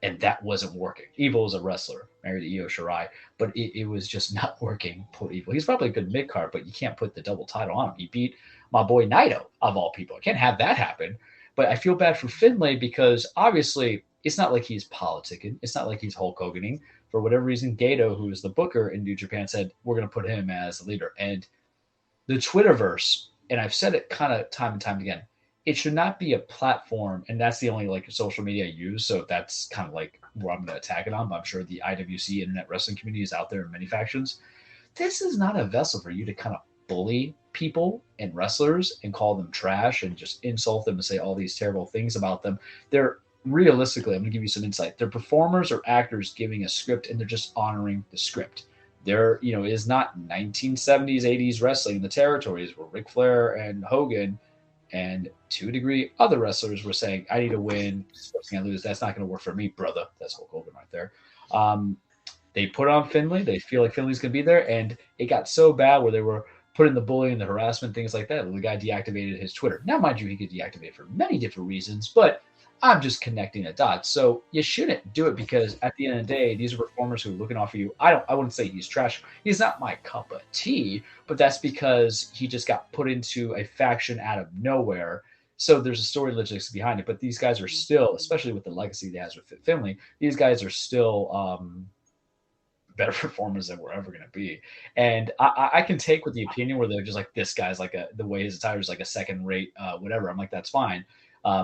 And that wasn't working. Evil was a wrestler, married to Io Shirai, but it was just not working. Poor Evil. He's probably a good mid-card, but you can't put the double title on him. He beat my boy Naito, of all people. I can't have that happen. But I feel bad for Finlay because obviously it's not like he's politicking. It's not like he's Hulk Hoganing. For whatever reason, Gato, who is the booker in New Japan, said, we're going to put him as the leader. And the Twitterverse, and I've said it kind of time and time again, it should not be a platform, and that's the only like social media I use. So that's kind of like where I'm going to attack it on. But I'm sure the IWC internet wrestling community is out there in many factions. This is not a vessel for you to kind of bully people and wrestlers and call them trash and just insult them and say all these terrible things about them. They're realistically, I'm going to give you some insight. They're performers or actors giving a script, and they're just honoring the script. There, it is not 1970s, 80s wrestling in the territories where Ric Flair and Hogan and to a degree, other wrestlers were saying, I need to win. Supposing I lose, that's not going to work for me, brother. That's Hulk Hogan right there. They put on Finlay. They feel like Finlay's going to be there. And it got so bad where they were putting the bullying, the harassment, things like that. The guy deactivated his Twitter. Now, mind you, he could deactivate for many different reasons, but I'm just connecting the dots. So you shouldn't do it because at the end of the day, these are performers who are looking off for you. I wouldn't say he's trash. He's not my cup of tea, but that's because he just got put into a faction out of nowhere. So there's a story logistics behind it. But these guys are still, especially with the legacy he has with Finlay, these guys are still better performers than we're ever going to be. And I can take with the opinion where they're just like, this guy's like the way his attire is like a second rate, whatever. I'm like, that's fine.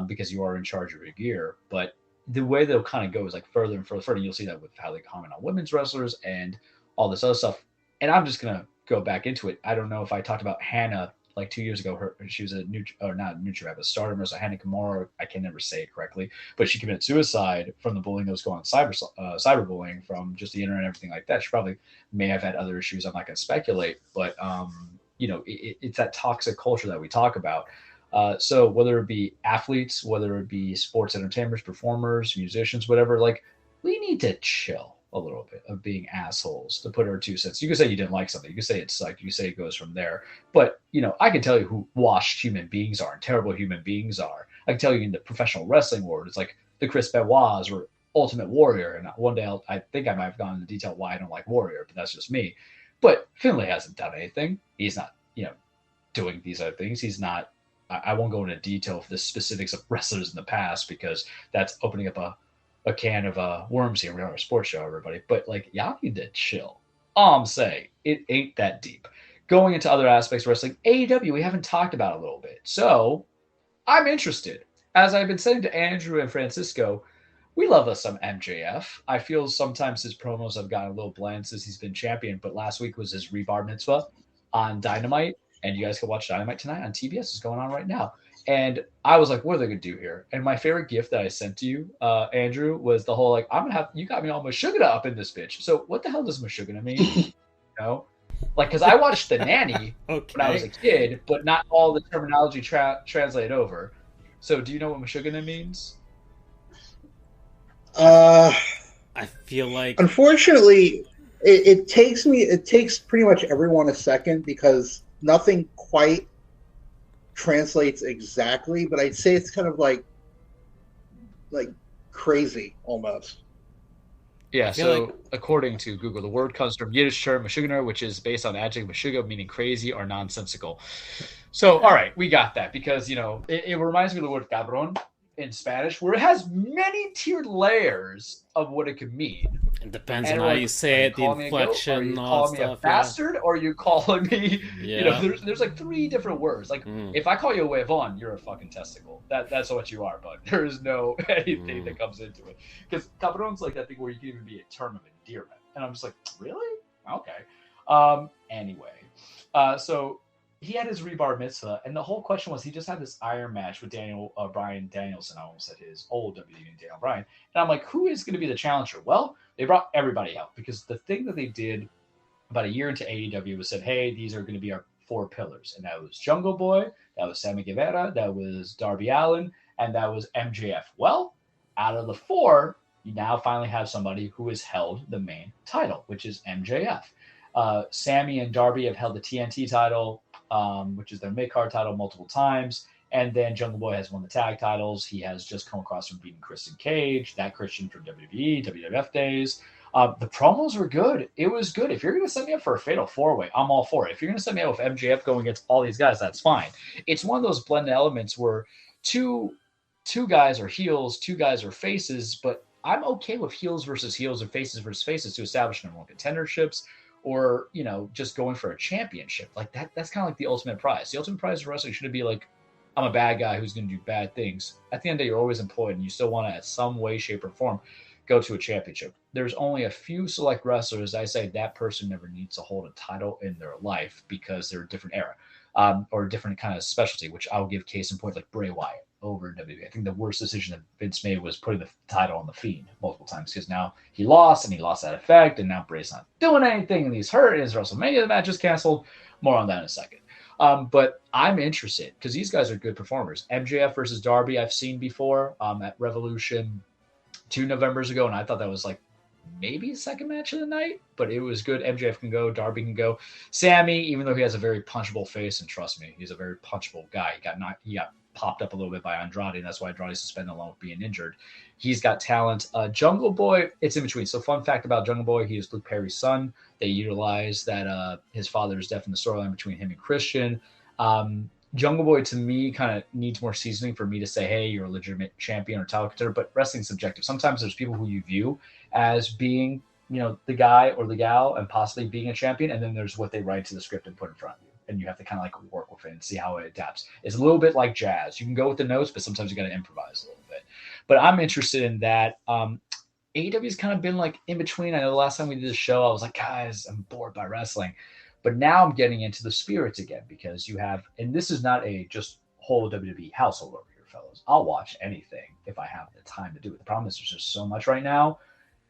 Because you are in charge of your gear. But the way they'll kind of go is like further and further. You'll see that with how they comment on women's wrestlers and all this other stuff. And I'm just going to go back into it. I don't know if I talked about Hannah like 2 years ago. She was a Stardom wrestler, Hannah Kimura. I can never say it correctly, but she committed suicide from the bullying that was going on, cyberbullying from just the internet and everything like that. She probably may have had other issues. I'm not going to speculate, but it's that toxic culture that we talk about. So whether it be athletes, whether it be sports entertainers, performers, musicians, whatever, like we need to chill a little bit of being assholes, to put our 2 cents. You can say you didn't like something. You can say it sucked. You can say it goes from there. But, I can tell you who washed human beings are and terrible human beings are. I can tell you in the professional wrestling world, it's like the Chris Benoit's or Ultimate Warrior. And one day I think I might have gone into detail why I don't like Warrior, but that's just me. But Finlay hasn't done anything. He's not, doing these other things. He's not. I won't go into detail for the specifics of wrestlers in the past because that's opening up a can of worms here. We are a sports show, everybody. But y'all need to chill. All I'm saying, it ain't that deep. Going into other aspects of wrestling, AEW, we haven't talked about a little bit. So I'm interested. As I've been saying to Andrew and Francisco, we love us some MJF. I feel sometimes his promos have gotten a little bland since he's been champion, but last week was his rebar mitzvah on Dynamite. And you guys can watch Dynamite tonight on TBS. It's going on right now. And I was like, what are they going to do here? And my favorite gift that I sent to you, Andrew, was the whole, you got me all Meshuggah up in this bitch. So what the hell does Meshuggah mean? Because I watched The Nanny when I was a kid, but not all the terminology translated over. So do you know what Meshuggah means? I feel like... Unfortunately, it takes pretty much everyone a second because nothing quite translates exactly, but I'd say it's kind of like crazy almost. Yeah, so according to Google, the word comes from Yiddish term Meshuggah, which is based on adjective Meshuggah, meaning crazy or nonsensical. So, all right, we got that because, it reminds me of the word cabron in Spanish, where it has many tiered layers of what it could mean. It depends on how you say it, the inflection, all that stuff. Are you calling me a bastard, or are you calling me, there's like 3 different words. If I call you a huevon, you're a fucking testicle. That's what you are, bud. There is no anything that comes into it. Because cabron's like that thing where you can even be a term of endearment. And I'm just like, really? Okay. Anyway. So he had his rebar mitzvah, and the whole question was he just had this iron match with Brian Danielson. I almost said his old WWE Daniel Bryan. And I'm like, who is going to be the challenger? Well, they brought everybody out because the thing that they did about a year into AEW was said, hey, these are going to be our 4 pillars. And that was Jungle Boy, that was Sammy Guevara, that was Darby Allin, and that was MJF. Well, out of the 4, you now finally have somebody who has held the main title, which is MJF. Sammy and Darby have held the TNT title, which is their mid-card title, multiple times. And then Jungle Boy has won the tag titles. He has just come across from beating Christian Cage, that Christian from WWE, WWF days. The promos were good. It was good. If you're going to set me up for a fatal 4-way, I'm all for it. If you're going to set me up with MJF going against all these guys, that's fine. It's one of those blended elements where two guys are heels, 2 guys are faces, but I'm okay with heels versus heels or faces versus faces to establish number 1 contenderships or, just going for a championship. Like that's kind of like the ultimate prize. The ultimate prize of wrestling shouldn't be like, I'm a bad guy who's going to do bad things. At the end of the day, you're always employed and you still want to, in some way, shape, or form, go to a championship. There's only a few select wrestlers I say that person never needs to hold a title in their life because they're a different era or a different kind of specialty, which I'll give case in point like Bray Wyatt over WWE. I think the worst decision that Vince made was putting the title on the Fiend multiple times because now he lost that effect and now Bray's not doing anything and he's hurt and his WrestleMania match is canceled. More on that in a second. But I'm interested because these guys are good performers. MJF versus Darby I've seen before at Revolution 2 Novembers ago, and I thought that was like maybe second match of the night, but it was good. MJF can go, Darby can go. Sammy, even though he has a very punchable face, and trust me, he's a very punchable guy. He got popped up a little bit by Andrade, and that's why Andrade's suspended along with being injured. He's got talent. Jungle Boy, it's in between. So fun fact about Jungle Boy, he is Luke Perry's son. They utilize that his father is deaf in the storyline between him and Christian. Jungle Boy, to me, kind of needs more seasoning for me to say, hey, you're a legitimate champion or title contender, but wrestling's subjective. Sometimes there's people who you view as being, the guy or the gal and possibly being a champion, and then there's what they write to the script and put in front of you, and you have to kind of like work with it and see how it adapts. It's a little bit like jazz. You can go with the notes, but sometimes you got to improvise a little bit. But I'm interested in that. AEW's kind of been like in between. I know the last time we did the show, I was like, guys, I'm bored by wrestling. But now I'm getting into the spirits again because you have, and this is not a just whole WWE household over here, fellas. I'll watch anything if I have the time to do it. The problem is there's just so much right now.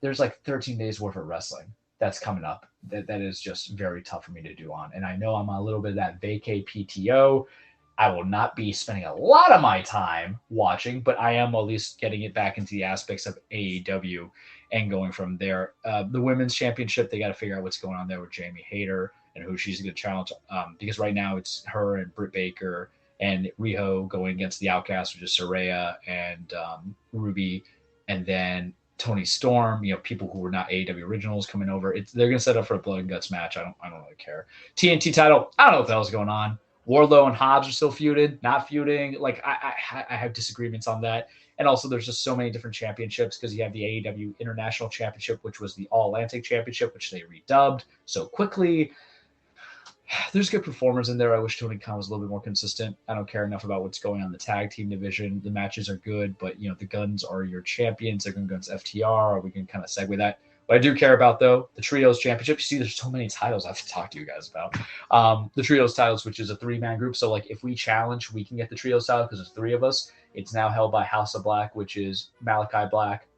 There's like 13 days worth of wrestling that's coming up that is just very tough for me to do on. And I know I'm on a little bit of that vacay PTO. I will not be spending a lot of my time watching, but I am at least getting it back into the aspects of AEW and going from there. The women's championship, they got to figure out what's going on there with Jamie Hayter and who she's going to challenge. Because right now it's her and Britt Baker and Riho going against the Outcasts, which is Saraya and Ruby, and then Tony Storm, people who were not AEW originals coming over. They're going to set up for a blood and guts match. I don't really care. TNT title, I don't know what the hell's going on. Wardlow and Hobbs are still feuded, not feuding. Like I have disagreements on that. And also there's just so many different championships because you have the AEW International Championship, which was the All-Atlantic Championship, which they redubbed so quickly. There's good performers in there. I wish Tony Khan was a little bit more consistent. I don't care enough about what's going on in the tag team division. The matches are good, but the Guns are your champions. They're going to go against FTR, or we can kind of segue that. What I do care about, though, the Trios Championship. You see, there's so many titles I have to talk to you guys about. The Trios titles, which is a 3-man group. So, like, if we challenge, we can get the Trios title because there's 3 of us. It's now held by House of Black, which is Malachi Black,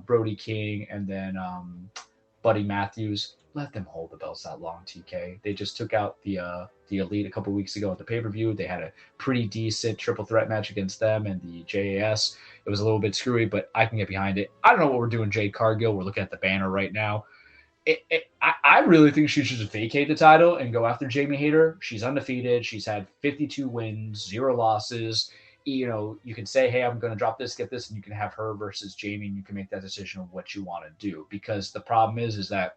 Brody King, and then Buddy Matthews. Let them hold the belts that long, TK. They just took out the Elite a couple weeks ago at the pay-per-view. They had a pretty decent triple threat match against them and the JAS. It was a little bit screwy, but I can get behind it. I don't know what we're doing, Jade Cargill. We're looking at the banner right now. I really think she should just vacate the title and go after Jamie Hayter. She's undefeated. She's had 52 wins, 0 losses. You can say, hey, I'm going to drop this, get this, and you can have her versus Jamie, and you can make that decision of what you want to do. Because the problem is that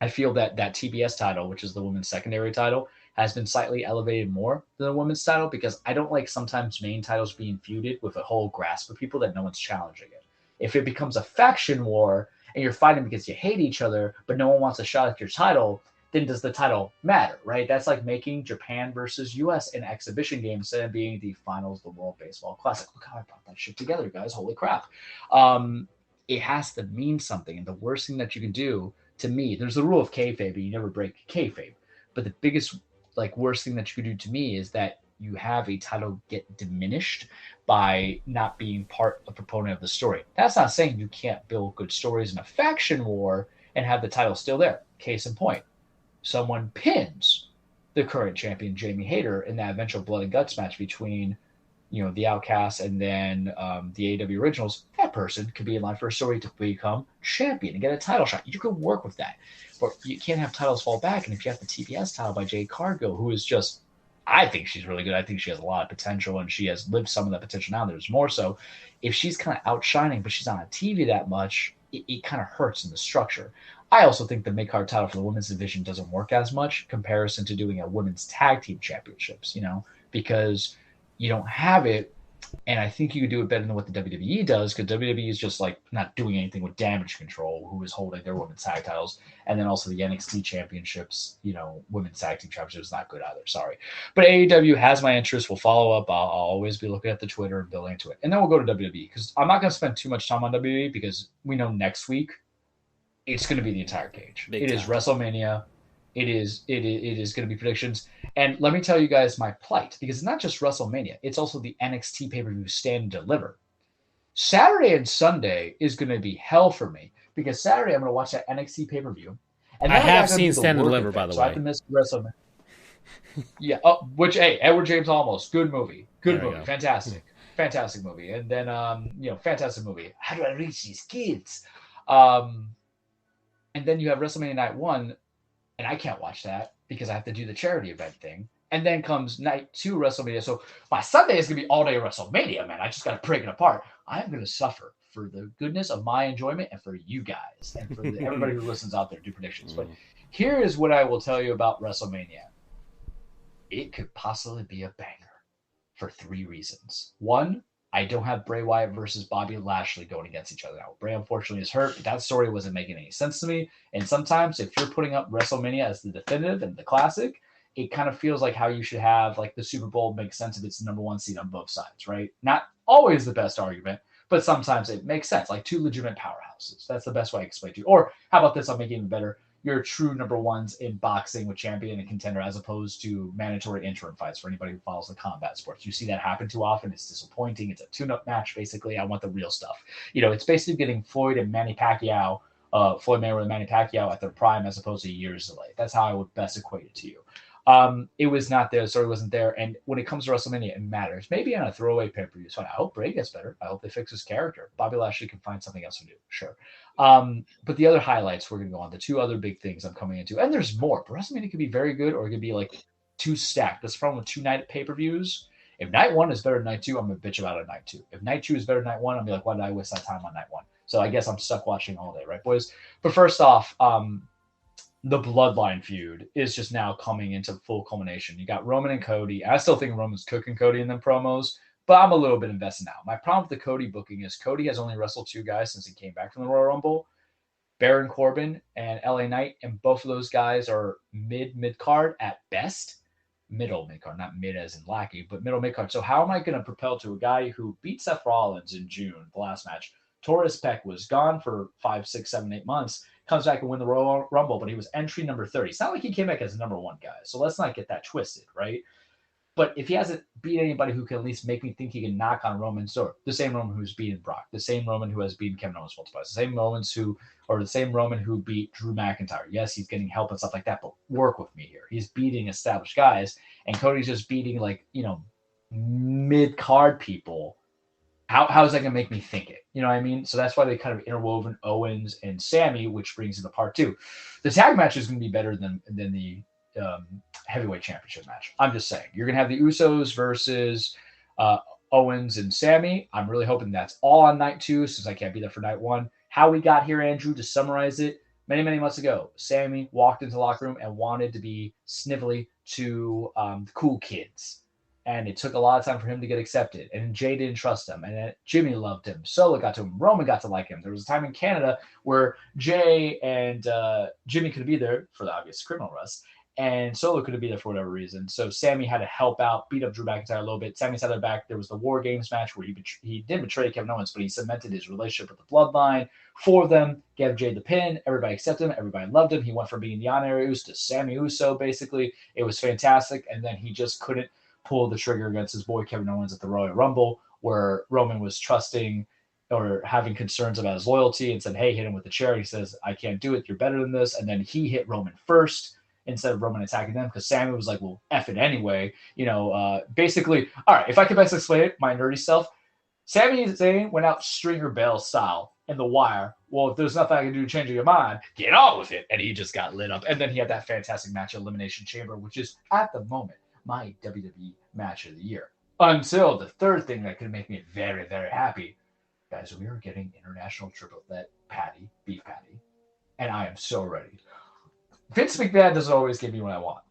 I feel that TBS title, which is the women's secondary title, has been slightly elevated more than the women's title because I don't like sometimes main titles being feuded with a whole grasp of people that no one's challenging it. If it becomes a faction war and you're fighting because you hate each other, but no one wants a shot at your title, then does the title matter, right? That's like making Japan versus US an exhibition game instead of being the finals of the World Baseball Classic. Look how I brought that shit together, guys. Holy crap. It has to mean something. And the worst thing that you can do, to me, there's the rule of kayfabe, and you never break kayfabe. But the biggest like worst thing that you could do to me is that you have a title get diminished by not being part of proponent of the story. That's not saying you can't build good stories in a faction war and have the title still there. Case in point, someone pins the current champion Jamie Hayter in that eventual blood and guts match between the Outcasts and then the AEW Originals. That person could be in line for a story to become champion and get a title shot. You can work with that, but you can't have titles fall back. And if you have the TBS title by Jade Cargill, who is just, I think she's really good. I think she has a lot of potential, and she has lived some of that potential now. There's more so. If she's kind of outshining, but she's not on TV that much, it kind of hurts in the structure. I also think the mid-card title for the women's division doesn't work as much in comparison to doing a women's tag team championships, because you don't have it. And I think you could do it better than what the WWE does, because WWE is just like not doing anything with Damage Control, who is holding their women's tag titles. And then also the NXT championships, women's tag team championship is not good either. Sorry. But AEW has my interest. We'll follow up. I'll always be looking at the Twitter and building to it. And then we'll go to WWE, because I'm not going to spend too much time on WWE, because we know next week it's going to be the entire cage. It is WrestleMania. It is going to be predictions. And let me tell you guys my plight, because it's not just WrestleMania. It's also the NXT pay-per-view Stand and Deliver. Saturday and Sunday is going to be hell for me, because Saturday I'm going to watch that NXT pay-per-view. And I have seen Stand and Deliver, by the way. I have to miss WrestleMania. Yeah, Edward James Olmos, good movie. Good movie. Fantastic. Fantastic movie. And then, fantastic movie. How do I reach these kids? And then you have WrestleMania Night 1, and I can't watch that because I have to do the charity event thing. And then comes Night 2 WrestleMania. So my Sunday is going to be all day WrestleMania, man. I just got to break it apart. I'm going to suffer for the goodness of my enjoyment and for you guys and for everybody who listens out there do predictions. But here is what I will tell you about WrestleMania. It could possibly be a banger for 3 reasons. 1, I don't have Bray Wyatt versus Bobby Lashley going against each other now. Bray, unfortunately, is hurt. But that story wasn't making any sense to me. And sometimes if you're putting up WrestleMania as the definitive and the classic, it kind of feels like how you should have like the Super Bowl make sense if it's the number 1 seed on both sides, right? Not always the best argument, but sometimes it makes sense. Like 2 legitimate powerhouses. That's the best way I can explain it to you. Or how about this? I'll make it even better. You're true number 1s in boxing with champion and contender, as opposed to mandatory interim fights for anybody who follows the combat sports. You see that happen too often. It's disappointing. It's a tune-up match, basically. I want the real stuff. It's basically getting Floyd and Manny Pacquiao, Floyd Mayweather and Manny Pacquiao at their prime, as opposed to years delay. That's how I would best equate it to you. It was not there. The story wasn't there. And when it comes to WrestleMania, it matters. Maybe on a throwaway pay-per-view, it's fine. I hope Bray gets better. I hope they fix his character. Bobby Lashley can find something else to do. Sure. But the other highlights we're going to go on, the 2 other big things I'm coming into, and there's more, but WrestleMania could be very good, or it could be like too stacked. That's the problem with 2 night pay-per-views. If night 1 is better than night 2, I'm going to bitch about it night 2. If night 2 is better than night 1, I'll be like, why did I waste that time on night 1? So I guess I'm stuck watching all day, right, boys? But first off, the Bloodline feud is just now coming into full culmination. You got Roman and Cody. I still think Roman's cooking Cody in them promos, but I'm a little bit invested now. My problem with the Cody booking is Cody has only wrestled 2 guys since he came back from the Royal Rumble, Baron Corbin and LA Knight, and both of those guys are mid-card at best. Middle mid-card, not mid as in lackey, but middle mid-card. So how am I going to propel to a guy who beat Seth Rollins in June, the last match? Torres Peck was gone for 5, 6, 7, 8 months, comes back and win the Royal Rumble, but he was entry number 30. It's not like he came back as the number 1 guy, so let's not get that twisted, right? But if he hasn't beat anybody who can at least make me think he can knock on Roman's door, the same Roman who's beaten Brock, the same Roman who has beaten Kevin Owens multiple times, the same Roman who beat Drew McIntyre. Yes, he's getting help and stuff like that, but work with me here. He's beating established guys, and Cody's just beating mid-card people. How is that going to make me think it? You know what I mean? So that's why they kind of interwoven Owens and Sammy, which brings into part 2. The tag match is going to be better than the heavyweight championship match. I'm just saying. You're going to have the Usos versus Owens and Sammy. I'm really hoping that's all on night 2, since I can't be there for night 1. How we got here, Andrew, to summarize it, many, many months ago, Sammy walked into the locker room and wanted to be snivelly to the cool kids. And it took a lot of time for him to get accepted. And Jay didn't trust him. And Jimmy loved him. Solo got to him. Roman got to like him. There was a time in Canada where Jay and Jimmy could be there for the obvious criminal arrest. and Solo couldn't be there for whatever reason. So Sammy had to help out, beat up Drew McIntyre a little bit. Sammy's had their back. There was the War Games match where he didn't betray Kevin Owens, but he cemented his relationship with the Bloodline for them, gave Jay the pin. Everybody accepted him. Everybody loved him. He went from being the honorary Uso to Sammy Uso, basically. It was fantastic. And then he just couldn't pull the trigger against his boy Kevin Owens at the Royal Rumble, where Roman was trusting or having concerns about his loyalty and said, hey, hit him with the chair. He says, I can't do it. You're better than this. And then he hit Roman first instead of Roman attacking them, because Sammy was like, well, F it anyway. Basically, all right, if I could best explain it, my nerdy self, Sami Zayn went out Stringer Bell style in the wire. Well, if there's nothing I can do to change your mind, get on with it. And he just got lit up. And then he had that fantastic match at Elimination Chamber, which is, at the moment, my WWE match of the year. Until the third thing that could make me very, very happy. Guys, we are getting international triple threat patty, beef patty. And I am so ready. Vince McMahon doesn't always give me what I want.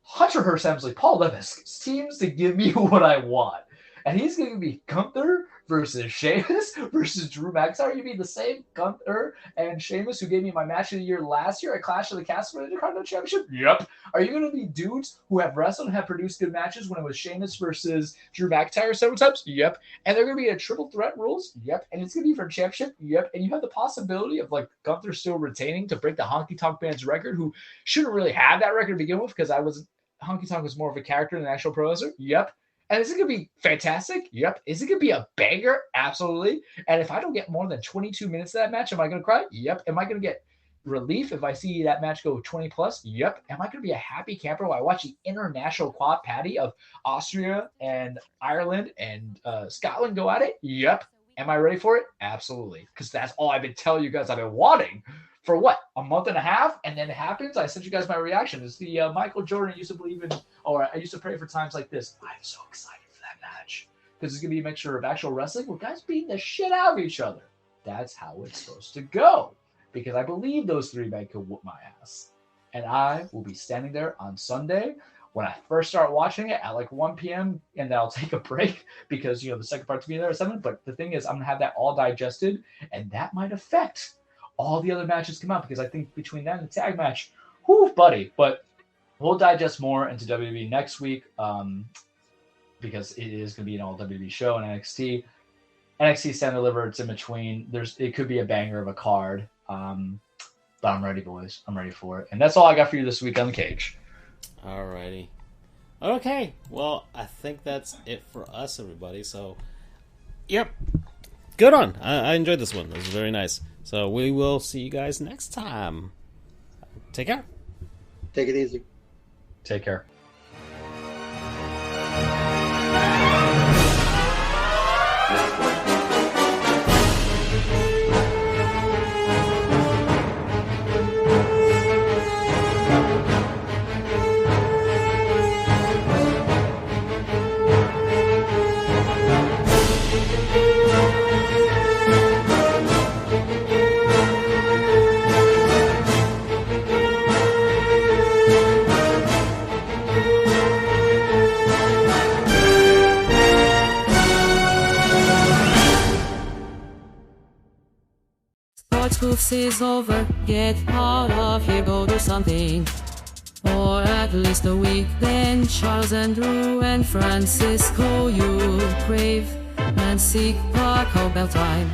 Hunter Hearst Helmsley, Paul Levesque seems to give me what I want. And he's going to be Gunther versus Sheamus versus Drew McIntyre. You mean the same Gunther and Sheamus who gave me my match of the year last year at Clash of the Castle for the Intercontinental Championship? Yep. Are you going to be dudes who have wrestled and have produced good matches when it was Sheamus versus Drew McIntyre several times? Yep. And they're going to be a triple threat rules? Yep. And it's going to be for championship? Yep. And you have the possibility of like Gunther still retaining to break the Honky Tonk Man's record, who shouldn't really have that record to begin with, because Honky Tonk was more of a character than an actual pro wrestler? Yep. And is it going to be fantastic? Yep. Is it going to be a banger? Absolutely. And if I don't get more than 22 minutes of that match, am I going to cry? Yep. Am I going to get relief if I see that match go 20 plus? Yep. Am I going to be a happy camper while I watch the international quad patty of Austria and Ireland and Scotland go at it? Yep. Am I ready for it? Absolutely. Because that's all I've been telling you guys I've been wanting for what, a month and a half? And then it happens. I sent you guys my reaction. It's the Michael Jordan used to believe in, or I used to pray for times like this. I'm so excited for that match, because it's going to be a mixture of actual wrestling with guys beating the shit out of each other. That's how it's supposed to go, because I believe those three men could whoop my ass. And I will be standing there on Sunday when I first start watching it at like 1 p.m. and then I'll take a break because, the second part's going to be there at 7. But the thing is, I'm going to have that all digested, and that might affect all the other matches come out, because I think between that and the tag match, whoo, buddy. But we'll digest more into WWE next week, because it is going to be an all WWE show, and NXT Stand Deliver, it's in between. It could be a banger of a card, but I'm ready, boys. I'm ready for it, and that's all I got for you this week on the Cage. Alrighty. Okay. Well, I think that's it for us, everybody. So, yep. Good on. I enjoyed this one. It was very nice. So we will see you guys next time. Take care. Take it easy. Take care. Goofs is over, get out of here, go do something. Or at least a week, then Charles and Drew and Francisco, you crave and seek Taco Bell time.